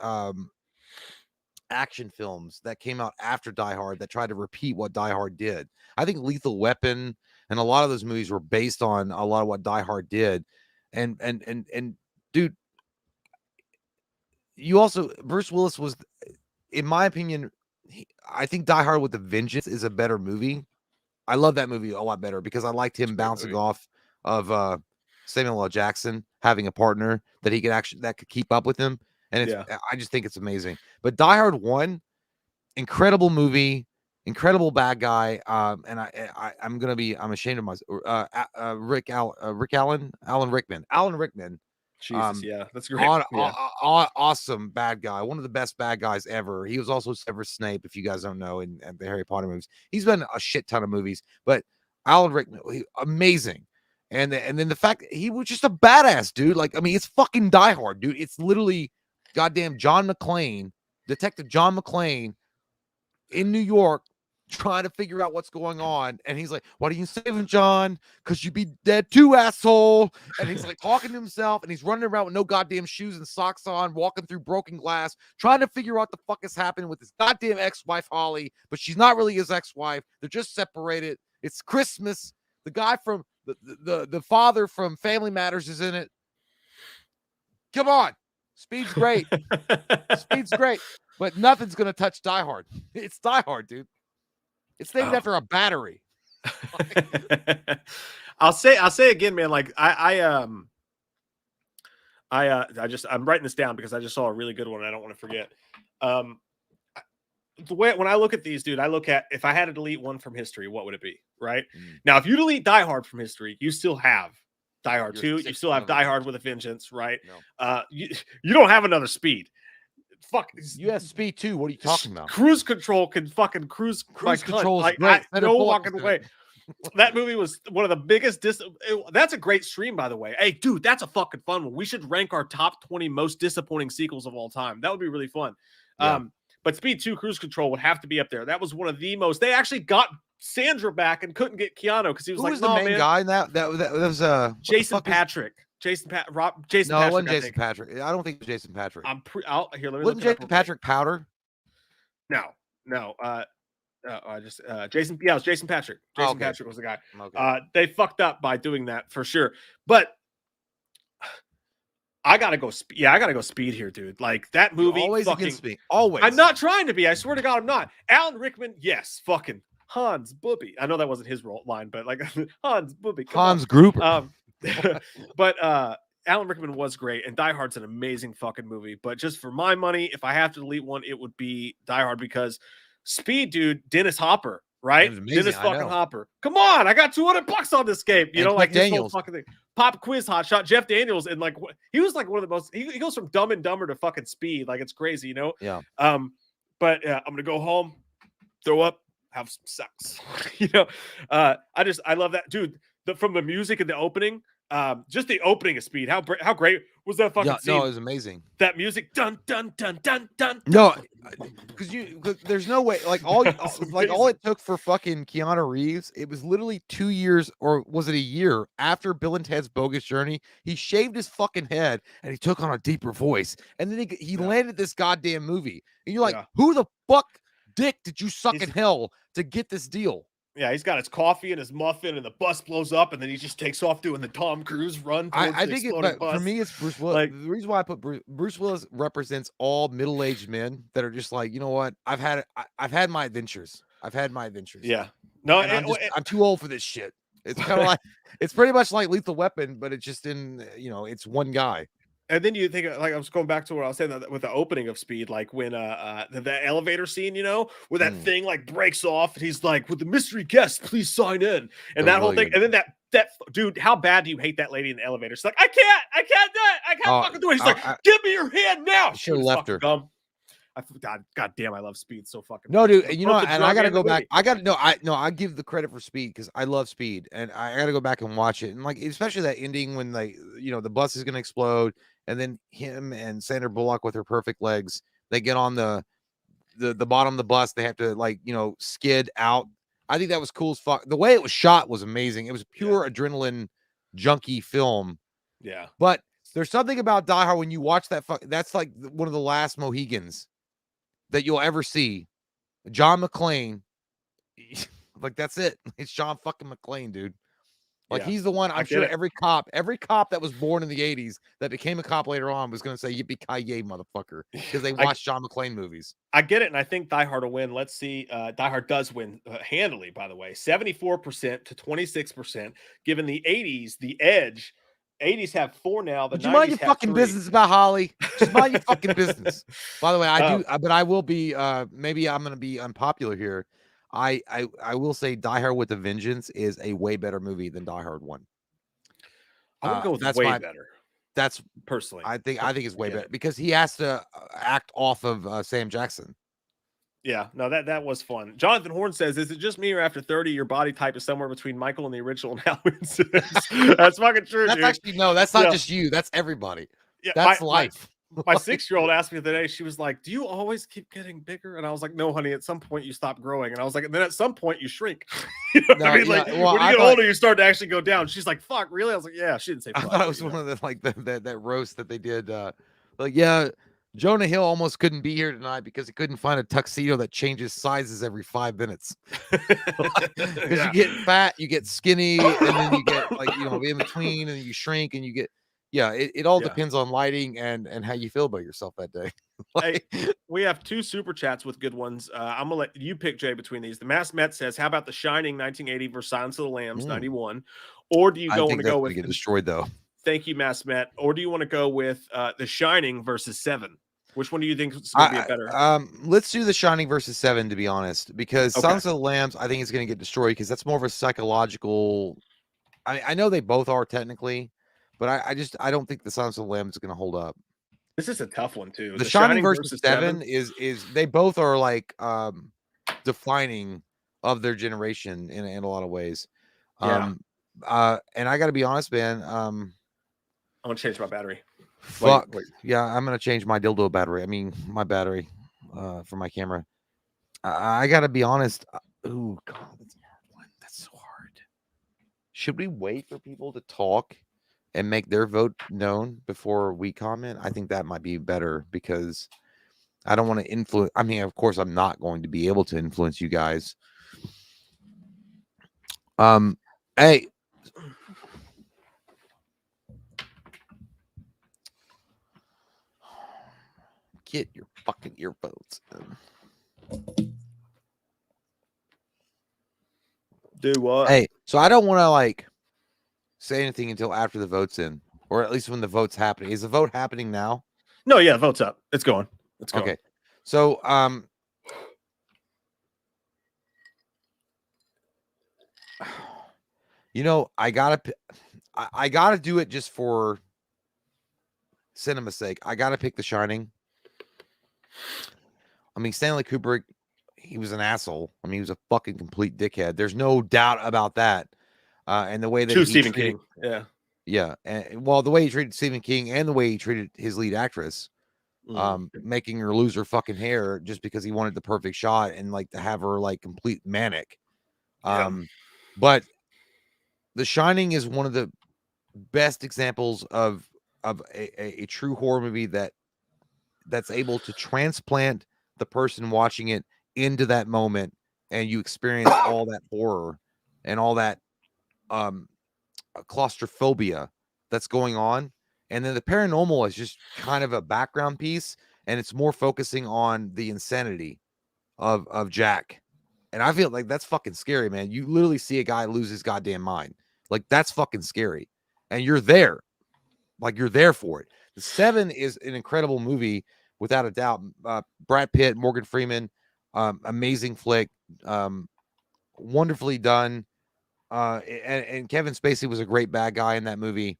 action films that came out after Die Hard that tried to repeat what Die Hard did. I think Lethal Weapon and a lot of those movies were based on a lot of what Die Hard did. And dude, you also, Bruce Willis was, in my opinion, I think Die Hard with a Vengeance is a better movie I love that movie a lot better because I liked him bouncing off of Samuel L. Jackson, having a partner that he could that could keep up with him. And I just think it's amazing. But Die Hard 1, incredible movie, incredible bad guy. And I'm ashamed of myself. Alan Rickman. Jesus, that's great. Awesome bad guy. One of the best bad guys ever. He was also Severus Snape, if you guys don't know, in the Harry Potter movies. He's been a shit ton of movies, but Alan Rickman, amazing. And then the fact that he was just a badass dude. Like, I mean, it's fucking Die Hard, dude. It's literally goddamn Detective John McClane in New York, trying to figure out what's going on. And he's like, "Why do you save him, John? Because you'd be dead too, asshole." And he's like talking to himself, and he's running around with no goddamn shoes and socks on, walking through broken glass, trying to figure out the fuck is happening with his goddamn ex-wife Holly, but she's not really his ex-wife. They're just separated. It's Christmas. The guy from the father from Family Matters is in it. Come on. Speed's great. Speed's great. But nothing's gonna touch Die Hard. It's Die Hard, dude. It's named after a battery. I'll say again, man. Like I'm writing this down because I just saw a really good one and I don't want to forget. The way when I look at these, dude, I look at if I had to delete one from history, what would it be? Right now, if you delete Die Hard from history, you still have Die Hard 2. You still have Die Hard with a Vengeance, right? No. You don't have another Speed. Fuck. You have Speed 2. What are you talking about? Cruise Control can fucking cruise control. Like, no fucking way. That movie was one of the biggest. That's a great stream, by the way. Hey, dude, that's a fucking fun one. We should rank our top 20 most disappointing sequels of all time. That would be really fun. Yeah. But Speed 2 Cruise Control would have to be up there. That was one of the most. They actually got Sandra back and couldn't get Keanu because he was the main guy in that? That was Jason Patrick. Jason Patrick. No, Patrick, it wasn't Jason Patrick. I don't think it was Jason Patrick. Here. Let me wasn't Jason Patrick Powder? No. Jason. Yeah, it was Jason Patrick. Jason Patrick was the guy. Okay. They fucked up by doing that for sure. But I gotta go. I gotta go Speed here, dude. Like that movie. You're always against me. Always. I'm not trying to be. I swear to God, I'm not. Alan Rickman. Yes. Fucking Hans Booby. I know that wasn't his line, but like Hans Booby. Hans Gruber. But Alan Rickman was great, and Die Hard's an amazing fucking movie. But just for my money, if I have to delete one, it would be Die Hard because Speed, dude, Dennis Hopper, right? Dennis fucking Hopper. Come on, I got $200 on this game. You know, like his whole fucking thing. Pop quiz hotshot, Jeff Daniels, and like he was like one of the most. He goes from Dumb and Dumber to fucking Speed, like it's crazy, you know. Yeah. But I'm gonna go home, throw up, have some sex. You know, I love that, dude. From the music and the opening. Just the opening of Speed. How great was that fucking scene? No, it was amazing. That music, dun dun dun dun dun. No, because there's no way. Like all it took for fucking Keanu Reeves, it was literally 2 years, or was it a year after Bill and Ted's Bogus Journey? He shaved his fucking head and he took on a deeper voice, and then he landed this goddamn movie. And you're like, who the fuck dick did you suck in hell to get this deal? Yeah, he's got his coffee and his muffin, and the bus blows up, and then he just takes off doing the Tom Cruise run. I think for me, it's Bruce Willis. Like, the reason why I put Bruce Willis represents all middle-aged men that are just like, you know what? I've had my adventures. Yeah. No, I'm too old for this shit. It's kind of like it's pretty much like Lethal Weapon, but it's just it's one guy. And then you think, like, I was going back to what I was saying with the opening of Speed, like when the elevator scene, where that thing like breaks off, and he's like, "With the mystery guest, please sign in," and that whole thing, and then that dude, how bad do you hate that lady in the elevator? She's like, "I can't do it. I can't fucking do it." He's like, "Give me your hand now." She should have left her. God damn, I love Speed so fucking. No, dude, and I gotta go back. I give the credit for Speed because I love Speed, and I gotta go back and watch it, and like especially that ending when the bus is gonna explode. And then him and Sandra Bullock with her perfect legs, they get on the bottom of the bus. They have to skid out. I think that was cool as fuck. The way it was shot was amazing. It was pure adrenaline junkie film. Yeah. But there's something about Die Hard when you watch that. That's like one of the last Mohegans that you'll ever see. John McClane. Like that's it. It's John fucking McClane, dude. Like he's the one. I'm sure every cop that was born in the 80s that became a cop later on was going to say yippee-ki-yay, motherfucker, because they watched John McClane movies. I get it, and I think Die Hard will win. Let's see. Die Hard does win handily, by the way, 74% to 26%, giving the 80s the edge. 80s have 4 now. The 90s mind your fucking 3. business about Holly? Just mind your fucking business. By the way, I do, but I will be. Maybe I'm going to be unpopular here. I will say Die Hard with a Vengeance is a way better movie than Die Hard 1. I would go with that's way better. That's personally. I think it's way better because he has to act off of Sam Jackson. Yeah, no, that was fun. Jonathan Horn says, "Is it just me, or after 30, your body type is somewhere between Michael and the original now?" That's fucking true. That's dude. Actually no. That's not just you. That's everybody. Yeah, that's life. My 6-year-old asked me the other day. She was like, "Do you always keep getting bigger?" And I was like, "No, honey. At some point, you stop growing." And I was like, "And then at some point, you shrink." You know what I mean? Like when you get older, you start to actually go down. She's like, "Fuck, really?" I was like, "Yeah." She didn't say. Fuck, I thought it was one of the that roast that they did. Yeah. Jonah Hill almost couldn't be here tonight because he couldn't find a tuxedo that changes sizes every 5 minutes. Because you get fat, you get skinny, and then you get in between, and you shrink, and you get it all depends on lighting and how you feel about yourself that day. Hey, we have 2 super chats with good ones. I'm gonna let you pick, Jay, between these. The Mass Met says, "How about The Shining 1980 versus Silence of the Lambs 91?" Or do you want to go with get destroyed though? Thank you, Mass Met. Or do you want to go with The Shining versus 7? Which one do you think is going to be better? Let's do The Shining versus 7, to be honest, because Silence of the Lambs, I think it's going to get destroyed because that's more of a psychological. I know they both are technically, but I don't think the Silence of the Lambs is going to hold up. This is a tough one too. The Shining versus 7 is they both are like defining of their generation in a lot of ways. And I got to be honest, man. I'm gonna change my battery. Fuck. Wait. Yeah, I'm gonna change my dildo battery. I mean, my battery for my camera. I gotta be honest. Oh God, that's a hard one. That's so hard. Should we wait for people to talk and make their vote known before we comment? I think that might be better because I don't want to influence. I mean, of course, I'm not going to be able to influence you guys. Hey. Get your fucking earphones. Do what? Hey, so I don't want to say anything until after the vote's in, or at least when the vote's happening. Is the vote happening now? No, yeah, the vote's up. It's going. It's going. Okay. So I gotta do it just for cinema's sake. I gotta pick The Shining. I mean, Stanley Kubrick, he was an asshole. I mean, he was a fucking complete dickhead. There's no doubt about that. And the way that Stephen King, yeah, and the way he treated Stephen King and the way he treated his lead actress, making her lose her fucking hair just because he wanted the perfect shot and to have her complete manic. But The Shining is one of the best examples of a true horror movie that's able to transplant the person watching it into that moment, and you experience all that horror and all that claustrophobia that's going on. And then the paranormal is just kind of a background piece, and it's more focusing on the insanity of Jack. And I feel like that's fucking scary, man. You literally see a guy lose his goddamn mind. That's fucking scary. And you're there. You're there for it. The 7 is an incredible movie, without a doubt. Brad Pitt, Morgan Freeman, amazing flick, wonderfully done. And Kevin Spacey was a great bad guy in that movie.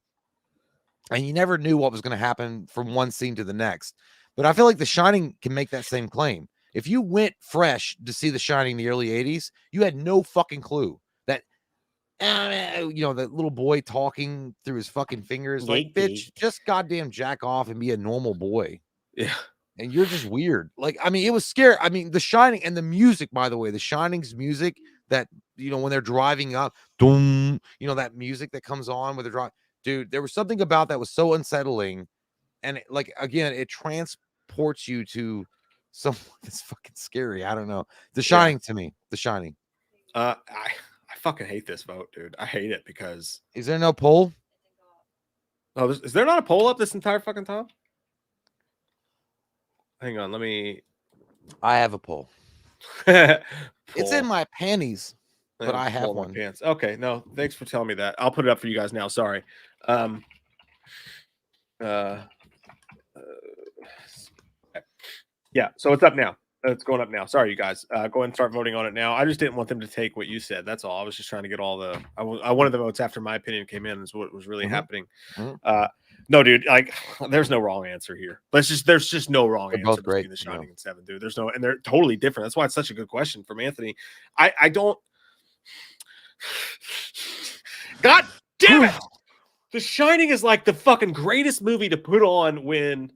And you never knew what was going to happen from one scene to the next. But I feel like The Shining can make that same claim. If you went fresh to see The Shining in the early 80s, you had no fucking clue that that little boy talking through his fucking fingers, bitch, just goddamn jack off and be a normal boy. Yeah. And you're just weird. It was scary. I mean, The Shining and the music, by the way, The Shining's music that, when they're driving up, boom, that music that comes on with the drive. Dude, there was something about that was so unsettling. And again, it transports you to something that's fucking scary. I don't know. The Shining to me, The Shining. I fucking hate this vote, dude. I hate it because. Is there no poll? Oh, is there not a poll up this entire fucking time? Hang on, let me. I have a poll. It's in my panties, but I have one. Pants. Okay, no, thanks for telling me that. I'll put it up for you guys now. Sorry. Yeah, so it's up now. It's going up now. Sorry, you guys. Go ahead and start voting on it now. I just didn't want them to take what you said. That's all. I was just trying to get all the. I wanted the votes after my opinion came in. Is what was really happening. No, dude. Like, there's no wrong answer here. There's just no wrong answer between The Shining and Seven, dude. There's no, and they're totally different. That's why it's such a good question from Anthony. I don't. God damn it! The Shining is like the fucking greatest movie to put on when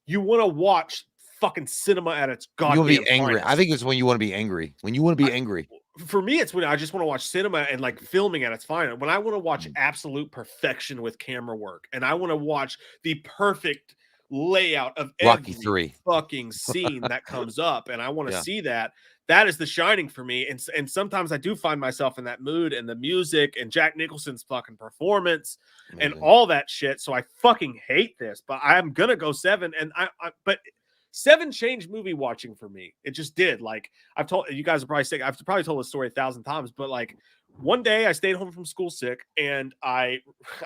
you want to watch fucking cinema at its goddamn You'll be angry. finest. I think it's when you want to be angry. When you want to be angry. For me, it's when I just want to watch cinema and like filming at its finest. When I want to watch absolute perfection with camera work, and I want to watch the perfect layout of Rocky every 3 fucking scene that comes up, and I want to see that. That is The Shining for me. And sometimes I do find myself in that mood, and the music and Jack Nicholson's fucking performance and all that shit. So I fucking hate this, but I'm gonna go 7. And but 7 changed movie watching for me. It just did. Like, I've told you guys are probably sick. I've probably told this story 1,000 times, but like one day I stayed home from school sick, and I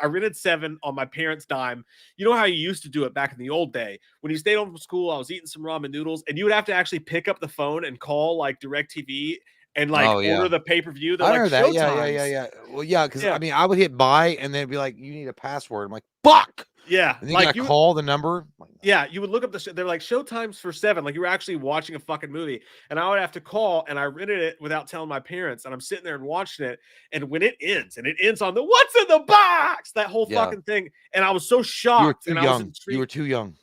rented 7 on my parents' dime. You know how you used to do it back in the old day when you stayed home from school. I was eating some ramen noodles, and you would have to actually pick up the phone and call like DirecTV and like order the pay-per-view. I heard that. Yeah. Well, yeah, because I mean, I would hit buy, and they'd be like, "You need a password." I'm like, "Fuck." Yeah, and like you call the number. Yeah, you would look up they're like showtimes for 7, like you were actually watching a fucking movie, and I would have to call, and I rented it without telling my parents, and I'm sitting there and watching it, and when it ends, on the "what's in the box," that whole fucking thing, and I was so shocked. You were too young. You were too young.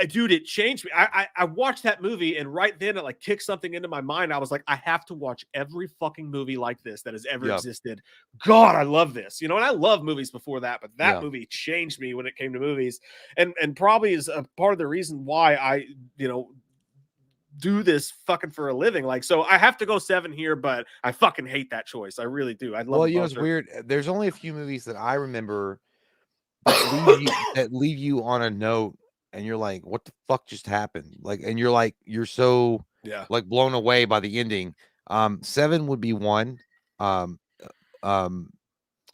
Dude, it changed me. I watched that movie, and right then it like kicked something into my mind. I was like, I have to watch every fucking movie like this that has ever existed. God, I love this. You know, and I love movies before that, but that movie changed me when it came to movies, and probably is a part of the reason why I, do this fucking for a living. Like, so I have to go 7 here, but I fucking hate that choice. I really do. I love. Well, it's weird. There's only a few movies that I remember that leave you on a note. And you're like, what the fuck just happened? Like, and you're like, you're so like blown away by the ending. 7 would be one.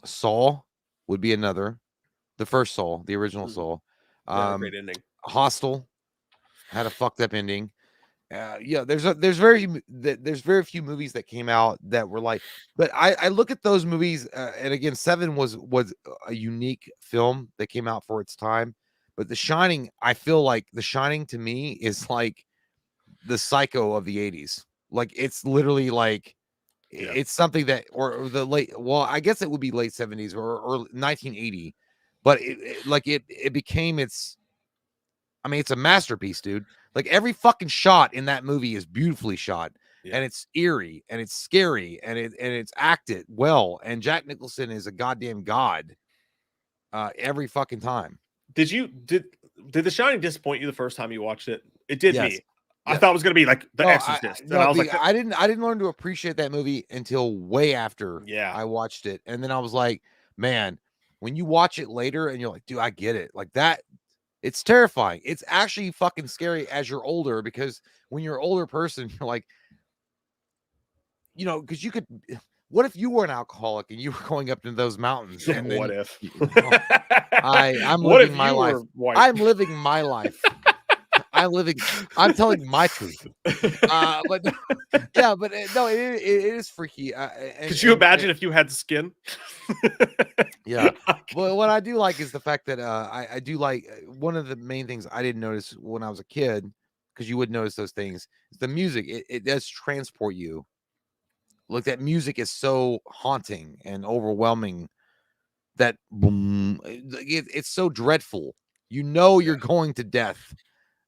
Saw would be another. The first Saw, the original Saw. Great ending. Hostel had a fucked up ending. There's very few movies that came out that were like, but I look at those movies, and again, 7 was a unique film that came out for its time. But The Shining, I feel like The Shining to me is like the Psycho of the 80s. Like, it's literally like it's something that, or the late, well, I guess it would be late 70s or 1980, but it became it's a masterpiece, dude. Like, every fucking shot in that movie is beautifully shot, and it's eerie and it's scary and it's acted well, and Jack Nicholson is a goddamn god every fucking time. Did The Shining disappoint you the first time you watched it? It did me. I thought it was going to be like The Exorcist. I didn't learn to appreciate that movie until way after I watched it. And then I was like, man, when you watch it later and you're like, dude, I get it. Like that, it's terrifying. It's actually fucking scary as you're older, because when you're an older person, you're like, because you could. What if you were an alcoholic and you were going up into those mountains? And then, what if? I'm living my life. I'm living my life. I'm telling my truth. But no, it is freaky. Could you imagine if you had skin? Yeah. Well, what I do like is the fact that I do like one of the main things I didn't notice when I was a kid, because you would notice those things, is the music. It does transport you. Look, that music is so haunting and overwhelming that boom, it's so dreadful. You're going to death.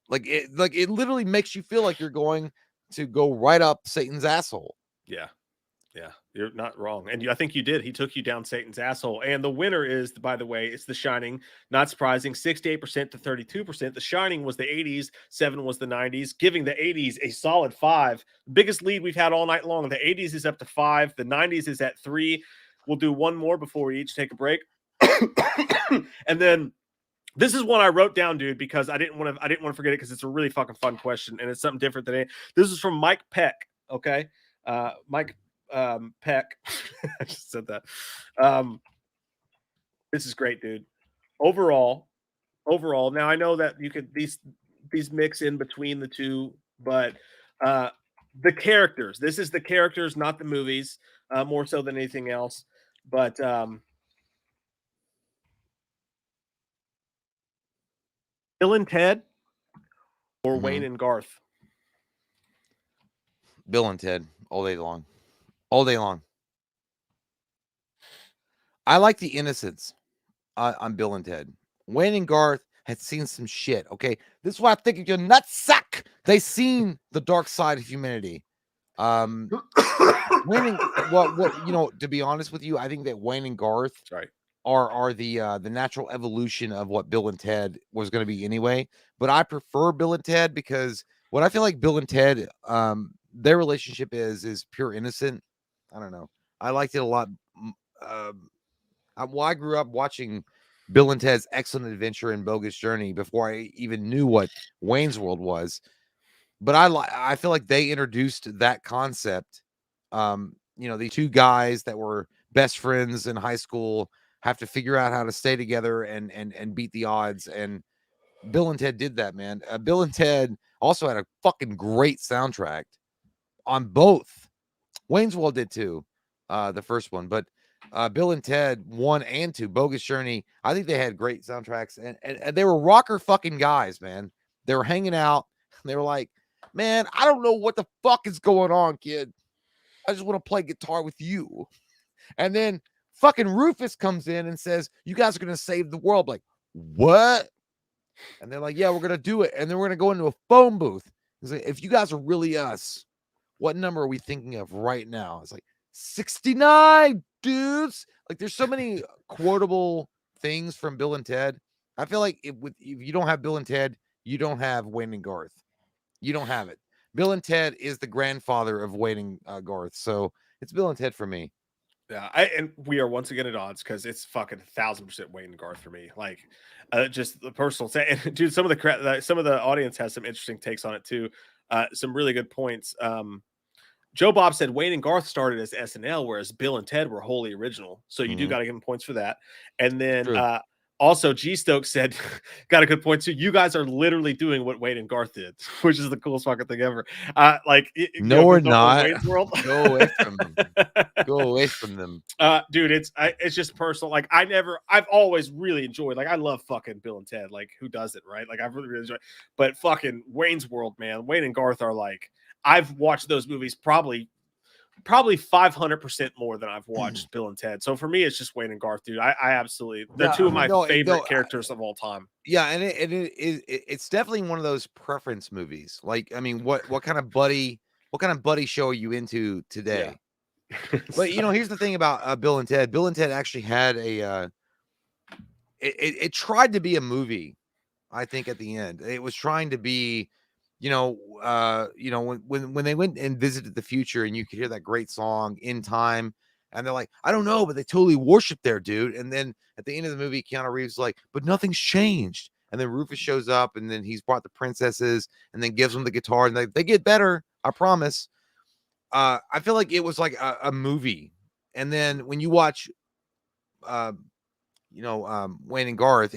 Like it literally makes you feel like you're going to go right up Satan's asshole. Yeah. Yeah, you're not wrong. And I think you did. He took you down Satan's asshole. And the winner is, by the way, it's The Shining. Not surprising, 68% to 32%. The Shining was the 80s, 7 was the 90s, giving the 80s a solid 5. Biggest lead we've had all night long. The 80s is up to 5. The 90s is at 3. We'll do one more before we each take a break. And then this is one I wrote down, dude, because I didn't want to forget it because it's a really fucking fun question and it's something different than it. This is from Mike Peck. Okay. Mike Peck. I just said that. This is great, dude. Overall. Now I know that you could these mix in between the two, but the characters. This is the characters, not the movies, more so than anything else. But Bill and Ted or Wayne and Garth? Bill and Ted all day long. All day long. I like the innocence on Bill and Ted. Wayne and Garth had seen some shit. Okay. This is why I think your nutsack. They seen the dark side of humanity. Wayne and, what you know, to be honest with you, I think that Wayne and Garth are the natural evolution of what Bill and Ted was going to be anyway. But I prefer Bill and Ted because what I feel like Bill and Ted, their relationship is pure innocent. I don't know. I liked it a lot. I grew up watching Bill and Ted's Excellent Adventure and Bogus Journey before I even knew what Wayne's World was. But I feel like they introduced that concept. You know, the two guys that were best friends in high school have to figure out how to stay together and beat the odds. And Bill and Ted did that, man. Bill and Ted also had a fucking great soundtrack on both. Wayne's World did too, the first one, but Bill and Ted 1 and 2, Bogus Journey, I think they had great soundtracks, and they were rocker fucking guys, man. They were hanging out. They were like, man, I don't know what the fuck is going on, kid. I just want to play guitar with you. And then fucking Rufus comes in and says, you guys are going to save the world. Like, what? And they're like, yeah, we're going to do it. And then we're going to go into a phone booth. It's like, if you guys are really us, what number are we thinking of right now? It's like 69, dudes. Like, there's so many quotable things from Bill and Ted. I feel like if you don't have Bill and Ted, you don't have Wayne and Garth. You don't have it. Bill and Ted is the grandfather of Wayne and Garth. So it's Bill and Ted for me. Yeah, and we are once again at odds because it's fucking 1,000% Wayne and Garth for me. Like, just the personal say, and dude, some of the audience has some interesting takes on it too. Some really good points. Joe Bob said Wayne and Garth started as SNL, whereas Bill and Ted were wholly original. So you do got to give them points for that. And then also G Stokes said, got a good point too. You guys are literally doing what Wayne and Garth did, which is the coolest fucking thing ever. No, we're not. Wayne's World. Go away from them. Go away from them. Dude, it's just personal. Like, I've always really enjoyed, like, I love fucking Bill and Ted. Like, who does it, right? Like, I've really enjoyed, but fucking Wayne's World, man. Wayne and Garth are like, I've watched those movies probably 500% more than I've watched Bill and Ted. So for me, it's just Wayne and Garth, dude. I absolutely, they're two of my favorite characters of all time. Yeah, and it's definitely one of those preference movies. Like, I mean, what kind of buddy show are you into today? Yeah. But you know, here's the thing about Bill and Ted. Bill and Ted actually had it tried to be a movie. I think at the end, it was trying to be. When they went and visited the future and you could hear that great song In Time, and they're like, I don't know, but they totally worship there, dude. And then at the end of the movie, Keanu Reeves is like, but nothing's changed. And then Rufus shows up, and then he's brought the princesses and then gives them the guitar, and they get better. I promise. I feel like it was like a movie. And then when you watch, Wayne and Garth,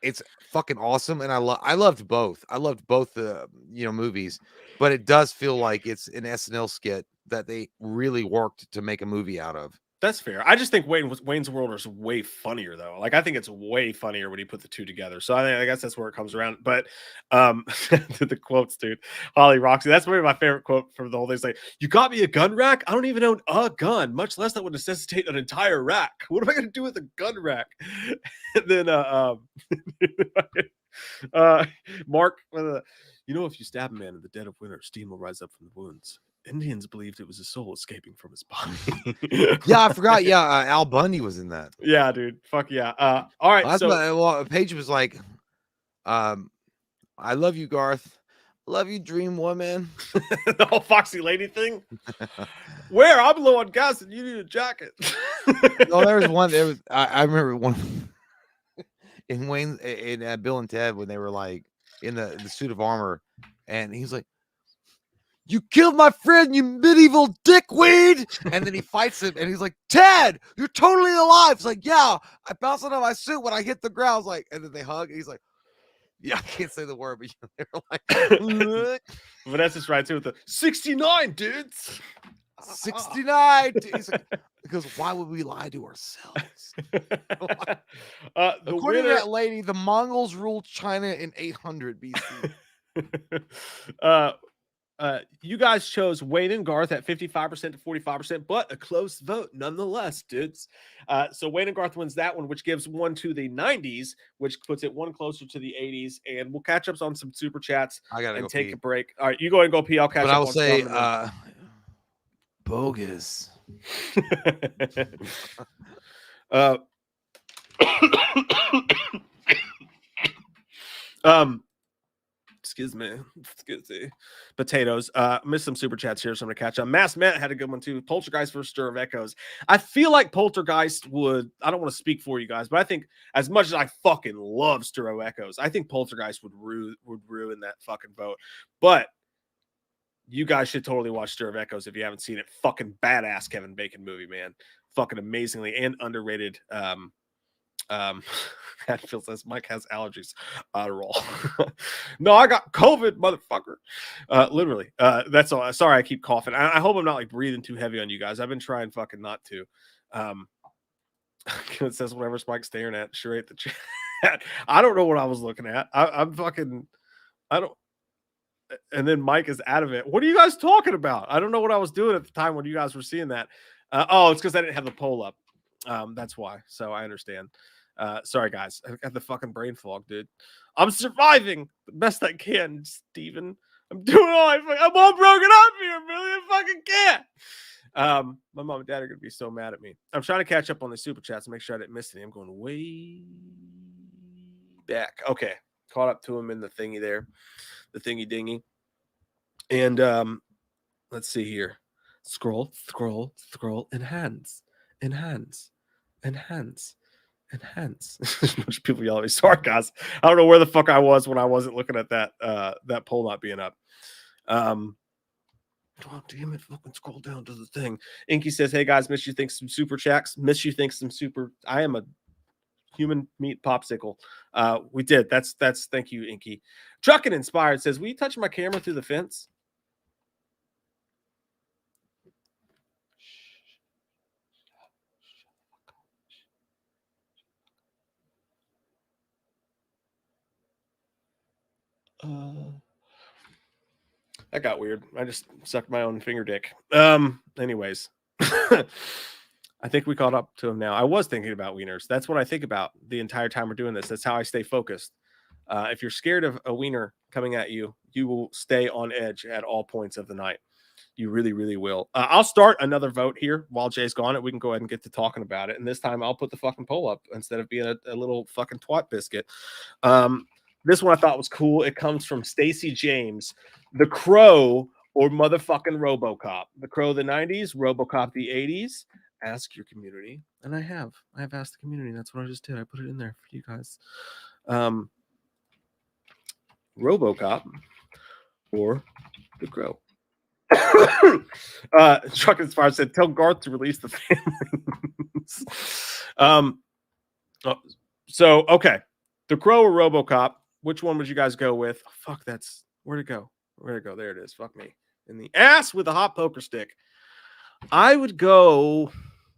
it's fucking awesome, and I loved both. I loved both the movies, but it does feel like it's an SNL skit that they really worked to make a movie out of. That's fair. I just think Wayne's World is way funnier though. Like, I think it's way funnier when you put the two together. So I guess that's where it comes around. But the quotes, dude. Holly Roxy. That's maybe my favorite quote from the whole thing. It's like, you got me a gun rack? I don't even own a gun, much less that would necessitate an entire rack. What am I gonna do with a gun rack? And then Mark, if you stab a man in the dead of winter, steam will rise up from the wounds. Indians believed it was a soul escaping from his body. Yeah, I forgot. Yeah, Al Bundy was in that. Yeah, dude. Fuck yeah. All right. Well, Paige was like, I love you, Garth. Love you, Dream Woman. The whole Foxy Lady thing. Where I'm low on gas and you need a jacket. No, there was one. There was. I remember one in Wayne in Bill and Ted when they were like in the suit of armor, and he's like, "You killed my friend, you medieval dickweed!" And then he fights him, and he's like, "Ted, you're totally alive." It's like, "Yeah, I bounced out of my suit when I hit the ground." I was like, and then they hug, and he's like, "Yeah, I can't say the word, but they were like." Vanessa's right too with the 69 dudes. 69. He's like, because why would we lie to ourselves? According to that lady, the Mongols ruled China in 800 BC. You guys chose Wayne and Garth at 55% to 45%, but a close vote nonetheless, dudes. So Wayne and Garth wins that one, which gives one to the 90s, which puts it one closer to the 80s. And we'll catch up on some super chats and take a break. All right, you go ahead and go pee. I'll catch up. But I will say, bogus. Excuse me. Potatoes. Missed some super chats here, so I'm gonna catch up. Mass Matt had a good one too. Poltergeist versus Stir of Echoes. I feel like Poltergeist would. I don't want to speak for you guys, but I think as much as I fucking love Stir of Echoes, I think Poltergeist would ruin that fucking vote. But you guys should totally watch Stir of Echoes if you haven't seen it. Fucking badass Kevin Bacon movie, man. Fucking amazingly and underrated. Hatfield says Mike has allergies. Adderall. No, I got COVID, motherfucker. Literally. That's all. Sorry, I keep coughing. I hope I'm not like breathing too heavy on you guys. I've been trying fucking not to. It says whatever's Mike's staring at. Sure ate the chat. I don't know what I was looking at. I'm fucking. I don't. And then Mike is out of it. What are you guys talking about? I don't know what I was doing at the time when you guys were seeing that. Oh, it's because I didn't have the poll up. That's why. So I understand. Sorry, guys. I got the fucking brain fog, dude. I'm surviving the best I can, Steven. I'm doing all I'm all broken up here, really. I fucking can't. My mom and dad are going to be so mad at me. I'm trying to catch up on the super chats and make sure I didn't miss any. I'm going way back. Okay. Caught up to him in the thingy there. The thingy dingy. And let's see here. Scroll. Enhance. Much people yell at me. Sorry, guys. I don't know where the fuck I was when I wasn't looking at that poll not being up. Oh, damn it. Fucking scroll down to the thing. Inky says, hey guys, miss you think some super chats. I am a human meat popsicle. We did. That's thank you, Inky. Truckin' Inspired says, will you touch my camera through the fence? That got weird. I just sucked my own finger dick. Anyways. I think we caught up to him now. I was thinking about wieners. That's what I think about the entire time we're doing this. That's how I stay focused. If you're scared of a wiener coming at you, you will stay on edge at all points of the night. You really, really will. I'll start another vote here while Jay's gone. And we can go ahead and get to talking about it. And this time I'll put the fucking poll up instead of being a little fucking twat biscuit. This one I thought was cool. It comes from Stacy James. The Crow or motherfucking RoboCop. The Crow the 90s, RoboCop the 80s. Ask your community. And I have asked the community. That's what I just did. I put it in there for you guys. RoboCop or the Crow. Truck as far said, tell Garth to release the families. So okay, the Crow or RoboCop, which one would you guys go with? Oh, fuck, that's where'd it go? There it is. Fuck me in the ass with a hot poker stick. I would go.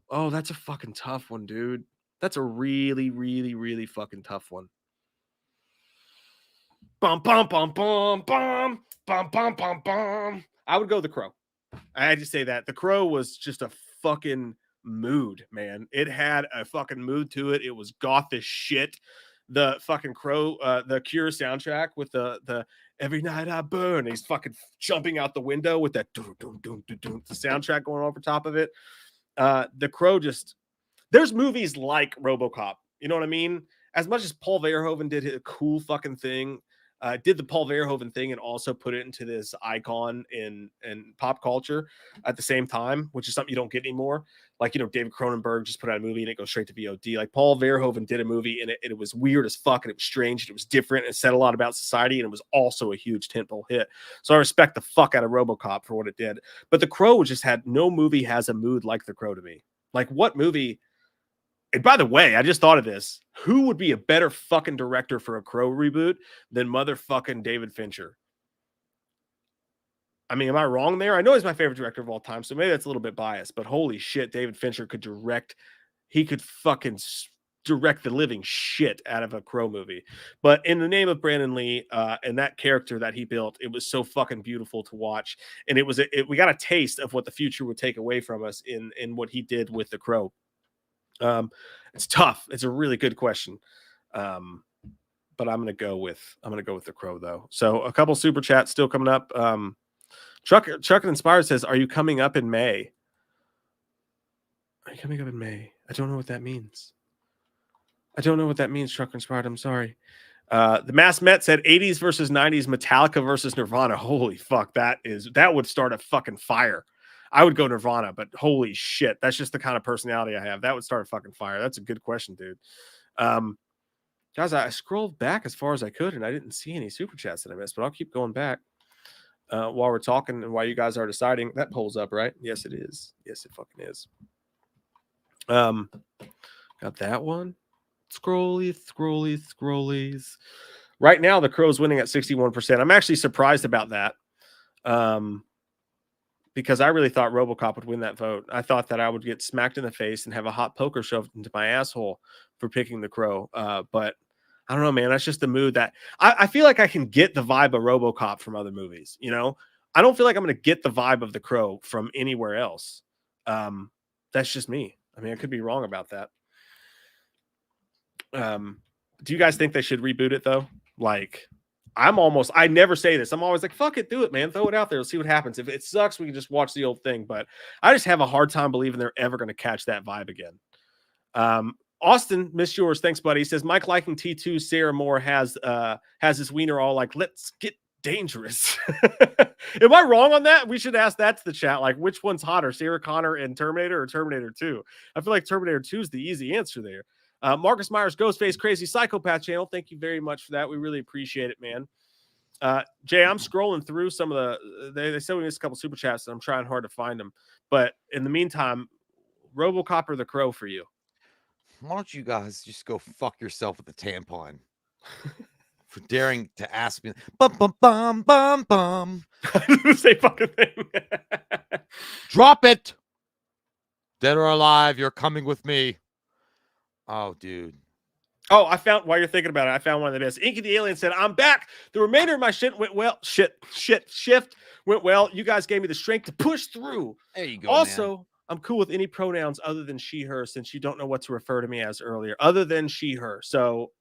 Oh, that's a fucking tough one, dude. That's a really, really, really fucking tough one. Bum bum bum bum bum bum bum bum bum. I would go the Crow. I had to say that. The Crow was just a fucking mood, man. It had a fucking mood to it. It was goth as shit. the fucking Crow, the Cure soundtrack with the Every Night I Burn. He's fucking jumping out the window with that the soundtrack going over top of it. The Crow just, there's movies like RoboCop. You know what I mean? As much as Paul Verhoeven did a cool fucking thing, did the Paul Verhoeven thing and also put it into this icon in pop culture at the same time, which is something you don't get anymore. Like, you know, David Cronenberg just put out a movie and it goes straight to VOD. Like Paul Verhoeven did a movie and it was weird as fuck and it was strange and it was different and it said a lot about society and it was also a huge tentpole hit. So I respect the fuck out of RoboCop for what it did. But The Crow just had, no movie has a mood like The Crow to me. Like what movie? And by the way, I just thought of this. Who would be a better fucking director for a Crow reboot than motherfucking David Fincher? I mean, am I wrong there? I know he's my favorite director of all time, so maybe that's a little bit biased, but holy shit, David Fincher could direct. He could fucking direct the living shit out of a Crow movie. But in the name of Brandon Lee and that character that he built, it was so fucking beautiful to watch. And it was, we got a taste of what the future would take away from us in what he did with The Crow. It's tough. It's a really good question. But I'm gonna go with The Crow though. So a couple super chats still coming up. Chuck Inspired says, "Are you coming up in May?" Are you coming up in May? I don't know what that means. Chuck Inspired. I'm sorry. The Mass Met said 80s versus 90s, Metallica versus Nirvana. Holy fuck, that would start a fucking fire. I would go Nirvana, but holy shit, that's just the kind of personality I have. That would start a fucking fire. That's a good question, dude. Guys, I scrolled back as far as I could, and I didn't see any super chats that I missed, but I'll keep going back while we're talking and while you guys are deciding. That poll's up, right? Yes, it is. Yes, it fucking is. Got that one. Scrollies. Right now, The Crow's winning at 61%. I'm actually surprised about that. Because I really thought RoboCop would win that vote. I thought that I would get smacked in the face and have a hot poker shoved into my asshole for picking The Crow. But I don't know, man. That's just the mood that I feel like I can get the vibe of RoboCop from other movies. You know, I don't feel like I'm going to get the vibe of The Crow from anywhere else. That's just me. I mean, I could be wrong about that. Do you guys think they should reboot it though? Like, I never say this. I'm always like, fuck it, do it, man. Throw it out there. Let's see what happens. If it sucks, we can just watch the old thing. But I just have a hard time believing they're ever going to catch that vibe again. Austin, miss yours. Thanks, buddy. He says, Mike liking T2, Sarah Moore has his wiener all like, let's get dangerous. Am I wrong on that? We should ask that to the chat. Like, which one's hotter, Sarah Connor and Terminator or Terminator 2? I feel like Terminator 2 is the easy answer there. Marcus Myers, Ghostface Crazy Psychopath channel. Thank you very much for that. We really appreciate it, man. Jay, I'm scrolling through some of they said we missed a couple super chats and I'm trying hard to find them. But in the meantime, RoboCop or The Crow for you? Why don't you guys just go fuck yourself with the tampon for daring to ask me? Bum, bum, bum, bum, bum. Say fucking thing. Drop it. Dead or alive, you're coming with me. Oh, dude. Oh, I found, while you're thinking about it, I found one of the best. Inky the Alien said, I'm back. The remainder of my shift went well. Shift went well. You guys gave me the strength to push through. There you go. Also, man. I'm cool with any pronouns other than she, her, since you don't know what to refer to me as earlier. Other than she, her. So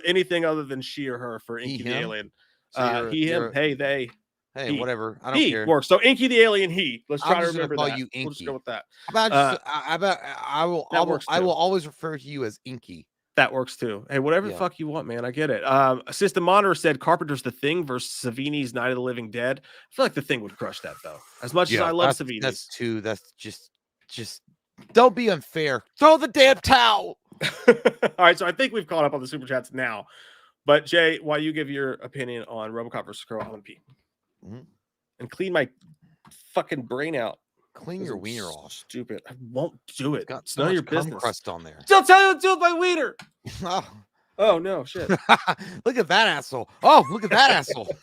anything other than she or her for Inky the Alien. So he, him, hey, they. Hey, he. whatever. I don't care. Works. So Inky the Alien, he. Let's try to remember call that. You Inky. We'll just go with that. I will always refer to you as Inky. That works too. Hey, whatever the fuck you want, man. I get it. System Monitor said Carpenter's The Thing versus Savini's Night of the Living Dead. I feel like The Thing would crush that though. As much as I love Savini. That's just don't be unfair. Throw the damn towel. All right, so I think we've caught up on the super chats now. But Jay, while you give your opinion on RoboCop versus Crow, I'm gonna pee. And clean my fucking brain out. Clean your wiener off. Stupid. I won't do it. Got it's none of your business. Crust on there. Don't tell you what to do with my wiener. Oh no, shit. Look at that asshole. Oh, look at that asshole.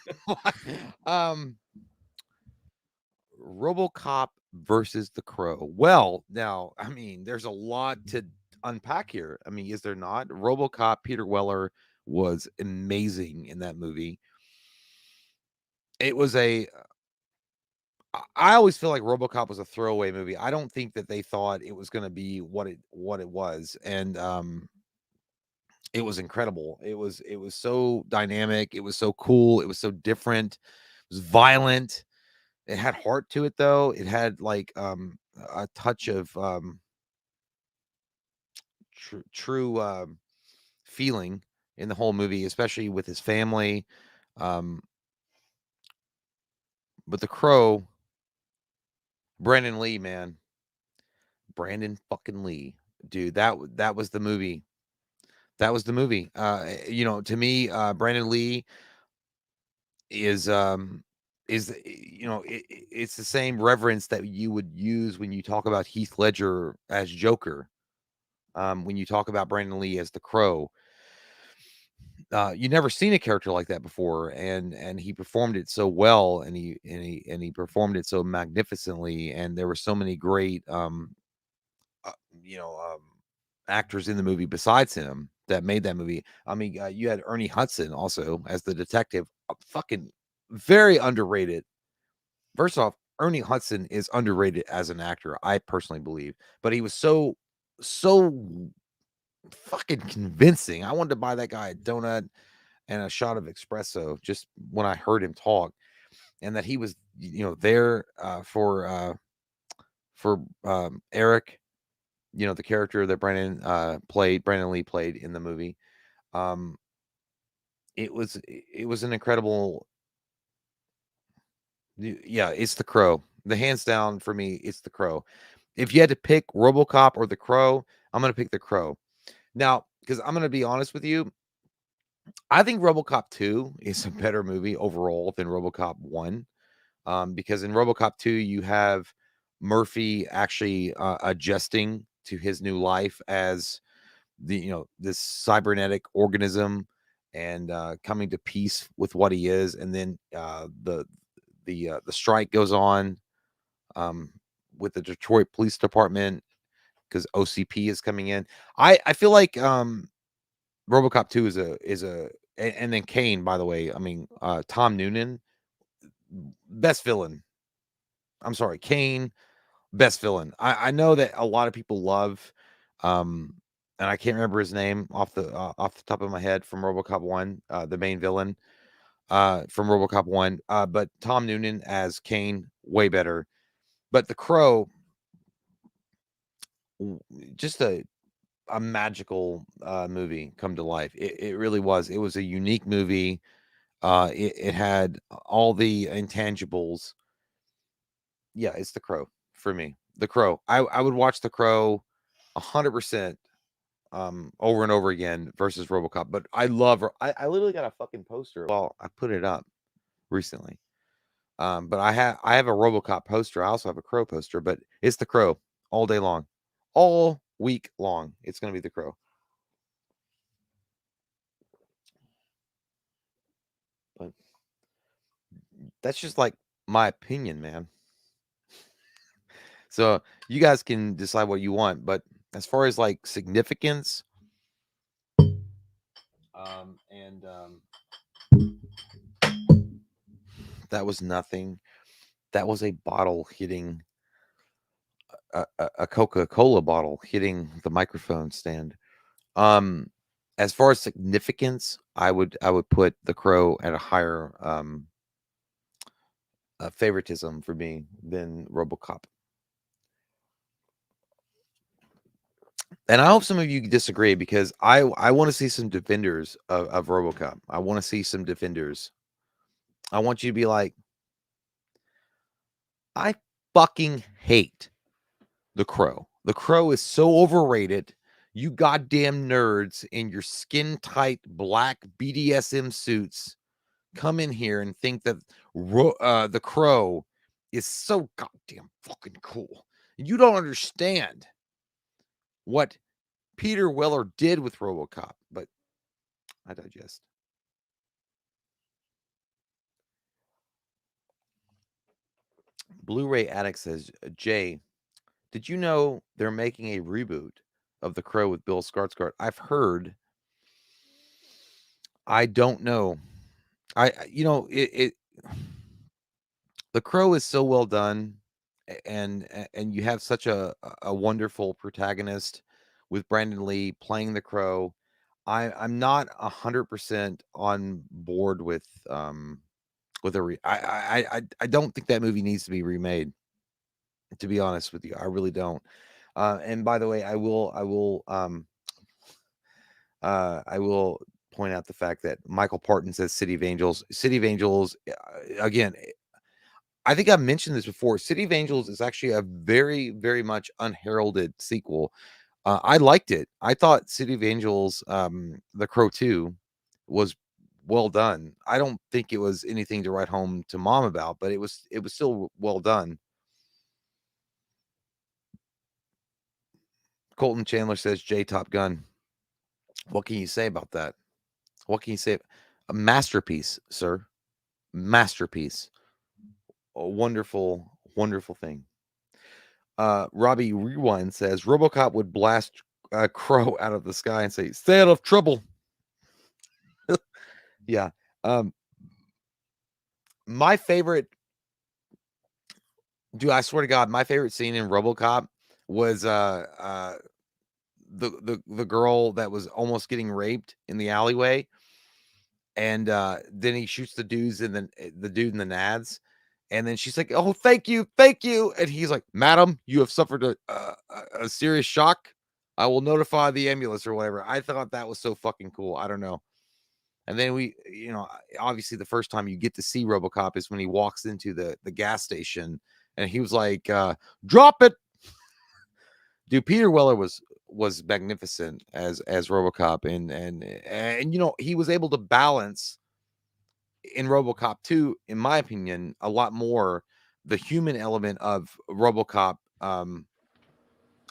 RoboCop versus The Crow. Well, now, I mean, there's a lot to unpack here. I mean, is there not? RoboCop, Peter Weller was amazing in that movie. It was I always feel like RoboCop was a throwaway movie. I don't think that they thought it was going to be what it was. And It was incredible. It was so dynamic. It was so cool. It was so different. It was violent. It had heart to it, though. It had like a touch of true feeling in the whole movie, especially with his family. Um, but The Crow, Brandon Lee, man, Brandon fucking Lee, dude, that was the movie. That was the movie. To me, Brandon Lee is it's the same reverence that you would use when you talk about Heath Ledger as Joker. When you talk about Brandon Lee as the Crow, you never seen a character like that before, and he performed it so well, and he performed it so magnificently, and there were so many great uh, you know um actors in the movie besides him that made that movie. I mean, you had Ernie Hudson also as the detective, fucking very underrated. First off, Ernie Hudson is underrated as an actor, I personally believe, but he was so fucking convincing. I wanted to buy that guy a donut and a shot of espresso just when I heard him talk, and that he was, there for Eric, the character that Brandon Lee played in the movie. Um, it was an incredible. Yeah, it's The Crow. The hands down for me, it's The Crow. If you had to pick RoboCop or The Crow, I'm gonna pick The Crow. Now, because I'm gonna be honest with you, I think RoboCop 2 is a better movie overall than RoboCop 1. Because in RoboCop 2, you have Murphy actually adjusting to his new life as this cybernetic organism, and coming to peace with what he is, and then the strike goes on um, with the Detroit Police Department because OCP is coming in. I feel like RoboCop 2 and then Kane, by the way. I mean, Tom Noonan, best villain. I'm sorry, Kane, best villain. I know that a lot of people love, and I can't remember his name off the top of my head from RoboCop 1, the main villain from RoboCop 1, but Tom Noonan as Kane, way better. But The Crow, just a magical movie come to life. It really was. It was a unique movie. It had all the intangibles. Yeah, it's The Crow for me. The Crow. I would watch The Crow 100% over and over again versus RoboCop. But I love her. I literally got a fucking poster. Well, I put it up recently. But I have a RoboCop poster. I also have a Crow poster, but it's The Crow all day long. All week long. It's gonna be The Crow. But that's just like my opinion, man. So you guys can decide what you want, but as far as like significance, and that was nothing. That was a bottle hitting a Coca-Cola bottle hitting the microphone stand. As far as significance, I would put The Crow at a higher favoritism for me than RoboCop. And I hope some of you disagree, because I want to see some defenders of RoboCop. I want to see some defenders. I want you to be like, I fucking hate The Crow. The Crow is so overrated. You goddamn nerds in your skin tight black BDSM suits come in here and think that The Crow is so goddamn fucking cool. You don't understand what Peter Weller did with RoboCop, but I digest. Blu-ray Addict says, Jay, did you know they're making a reboot of The Crow with Bill Skarsgård? I've heard. I don't know. It The Crow is so well done, and you have such a wonderful protagonist with Brandon Lee playing The Crow. I'm not 100% on board with I don't think that movie needs to be remade. To be honest with you, I really don't. And by the way, I will point out the fact that Michael Parton says City of Angels. City of Angels, again, I think I've mentioned this before. City of Angels is actually a very, very much unheralded sequel. I liked it. I thought City of Angels, The Crow 2, was well done. I don't think it was anything to write home to mom about, but it was still well done. Colton Chandler says J Top Gun. What can you say about that? What can you say? A masterpiece, sir. Masterpiece. A wonderful, wonderful thing. Robbie Rewind says RoboCop would blast Crow out of the sky and say, "Stay out of trouble." Yeah. My favorite, dude, I swear to God, my favorite scene in RoboCop was the girl that was almost getting raped in the alleyway, and then he shoots the dude in the nads, and then she's like, "Oh, thank you," and he's like, "Madam, you have suffered a serious shock. I will notify the ambulance," or whatever. I thought that was so fucking cool. I don't know. And then obviously the first time you get to see RoboCop is when he walks into the gas station, and he was like, "Drop it." Dude, Peter Weller was magnificent as RoboCop, and he was able to balance in RoboCop 2, in my opinion, a lot more the human element of RoboCop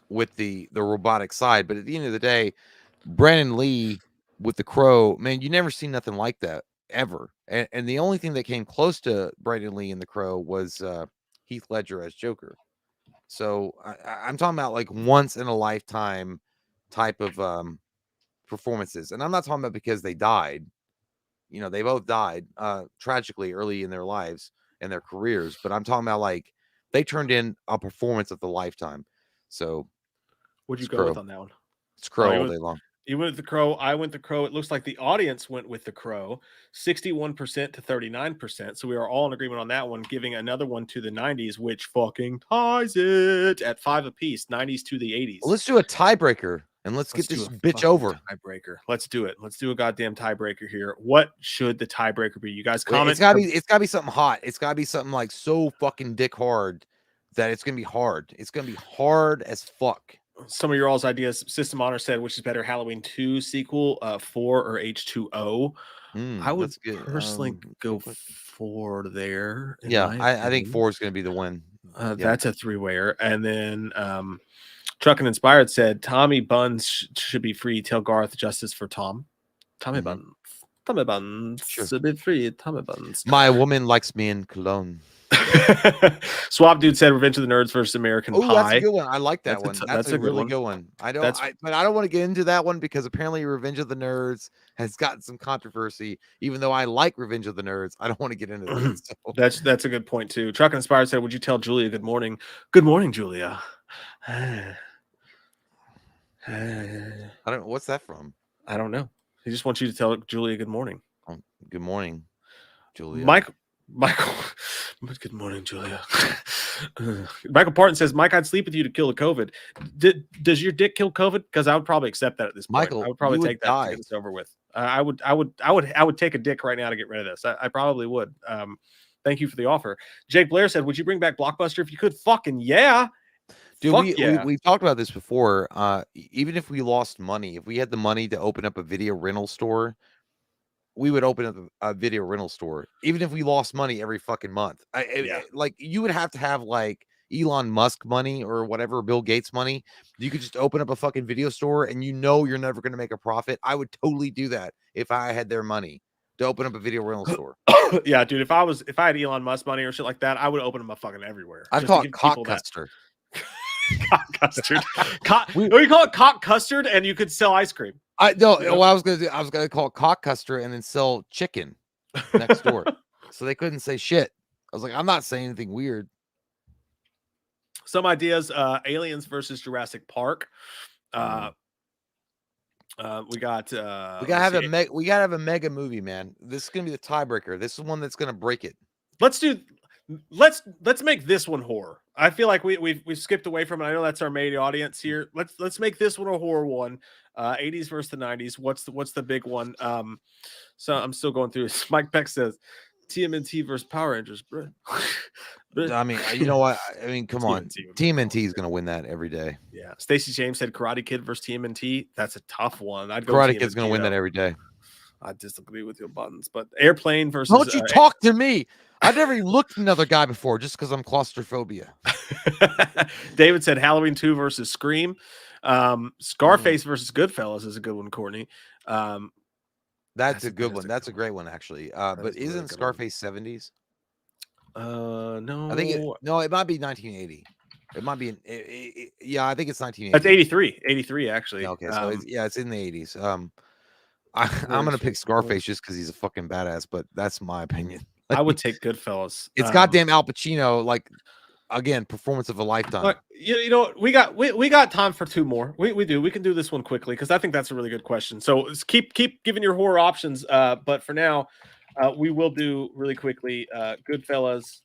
with the robotic side. But at the end of the day, Brandon Lee with the Crow, man, you never seen nothing like that ever. And the only thing that came close to Brandon Lee in the Crow was Heath Ledger as Joker. So I'm talking about like once in a lifetime type of performances. And I'm not talking about because they died. They both died tragically early in their lives and their careers. But I'm talking about like they turned in a performance of the lifetime. So What'd you it's go Crow. with on that one? It's Crow all day long. You went with the Crow. I went the Crow. It looks like the audience went with the Crow, 61% to 39%. So we are all in agreement on that one, giving another one to the 90s, which fucking ties it at 5 apiece, 90s to the 80s. Well, let's do a tiebreaker and let's get this bitch over. Tiebreaker. Let's do it. Let's do a goddamn tiebreaker here. What should the tiebreaker be? You guys comment. It's gotta be something hot. It's gotta be something like so fucking dick hard that it's gonna be hard. It's gonna be hard as fuck. Some of your all's ideas. System Honor said, which is better, Halloween 2 sequel, 4 or H2O? I would personally go 4 there. Yeah, I think 4 is going to be the win. That's a 3-wayer. And then Truck and Inspired said, Tommy Buns should be free. Tell Garth justice for Tom. Tommy Buns. Tommy Buns should be free. Tommy Buns. My woman likes me in cologne. Swap Dude said Revenge of the Nerds versus American Pie. That's a good one. I like that one. That's a really good one. But I don't want to get into that one because apparently Revenge of the Nerds has gotten some controversy. Even though I like Revenge of the Nerds, I don't want to get into that. So. That's a good point too. Truck Inspired said, "Would you tell Julia good morning? Good morning, Julia." I don't know. What's that from? I don't know. He just wants you to tell Julia good morning. Oh, good morning, Julia. Michael, good morning, Julia. Michael Parton says, Mike, I'd sleep with you to kill the COVID. Does your dick kill COVID? Because I would probably accept that at this point. Michael, I would probably take that to get this over with. I would take a dick right now to get rid of this. I probably would. Thank you for the offer. Jake Blair said, would you bring back Blockbuster if you could? Fucking yeah. Dude, we've talked about this before. Even if we lost money, if we had the money to open up a video rental store, we would open up a video rental store, even if we lost money every fucking month. Like you would have to have like Elon Musk money or whatever, Bill Gates money. You could just open up a fucking video store and you're never going to make a profit. I would totally do that if I had their money to open up a video rental store. Yeah, dude. If I had Elon Musk money or shit like that, I would open them up fucking everywhere. I'd call it cock custard. Cock custard. We call it cock custard, and you could sell ice cream. What I was gonna call it cock custard and then sell chicken next door. So they couldn't say shit. I was like, I'm not saying anything weird. Some ideas: Aliens versus Jurassic Park. We got we gotta have a mega movie, man. This is gonna be the tiebreaker. This is one that's gonna break it. Let's make this one horror. I feel like we've skipped away from it. I know that's our main audience here. Let's make this one a horror one. 80s versus the 90s. What's the big one? So I'm still going through this. Mike Peck says TMNT versus Power Rangers, bro. I mean, you know what? I mean, come on. TMNT is gonna win that every day. Yeah. Stacey James said Karate Kid versus TMNT. That's a tough one. I'd go Karate Kid's gonna win that every day. I disagree with your buttons, but Airplane versus. Don't you talk to me? I've never even looked at another guy before just because I'm claustrophobia. David said Halloween 2 versus Scream. Scarface versus Goodfellas is a good one, Courtney. That's a good one. That's a great one, actually. But isn't Scarface 70s? No. I think it might be 1980. It might be yeah, I think it's 1980. That's 83. 83, actually. Okay, so it's in the 80s. I'm gonna pick Scarface just because he's a fucking badass, but that's my opinion. I would take Goodfellas. It's goddamn Al Pacino, like, again, performance of a lifetime. You know, we got time for two more. We do. We can do this one quickly because I think that's a really good question. So keep giving your horror options. But for now, we will do really quickly Goodfellas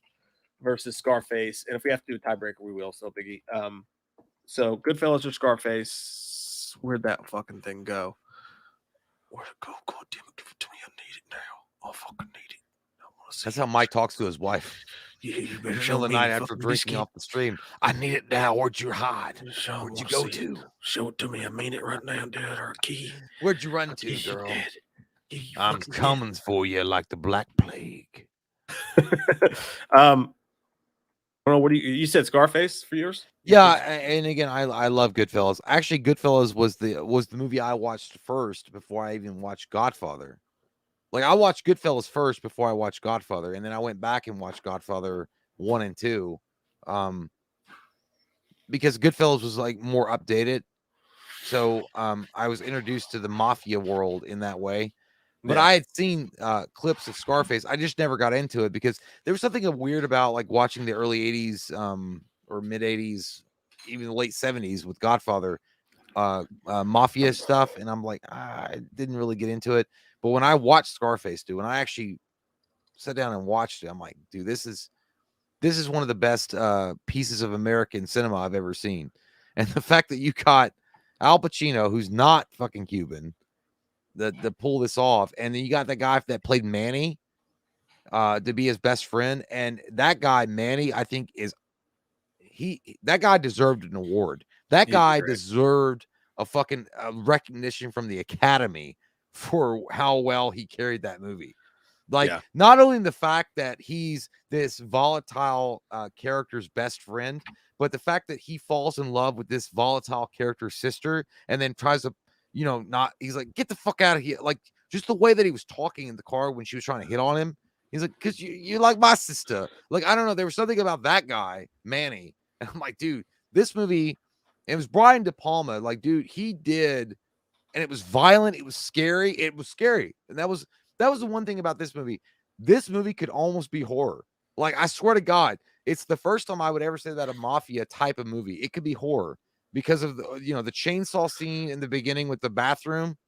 versus Scarface, and if we have to do a tiebreaker, we will. So Biggie. So Goodfellas or Scarface? Where'd that fucking thing go? Where'd it go? God damn it! Give it to me. I need it now. I fucking need it. That's how Mike talks to his wife. Yeah, you better show the night after drinking off the stream. I need it now. Where'd you hide? Where'd you go to? Show it to me. I mean it right now, dude. Or a key. Where'd you run to, girl? I'm coming for you like the Black Plague. I don't know. What do you said? Scarface for yours? Yeah, and again, I love Goodfellas. Actually, Goodfellas was the movie I watched first before I even watched Godfather. Like, I watched Goodfellas first before I watched Godfather, and then I went back and watched Godfather 1 and 2, because Goodfellas was like more updated. So I was introduced to the mafia world in that way. But I had seen clips of Scarface. I just never got into it because there was something weird about like watching the early 80s or mid 80s, even the late 70s with Godfather mafia stuff. And I'm like, I didn't really get into it. But when I watched Scarface, dude, when I actually sat down and watched it, I'm like, dude, this is one of the best pieces of American cinema I've ever seen. And the fact that you got Al Pacino, who's not fucking Cuban, to pull this off, and then you got that guy that played Manny to be his best friend, and that guy Manny, I think that guy deserved an award. That guy deserved a fucking recognition from the Academy for how well he carried that movie. Like, not only the fact that he's this volatile character's best friend, but the fact that he falls in love with this volatile character's sister and then tries to, he's like, get the fuck out of here. Like, just the way that he was talking in the car when she was trying to hit on him. He's like, because you're like my sister. Like, I don't know. There was something about that guy, Manny. And I'm like, dude, this movie, it was Brian De Palma. Like, dude, he did, and it was violent. It was scary. It was scary. And that was the one thing about this movie. This movie could almost be horror. Like, I swear to God, it's the first time I would ever say that a mafia type of movie. It could be horror because of the chainsaw scene in the beginning with the bathroom.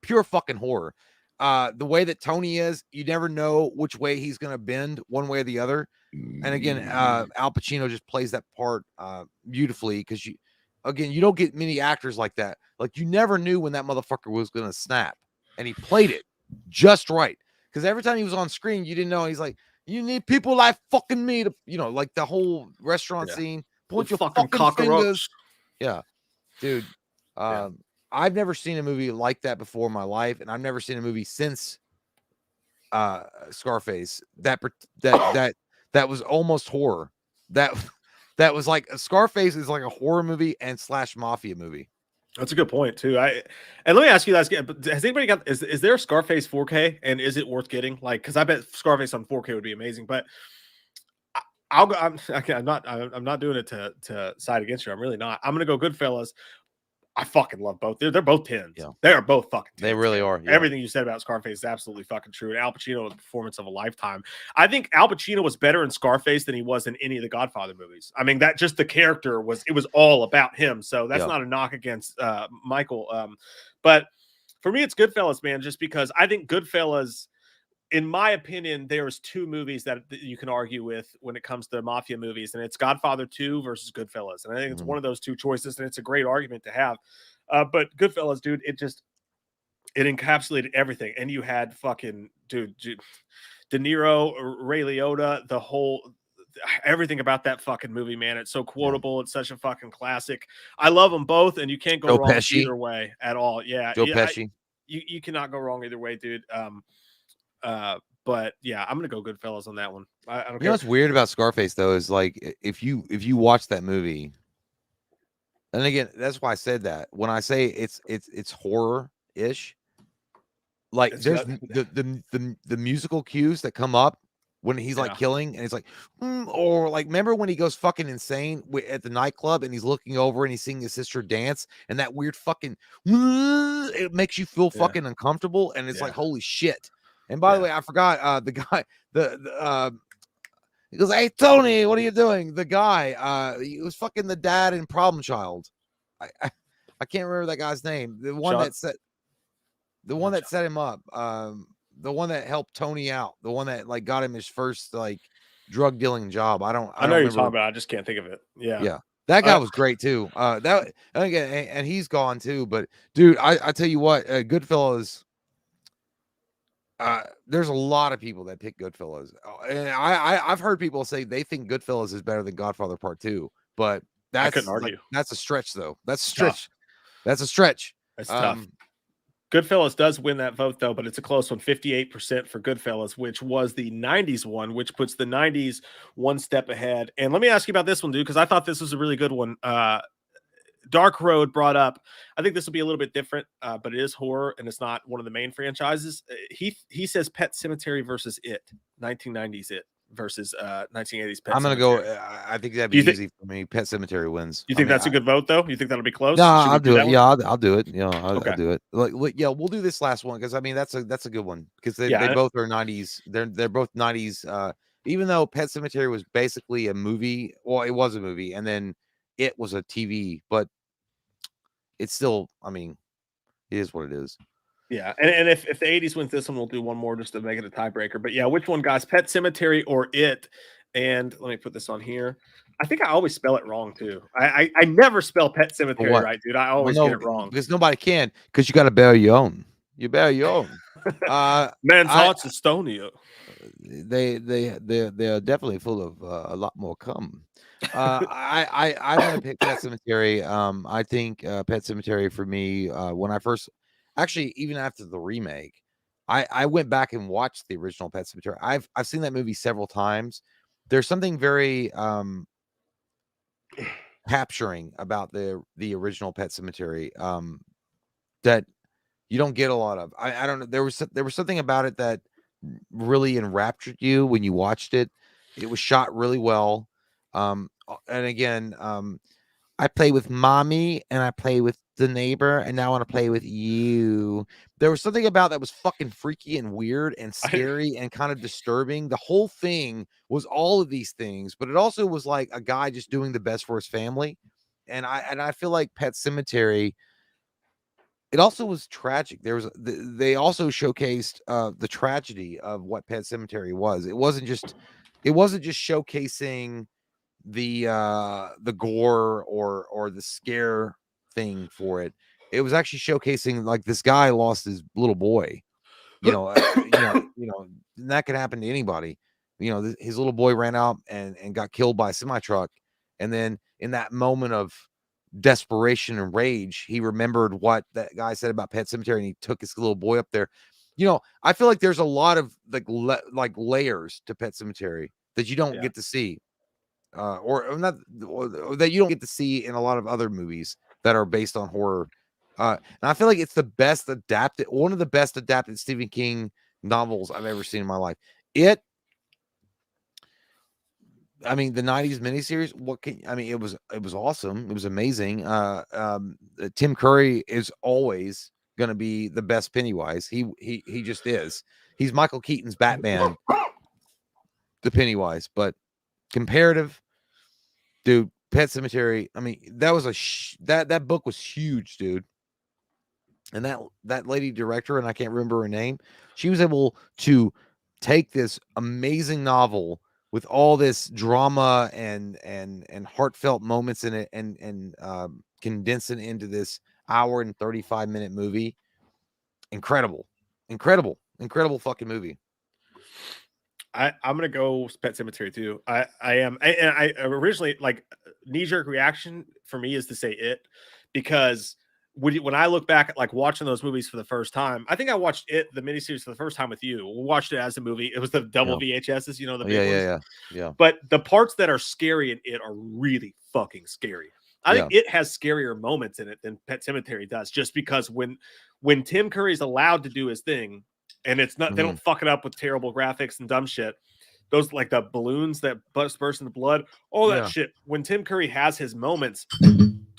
Pure fucking horror. The way that Tony is, you never know which way he's going to bend one way or the other. And again, Al Pacino just plays that part beautifully because you don't get many actors like that. Like, you never knew when that motherfucker was going to snap, and he played it just right. Because every time he was on screen, you didn't know. He's like, you need people like fucking me to, like the whole restaurant scene. Point your fucking fingers. Yeah, dude. I've never seen a movie like that before in my life, and I've never seen a movie since Scarface that was almost horror. That was like Scarface is like a horror movie and / mafia movie. That's a good point too. And let me ask you guys: has anybody got? Is there Scarface 4K, and is it worth getting? Like, because I bet Scarface on 4K would be amazing. But I'll go. I'm not doing it to side against you. I'm really not. I'm gonna go Goodfellas. I fucking love both. They're both 10s. Yeah. They are both fucking 10s. They really are. Yeah. Everything you said about Scarface is absolutely fucking true. And Al Pacino was a performance of a lifetime. I think Al Pacino was better in Scarface than he was in any of the Godfather movies. I mean, that just the character it was all about him. So that's not a knock against Michael. But for me, it's Goodfellas, man, just because I think Goodfellas, in my opinion, there's two movies that you can argue with when it comes to mafia movies, and it's Godfather 2 versus Goodfellas. And I think it's one of those two choices, and it's a great argument to have. But Goodfellas, dude, it encapsulated everything. And you had fucking De Niro, Ray Liotta, everything about that fucking movie, man. It's so quotable. It's such a fucking classic. I love them both, and you can't go wrong either way at all. Yeah, Joe Pesci. You cannot go wrong either way, dude. But yeah, I'm gonna go Goodfellas on that one. I don't care. You know what's weird about Scarface though is like if you watch that movie, and again, that's why I said that. When I say it's horror-ish, like there's the musical cues that come up when he's like killing, and it's like, or like remember when he goes fucking insane at the nightclub and he's looking over and he's seeing his sister dance, and that weird fucking it makes you feel fucking uncomfortable, and it's like holy shit. And by the way, I forgot the guy, he goes, "Hey Tony, what are you doing?" The guy, he was fucking the dad in Problem Child. I can't remember that guy's name. The one that set him up. The one that helped Tony out. The one that like got him his first like drug dealing job. I know you're talking about. I just can't think of it. Yeah. That guy was great too. That again, and he's gone too. But dude, I tell you what, Goodfellas. There's a lot of people that pick Goodfellas, and I've heard people say they think Goodfellas is better than Godfather Part 2, but I couldn't argue. That's a stretch, though. That's a stretch. That's a stretch. That's tough. Goodfellas does win that vote, though, but it's a close one, 58% for Goodfellas, which was the 90s one, which puts the 90s one step ahead. And let me ask you about this one, dude, because I thought this was a really good one. Dark Road brought up, I think this will be a little bit different, but it is horror and it's not one of the main franchises. He says Pet Sematary versus It, 1990s It versus 1980s Pet I'm going to go, I think that'd be easy for me. Pet Cemetery wins. You think that's a good vote, though? You think that'll be close? No, I'll do it. Yeah, I'll do it. Yeah, I'll do it. Like, yeah, we'll do this last one because I mean that's a good one because they both are 90s. They're both 90s. Even though Pet Sematary was basically a movie, well, it was a movie, and then It was a TV, but it's still, I mean, it is what it is. Yeah, and if the 80s wins this one, we'll do one more just to make it a tiebreaker. But yeah, which one, guys? Pet Sematary or It? And let me put this on here. I think I always spell it wrong too. I never spell Pet Sematary right, dude. I always get it wrong because nobody can. Because you got to bear your own. You bear your own. Man's heart's Estonia. They're definitely full of a lot more cum. I'm gonna pick Pet Sematary. I think Pet Sematary for me, when I first, actually even after the remake, I went back and watched the original Pet Sematary. I've seen that movie several times. There's something very capturing about the original Pet Sematary that you don't get a lot of. I don't know. There was something about it that really enraptured you when you watched it. It was shot really well. And again, I play with mommy and I play with the neighbor and now I want to play with you. There was something about that was fucking freaky and weird and scary and kind of disturbing. The whole thing was all of these things, but it also was like a guy just doing the best for his family. And I feel like Pet Sematary, it also was tragic. They also showcased the tragedy of what Pet Sematary was. It wasn't just showcasing the gore or the scare thing for it. It was actually showcasing like this guy lost his little boy. And that could happen to anybody. His little boy ran out and got killed by a semi truck, and then in that moment of desperation and rage, he remembered what that guy said about Pet Sematary, and he took his little boy up there. I feel like there's a lot of like layers to Pet Sematary that you don't get to see, or not, or that you don't get to see in a lot of other movies that are based on horror. And I feel like it's one of the best adapted Stephen King novels I've ever seen in my life. I mean, the 90s miniseries, it was awesome. It was amazing. Tim Curry is always going to be the best Pennywise. He just is. He's Michael Keaton's Batman, the Pennywise, but comparative, dude, Pet Sematary. I mean, that was that book was huge, dude. And that lady director, and I can't remember her name, she was able to take this amazing novel with all this drama and heartfelt moments in it and condense it into this hour and 35-minute movie. Incredible fucking movie. I'm gonna go Pet Sematary too. I am. I originally, like, knee-jerk reaction for me is to say It, because when I look back at, like, watching those movies for the first time, I think I watched It, the miniseries, for the first time with you. We watched it as a movie. It was the double VHSs, you know, the big ones. Yeah. But the parts that are scary in It are really fucking scary. I think It has scarier moments in it than Pet Sematary does, just because when Tim Curry's allowed to do his thing, and it's not, they don't fuck it up with terrible graphics and dumb shit. Those, like the balloons that burst in the blood, all that shit. When Tim Curry has his moments,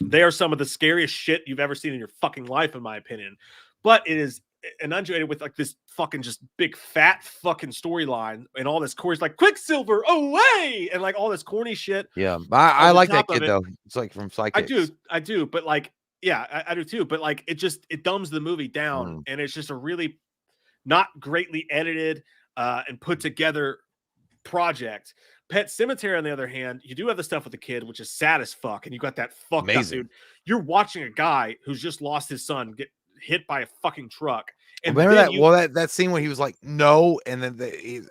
they are some of the scariest shit you've ever seen in your fucking life, in my opinion. But it is inundated with, like, this fucking just big fat fucking storyline and all this Corey's like, Quicksilver away, and like all this corny shit. Yeah, I like that kid though. It's like from Psychics. I do, but like, yeah, I do too. But like, it dumbs the movie down, and it's just a really not greatly edited and put together project. Pet Sematary, on the other hand, you do have the stuff with the kid, which is sad as fuck, and you got that fucked up dude. You're watching a guy who's just lost his son get hit by a fucking truck. And remember that? That scene where he was like, no, and then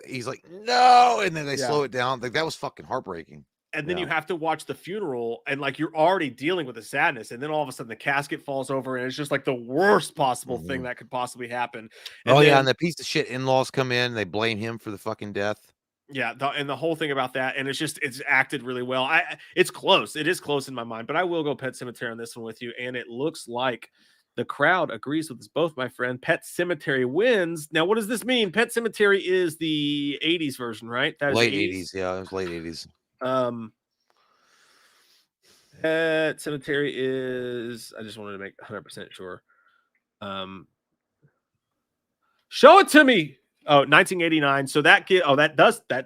he's like, no, and then they slow it down. Like, that was fucking heartbreaking. And then you have to watch the funeral, and like, you're already dealing with the sadness, and then all of a sudden the casket falls over, and it's just like the worst possible thing that could possibly happen. And and the piece of shit in-laws come in, they blame him for the fucking death. Yeah, and the whole thing about that, and it's acted really well. It's close. It is close in my mind, but I will go Pet Sematary on this one with you, and it looks like the crowd agrees with us both, my friend. Pet Sematary wins. Now, what does this mean? Pet Sematary is the 80s version, right? That is late 80s. Yeah, it was late 80s. Pet Sematary is, I just wanted to make 100% sure. Show it to me. Oh, 1989. So that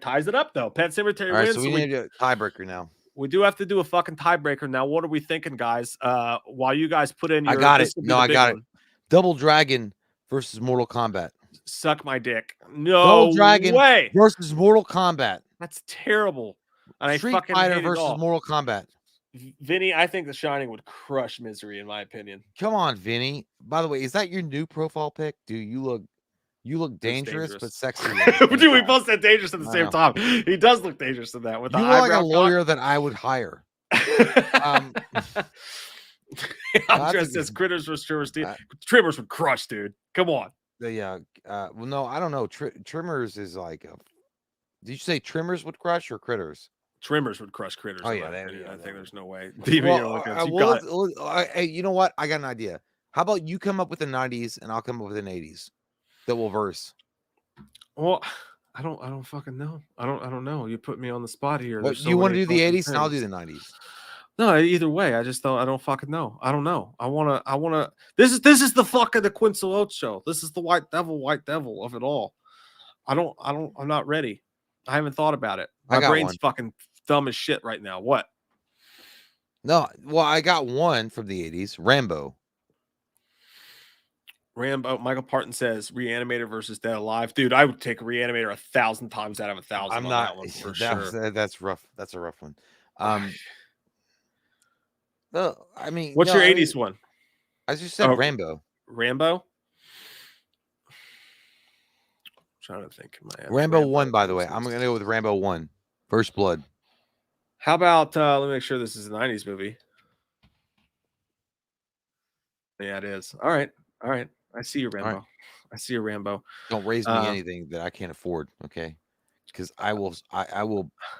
ties it up though. Pet Sematary wins. So we need a tiebreaker now. We do have to do a fucking tiebreaker now. What are we thinking, guys? While you guys put in your, I got it. No, I got it. Double Dragon versus Mortal Kombat. Suck my dick. No Double Dragon way versus Mortal Kombat. That's terrible. And Street Fighter versus Mortal Kombat. Vinny, I think The Shining would crush Misery, in my opinion. Come on, Vinny. By the way, is that your new profile pic? Dude, you look dangerous, but sexy. Dude, we both said dangerous at the same time. He does look dangerous in that. With you look like a lawyer that I would hire. I'm dressed as Critters versus Trimmers. Trimmers would crush, dude. Come on. Well, no, I don't know. Trimmers is like did you say Trimmers would crush or Critters? Trimmers would crush Critters. Oh, yeah. I think there's no way. You know what? I got an idea. How about you come up with the 90s and I'll come up with an 80s that will verse? Well, I don't fucking know. I don't know. You put me on the spot here. What, you want to do the 80s and I'll do the 90s. No, either way. I don't fucking know. I don't know. I wanna this is the fucking the Quincy Oates show. This is the white devil of it all. I'm not ready. I haven't thought about it. My brain's fucking dumb as shit right now. What? No, well, I got one from the 80s. Rambo. Michael Parton says Reanimator versus Dead Alive. Dude, I would take Reanimator 1,000 times out of 1,000. I'm not that one for sure. That's rough. That's a rough one. No, I mean, what's your 80s one? I just said Rambo. Rambo? Trying to think. Rambo 1, by the way. I'm gonna go with Rambo 1. First Blood. How about let me make sure this is a 90s movie. Yeah, it is. All right. I see your Rambo. Right. I see your Rambo. Don't raise me anything that I can't afford, okay? Because I will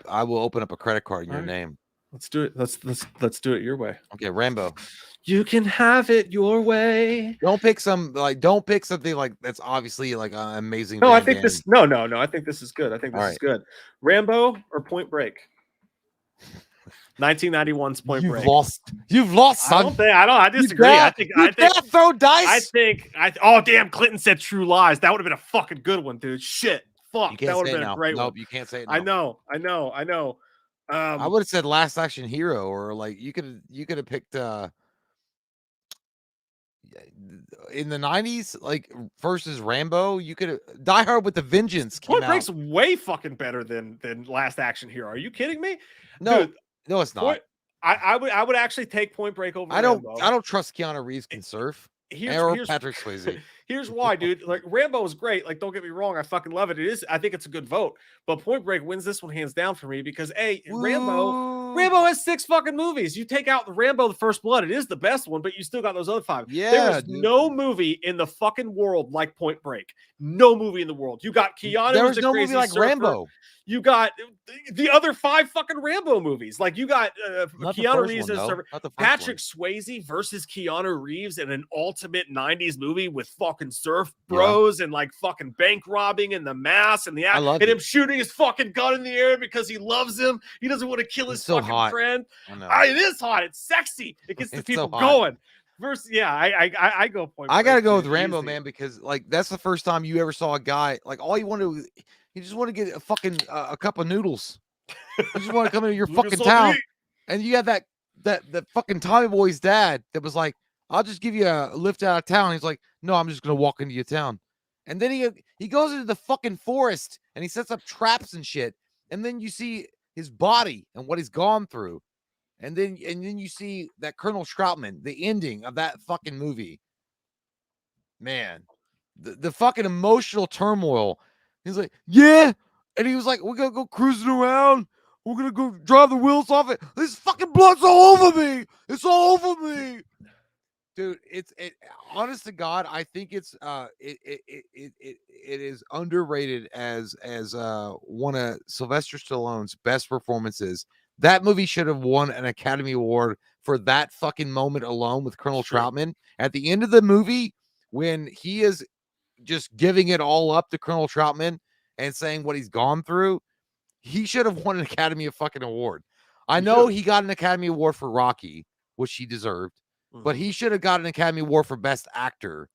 open up a credit card in your name. Let's do it. Let's do it your way. Okay, Rambo. You can have it your way. Don't pick something like that's obviously like an amazing. No, I think this. No. I think this is good. I think this is good. Rambo or Point Break? 1991's Point You've Break. lost. You've lost, son. I disagree. I think throw dice. Oh damn! Clinton said True Lies. That would have been a fucking good one, dude. Shit. Fuck. That would have been a great one. Nope, you can't say it. I know. I would have said Last Action Hero, or like you could have picked in the 90s, like versus Rambo. You could have Die Hard with the Vengeance. Point Break's way fucking better than Last Action Hero. Are you kidding me? No, dude, no, it's not. I would actually take Point Break over. I don't Rambo. Trust Keanu Reeves can surf. Here's Patrick Swayze. Here's why, dude. Like Rambo is great. Like, don't get me wrong, I fucking love it. I think it's a good vote. But Point Break wins this one hands down for me because Rambo has 6 fucking movies. You take out the Rambo: The First Blood, it is the best one, but you still got those other 5. Yeah, there is no movie in the fucking world like Point Break. No movie in the world. You got Keanu. There was no movie like surfer. Rambo. You got the other 5 fucking Rambo movies. Like you got Keanu Reeves as Patrick Swayze versus Keanu Reeves in an ultimate 90s movie with fucking surf bros and like fucking bank robbing and the mask and him shooting his fucking gun in the air because he loves him. He doesn't want to kill his fucking friend. It is hot. It's sexy. It gets the people going. Versus, I go Point Break. I gotta go with Rambo, man, because like that's the first time you ever saw a guy like all you want to. You just want to get a fucking a cup of noodles. You just want to come into your fucking town, and you got that fucking Tommy Boy's dad that was like, "I'll just give you a lift out of town." He's like, "No, I'm just gonna walk into your town," and then he goes into the fucking forest and he sets up traps and shit, and then you see his body and what he's gone through, and then you see that Colonel Troutman, the ending of that fucking movie. Man, the fucking emotional turmoil. He's like, yeah. And he was like, we're going to go cruising around. We're going to go drive the wheels off it. This fucking blood's all over me. It's all over me. Dude, honest to God, I think it is underrated as one of Sylvester Stallone's best performances. That movie should have won an Academy Award for that fucking moment alone with Colonel Troutman. At the end of the movie, when he is just giving it all up to Colonel Troutman and saying what he's gone through, he should have won an Academy of fucking Award. I know he got an Academy Award for Rocky, which he deserved, but he should have got an Academy Award for Best Actor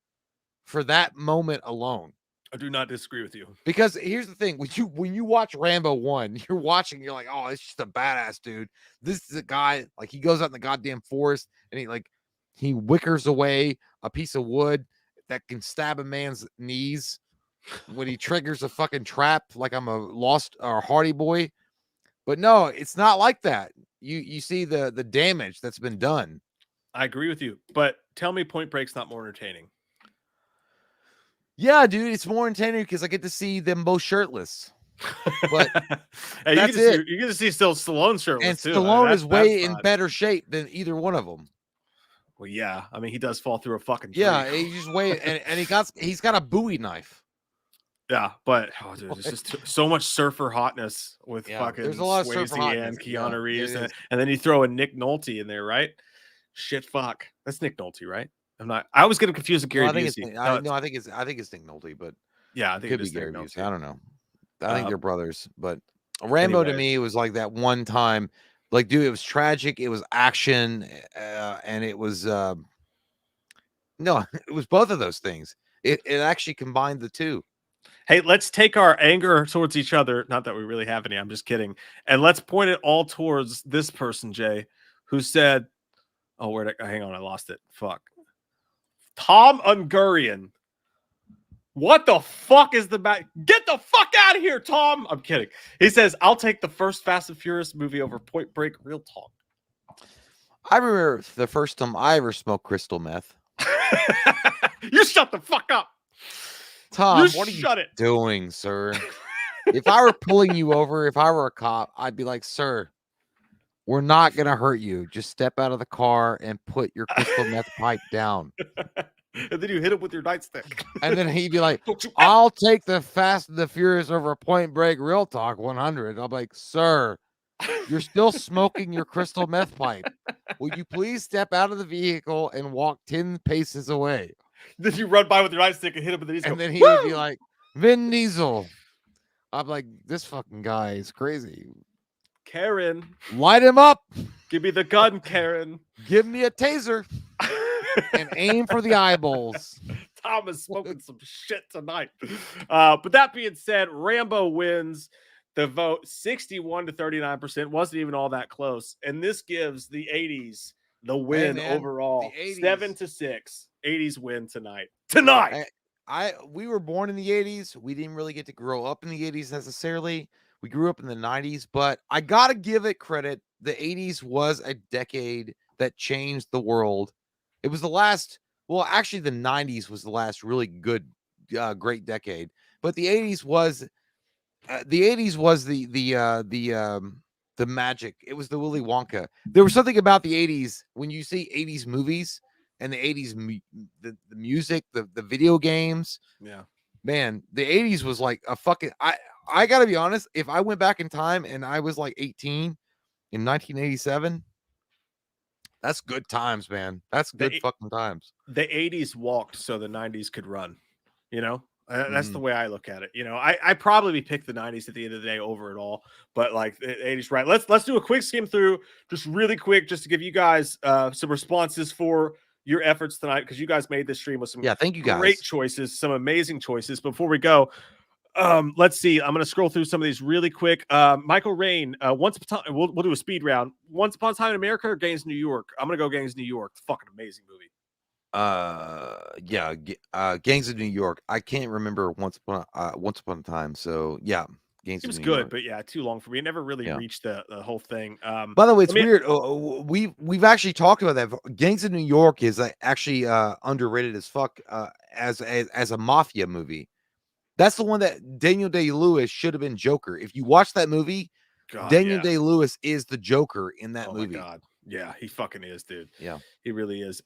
for that moment alone. I do not disagree with you. Because here's the thing, when you watch Rambo 1, you're like, oh, it's just a badass dude. This is a guy, like he goes out in the goddamn forest and he wickers away a piece of wood that can stab a man's knees when he triggers a fucking trap like I'm a Lost or Hardy Boy. But no, it's not like that. You see the damage that's been done. I agree with you, but tell me Point Break's not more entertaining. Yeah, dude, it's more entertaining because I get to see them both shirtless. But hey, you get to see still Stallone shirtless, and too. Stallone is way in better shape than either one of them. Well, yeah, I mean he does fall through a fucking tree. Yeah, he's just way and he's got a Bowie knife. Yeah, but dude, there's just so much surfer hotness with fucking there's a lot of Swayze surfer hotness. And Keanu Reeves, and then you throw a Nick Nolte in there, right? Shit, fuck, that's Nick Nolte, right? I always get him confused with Gary Busey. I think it's Nick Nolte, but yeah, I think it could be Gary Busey. I don't know. I think they're brothers, but Rambo to me was like that one time. Like, dude, it was tragic. It was action, and it was it was both of those things. It actually combined the two. Hey, let's take our anger towards each other. Not that we really have any. I'm just kidding. And let's point it all towards this person, Jay, who said, "Oh, hang on, I lost it. Fuck." Tom Ungurian. What the fuck is the matter? Get the fuck out of here, Tom. I'm kidding. He says, I'll take the first Fast and Furious movie over Point Break. Real talk. I remember the first time I ever smoked crystal meth. You shut the fuck up. Tom, what are you doing, sir? If I were pulling you over, if I were a cop, I'd be like, sir, we're not going to hurt you. Just step out of the car and put your crystal meth pipe down. And then you hit him with your nightstick. And then he'd be like, I'll take the Fast and the Furious over Point Break. Real talk 100. I'm like, sir, you're still smoking your crystal meth pipe. Will you please step out of the vehicle and walk 10 paces away? Then you run by with your nightstick and hit him with the knees. And then he would be like, Vin Diesel. I'm like, this fucking guy is crazy. Karen, Light him up. give me the gun, Karen. Give me a taser and aim for the eyeballs. Tom is smoking some shit tonight. But that being said, Rambo wins the vote 61 to 39%. Wasn't even all that close. And this gives the 80s the win overall. 7-6. 80s win tonight. We were born in the 80s. We didn't really get to grow up in the 80s necessarily. We grew up in the 90s, but I gotta give it credit. The 80s was a decade that changed the world. It was the last. Well, actually, the 90s was the last really good, great decade. But the 80s was the magic. It was the Willy Wonka. There was something about the 80s when you see 80s movies and the 80s, the music, the video games. Yeah, man, the 80s was like a fucking. I gotta be honest. If I went back in time and I was like 18 in 1987. That's good times, man. That's good fucking times. The 80s walked so the 90s could run. You know, that's the way I look at it. You know, I probably picked the 90s at the end of the day over it all, but like the 80s, right? Let's do a quick skim through, just really quick, just to give you guys some responses for your efforts tonight, because you guys made this stream with some thank you guys. Great choices, some amazing choices. Before we go, let's see. I'm gonna scroll through some of these really quick. Michael Rain, Once Upon a Time, we'll do a speed round. Once Upon a Time in America or Gangs of New York? I'm gonna go Gangs of New York. Fucking amazing movie. Gangs of New York. I can't remember Once Upon a Time. So yeah, Gangs it was of New good, York. but yeah, too long for me. It never really reached the whole thing. By the way, it's weird. We've actually talked about that. Gangs of New York is actually underrated as fuck as a mafia movie. That's the one that Daniel Day-Lewis should have been Joker. If you watch that movie, Daniel Day-Lewis is the Joker in that movie. My God. Yeah, he fucking is, dude. Yeah, he really is.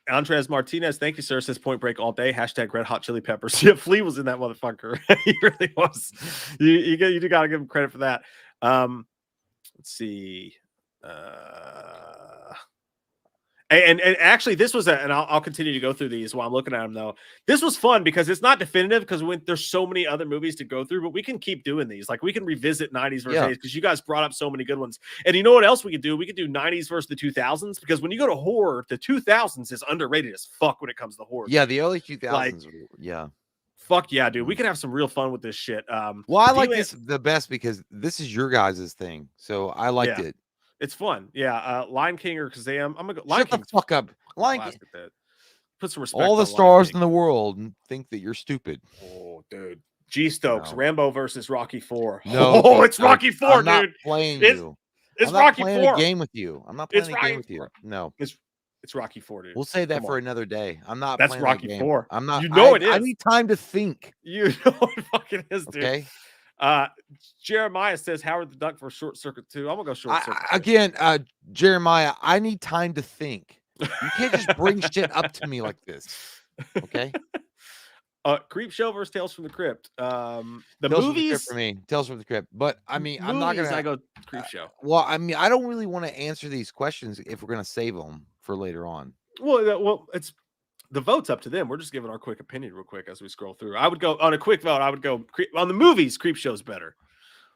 Andres Martinez, thank you, sir. Says Point Break all day. # Red Hot Chili Peppers. Yeah, Flea was in that motherfucker. He really was. You do gotta give him credit for that. Let's see. And actually, this was and I'll continue to go through these while I'm looking at them, though. This was fun because it's not definitive, because there's so many other movies to go through, but we can keep doing these. Like, we can revisit 90s versus 80s, because you guys brought up so many good ones. And you know what else we could do? We could do 90s versus the 2000s, because when you go to horror, the 2000s is underrated as fuck when it comes to horror. Yeah, the early 2000s. Fuck yeah, dude. We can have some real fun with this shit. Well, I like this the best because this is your guys' thing. So I liked it. It's fun. Yeah. Lion King or Kazam. I'm gonna go. Shut the fuck up. Lion King. Put some respect. All the stars in the world think that you're stupid. Oh, dude. G Stokes, Rambo versus Rocky 4. No, it's Rocky 4, I'm dude. Not playing you. It's I'm not Rocky playing 4. A game with you. I'm not playing a game with you. No. It's Rocky 4, dude. We'll say that for another day. I'm not. That's Rocky 4. I'm not. You know it is. I need time to think. You know it fucking is, dude. Okay. Jeremiah says Howard the Duck for Short Circuit 2. I'm gonna go Short Circuit 2. Again, Jeremiah, I need time to think. You can't just bring shit up to me like this. Okay. Creep Show versus Tales from the Crypt. The Tales movies for me, Tales from the Crypt. But I mean, movies, I'm not gonna. I go Creep Show. Well, I mean, I don't really want to answer these questions if we're gonna save them for later on. Well, it's the vote's up to them. We're just giving our quick opinion real quick as we scroll through. I would go on a quick vote. I would go on the movies. Creep Show's better.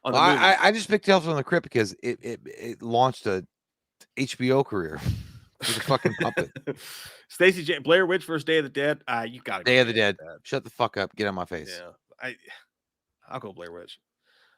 On the I just picked Tales from the Crypt because it launched a HBO career. It's a fucking puppet. Stacey J. Blair Witch versus Day of the Dead. You got it. Day of the Dead. Shut the fuck up. Get out of my face. Yeah, I'll go Blair Witch.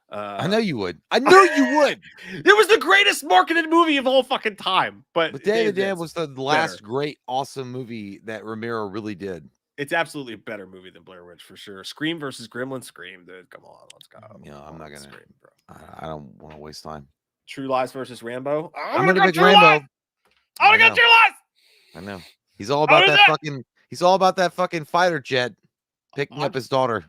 I know you would. I know you would. It was the greatest marketed movie of all fucking time. But Day of the Dead was the last great, awesome movie that Romero really did. It's absolutely a better movie than Blair Witch for sure. Scream versus Gremlins. Scream, dude. Come on, let's go. I'm not gonna. Scream, bro. I don't want to waste time. True Lies versus Rambo. I'm gonna pick Rambo. I'm gonna go True Lies. I know. He's all about that fucking. He's all about that fucking fighter jet picking up his daughter.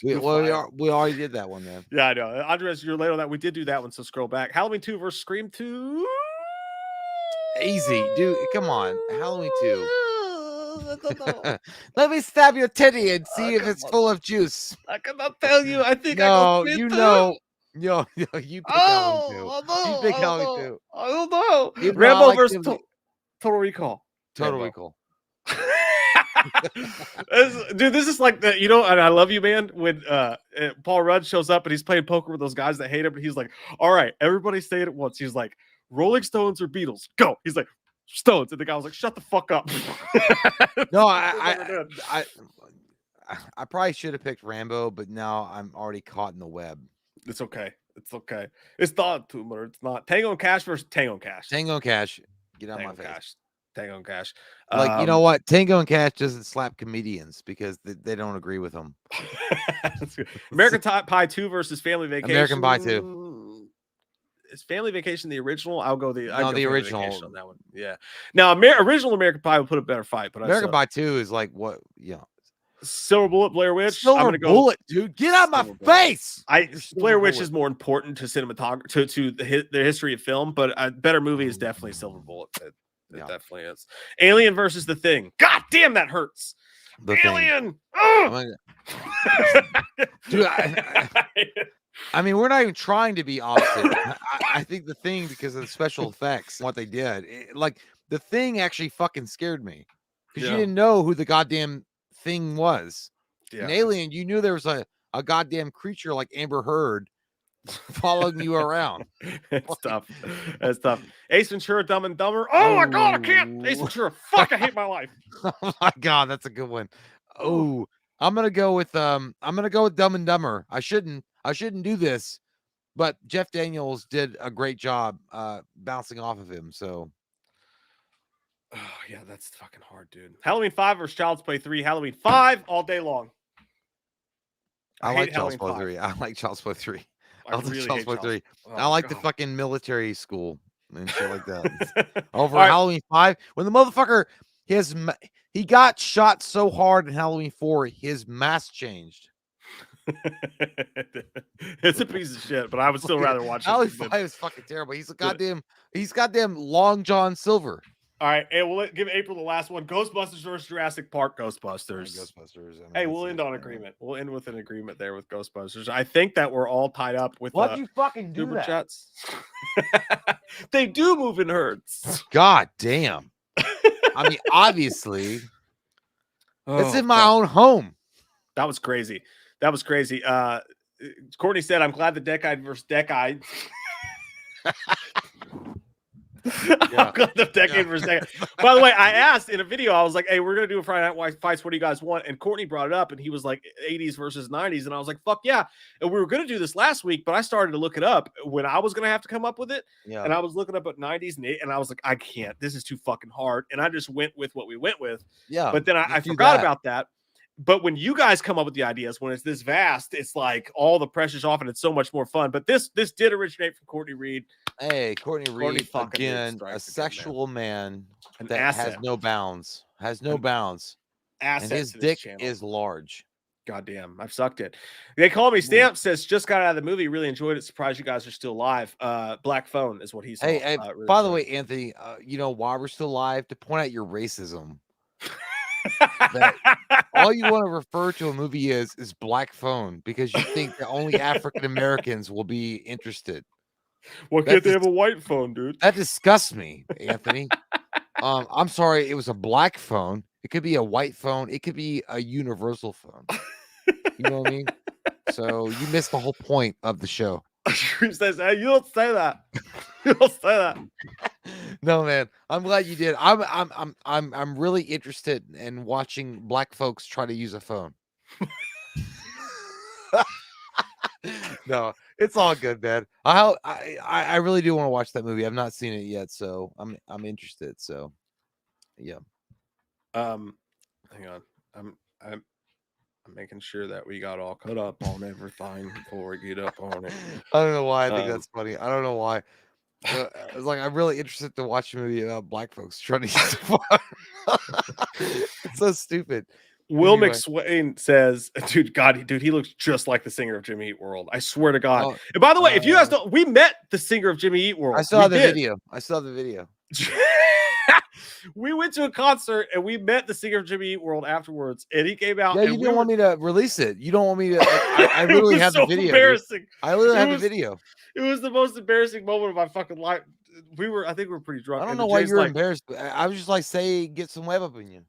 We already did that one, man. Yeah, I know. Andres, you're late on that. We did do that one, so scroll back. Halloween 2 versus Scream 2. Easy, dude. Come on. Halloween 2. Let me stab your titty and see if it's full of juice. I cannot tell you. I think no, you know. Yo, you pick Halloween 2. You pick Halloween 2. I don't know. Rambo versus Total Recall. Total Recall. Dude, this is like the, you know, and I love you, man. When Paul Rudd shows up and he's playing poker with those guys that hate him, and he's like, "All right, everybody say it at once." He's like, "Rolling Stones or Beatles? Go." He's like, "Stones," and the guy was like, "Shut the fuck up." No, I probably should have picked Rambo, but now I'm already caught in the web. It's okay. It's okay. It's not tumor. It's not Tango and Cash versus Tango and Cash. Tango and Cash, get out Tango my face. Cash. Tango and Cash. Like, you know what? Tango and Cash doesn't slap comedians because they don't agree with them. American Pie 2 versus Family Vacation. American Pie 2. Is Family Vacation the original? I'll go the original on that one. Yeah. Now, original American Pie would put a better fight, but American Pie 2 is like what? Yeah. Silver Bullet, Blair Witch. Silver I'm gonna go Bullet, dude. Get out my face. Blair Witch is more important to cinematography, to the history of film, but a better movie is definitely Silver Bullet. It definitely is. Alien versus The Thing. God damn, that hurts. The Alien. Dude, I mean, we're not even trying to be opposite. I think The Thing, because of the special effects, what they did, like The Thing actually fucking scared me because you didn't know who the goddamn thing was. An Alien, you knew there was a goddamn creature like Amber Heard following you around. It's tough. It's tough. Ace Ventura, Dumb and Dumber. Oh my god, I can't. Ace Ventura. Fuck, I hate my life. Oh my god, that's a good one. Oh, I'm gonna go with Dumb and Dumber. I shouldn't do this, but Jeff Daniels did a great job bouncing off of him. So oh yeah, that's fucking hard, dude. Halloween 5 versus Child's Play 3. Halloween 5 all day long. I like Child's Play 3. I like Child's Play 3. I like Child's Play 3. I like the fucking military school and shit like that. Over Halloween 5, when the motherfucker he got shot so hard in Halloween 4, his mask changed. It's a piece of shit, but I would still rather watch Halloween 5 is fucking terrible. He's goddamn Long John Silver. All right, hey, we'll give April the last one. Ghostbusters versus Jurassic Park. Ghostbusters. Ghostbusters. Hey, we'll end on agreement. We'll end with an agreement there with Ghostbusters. I think that we're all tied up with. Why'd you fucking do that? Chats. They do move in herds. God damn. I mean, obviously, it's in my own home. That was crazy. Courtney said, "I'm glad the Deck-Eyed versus Deck-Eyed." I'm glad the Decade versus Decade. By the way, I asked in a video, I was like, "Hey, we're gonna do a Friday Night Fights. What do you guys want?" And Courtney brought it up, and he was like, "80s versus 90s," and I was like, "Fuck yeah!" And we were gonna do this last week, but I started to look it up when I was gonna have to come up with it. Yeah. And I was looking up at 90s and I was like, "I can't. This is too fucking hard." And I just went with what we went with. Yeah. But then I forgot about that. But when you guys come up with the ideas, when it's this vast, it's like all the pressure's off and it's so much more fun. But this did originate from Courtney Reed. Hey, Courtney Reed, again, a sexual man that has no bounds. And his dick is large. Goddamn, I've sucked it. They call me Stamp says, just got out of the movie, really enjoyed it. Surprised you guys are still alive. Black Phone is what he's really by the way, Anthony, you know why we're still alive? To point out your racism. That all you want to refer to a movie is Black Phone because you think that only African Americans will be interested. Well, can't they have a white phone, dude? That disgusts me, Anthony. I'm sorry, it was a black phone. It could be a white phone. It could be a universal phone. You know what I mean? So you missed the whole point of the show. Says, hey, you don't say that. You don't say that. No, man. I'm glad you did. I'm really interested in watching black folks try to use a phone. No, it's all good, man. I really do want to watch that movie. I've not seen it yet, so I'm interested. So, yeah. Hang on. I'm making sure that we got all caught up on everything before we get up on it. I don't know why I think that's funny. I don't know why. It's like I'm really interested to watch a movie about black folks trying to use a phone. It's so stupid. Will McSwain says, dude, he looks just like the singer of Jimmy Eat World. I swear to God. Oh, and by the way, if you guys don't, we met the singer of Jimmy Eat World. I saw the video. We went to a concert and we met the singer of Jimmy Eat World afterwards, and he came out. Yeah, you didn't want me to release it. You don't want me to. I literally have the video. Embarrassing. I literally have the video. It was the most embarrassing moment of my fucking life. I think we were pretty drunk. I don't know why you're embarrassed. I was just like, get some web opinion.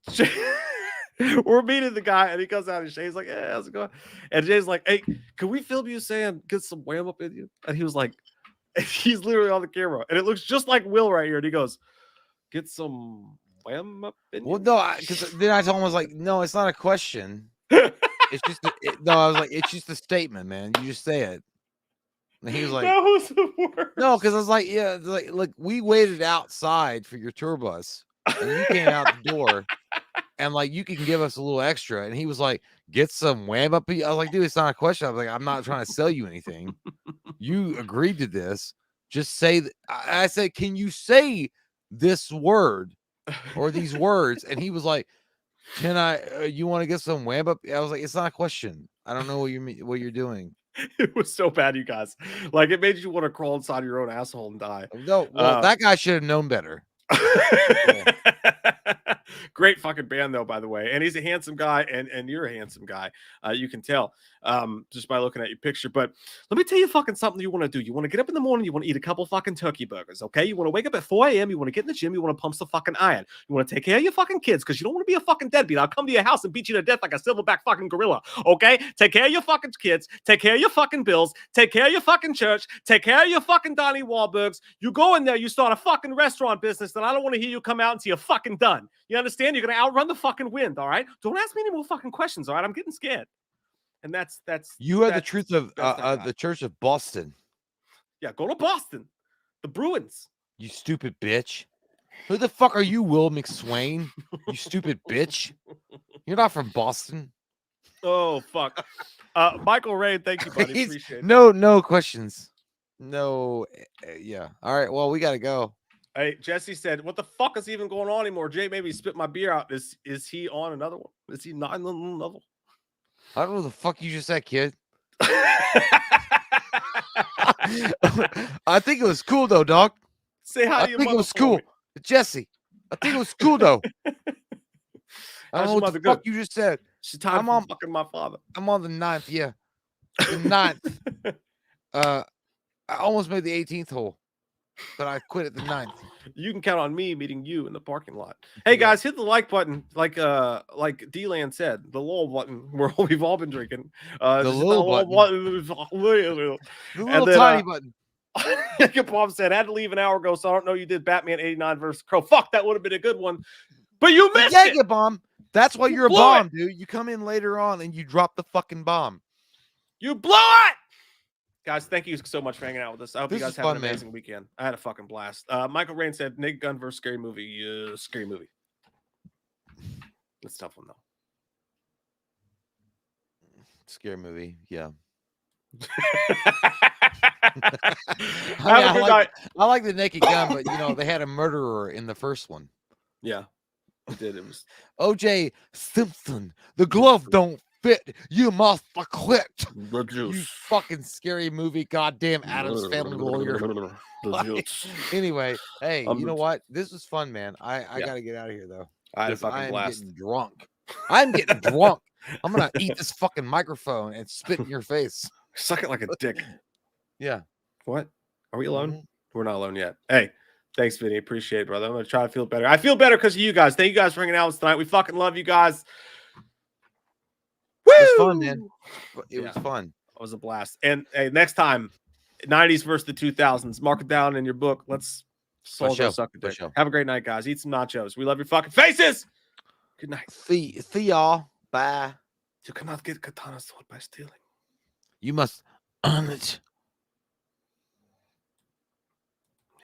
We're meeting the guy, and he comes out and Shay's like, "Hey, how's it going?" And Jay's like, "Hey, can we film you saying get some wham up in you?" And he was like, he's literally on the camera, and it looks just like Will right here. And he goes, "Get some wham up in you." Well, no, because then I told him, I was like, no, it's not a question. It's just no. I was like, it's just a statement, man. You just say it. And he was like, that was the worst. no, because I was like, yeah, like, look, we waited outside for your tour bus, and you came out the door, and like, you can give us a little extra. And he was like, get some wham up. I was like, dude, it's not a question. I was like, I'm not trying to sell you anything. You agreed to this. Just say that. I said, can you say this word or these words? And he was like, can I? You want to get some wham up? I was like, it's not a question. I don't know what you mean. What you're doing. It was so bad, you guys. Like, it made you want to crawl inside your own asshole and die. No, well, that guy should have known better. Great fucking band though, by the way, and he's a handsome guy, and you're a handsome guy. You can tell just by looking at your picture. But let me tell you fucking something you want to do. You want to get up in the morning, you want to eat a couple fucking turkey burgers, okay? You want to wake up at 4 a.m, you want to get in the gym, you want to pump some fucking iron, you want to take care of your fucking kids because you don't want to be a fucking deadbeat. I'll come to your house and beat you to death like a silverback fucking gorilla, okay? Take care of your fucking kids, take care of your fucking bills, take care of your fucking church, take care of your fucking Donnie Wahlbergs. You go in there, you start a fucking restaurant business, then I don't want to hear you come out until you're fucking done. You understand? You're gonna outrun the fucking wind, all right? Don't ask me any more fucking questions, all right? I'm getting scared. And that's you are the truth of the Church of Boston. Yeah, go to Boston. The Bruins. You stupid bitch. Who the fuck are you, Will McSwain? You stupid bitch. You're not from Boston. Oh fuck. Michael Ray, thank you, buddy. Appreciate it. No questions. No, yeah. All right. Well, we gotta go. Hey, Jesse said, "What the fuck is even going on anymore?" Jay, maybe spit my beer out. Is he on another one? Is he not on the level? I don't know what the fuck you just said, kid. I think it was cool though, dog. Say hi to your mother. I think it was cool, Jesse. I think it was cool though. I don't know what the fuck you just said. I'm on fucking my father. I'm on the 9th, yeah. The 9th. I almost made the 18th hole, but I quit at the 9th. You can count on me meeting you in the parking lot. Hey guys, hit the like button, like D-Land said, the little button where we've all been drinking. The little button. The little tiny button. Bob said, "Had to leave an hour ago, so I don't know you did Batman 89 versus Crow." Fuck, that would have been a good one. But you missed it. Bomb. That's why you're a bomb, dude. You come in later on and you drop the fucking bomb. You blew it. Guys, thank you so much for hanging out with us. I hope you guys have an amazing weekend. I had a fucking blast. Michael Rain said, Naked Gun versus Scary Movie. Scary Movie. That's a tough one, though. Scary Movie, yeah. I like the Naked Gun, but, you know, they had a murderer in the first one. Yeah, it did. It was O.J. Simpson. The glove don't fit. You must quit. You fucking Scary Movie, goddamn Addams Family lawyer. Anyway, hey, you know what? This was fun, man. I gotta get out of here though. I had a fucking blast. Getting drunk. I'm getting drunk. I'm gonna eat this fucking microphone and spit in your face. Suck it like a dick. Yeah. What? Are we alone? Mm-hmm. We're not alone yet. Hey, thanks, Vinny. Appreciate it, brother. I'm gonna try to feel better. I feel better because of you guys. Thank you guys for hanging out with us tonight. We fucking love you guys. It was fun, man. It was fun. It was a blast. And hey, next time, 90s versus the 2000s. Mark it down in your book. Let's solve those sucker dick. Have a great night, guys. Eat some nachos. We love your fucking faces. Good night. See y'all. Bye. You cannot get katana sword by stealing. You must earn it.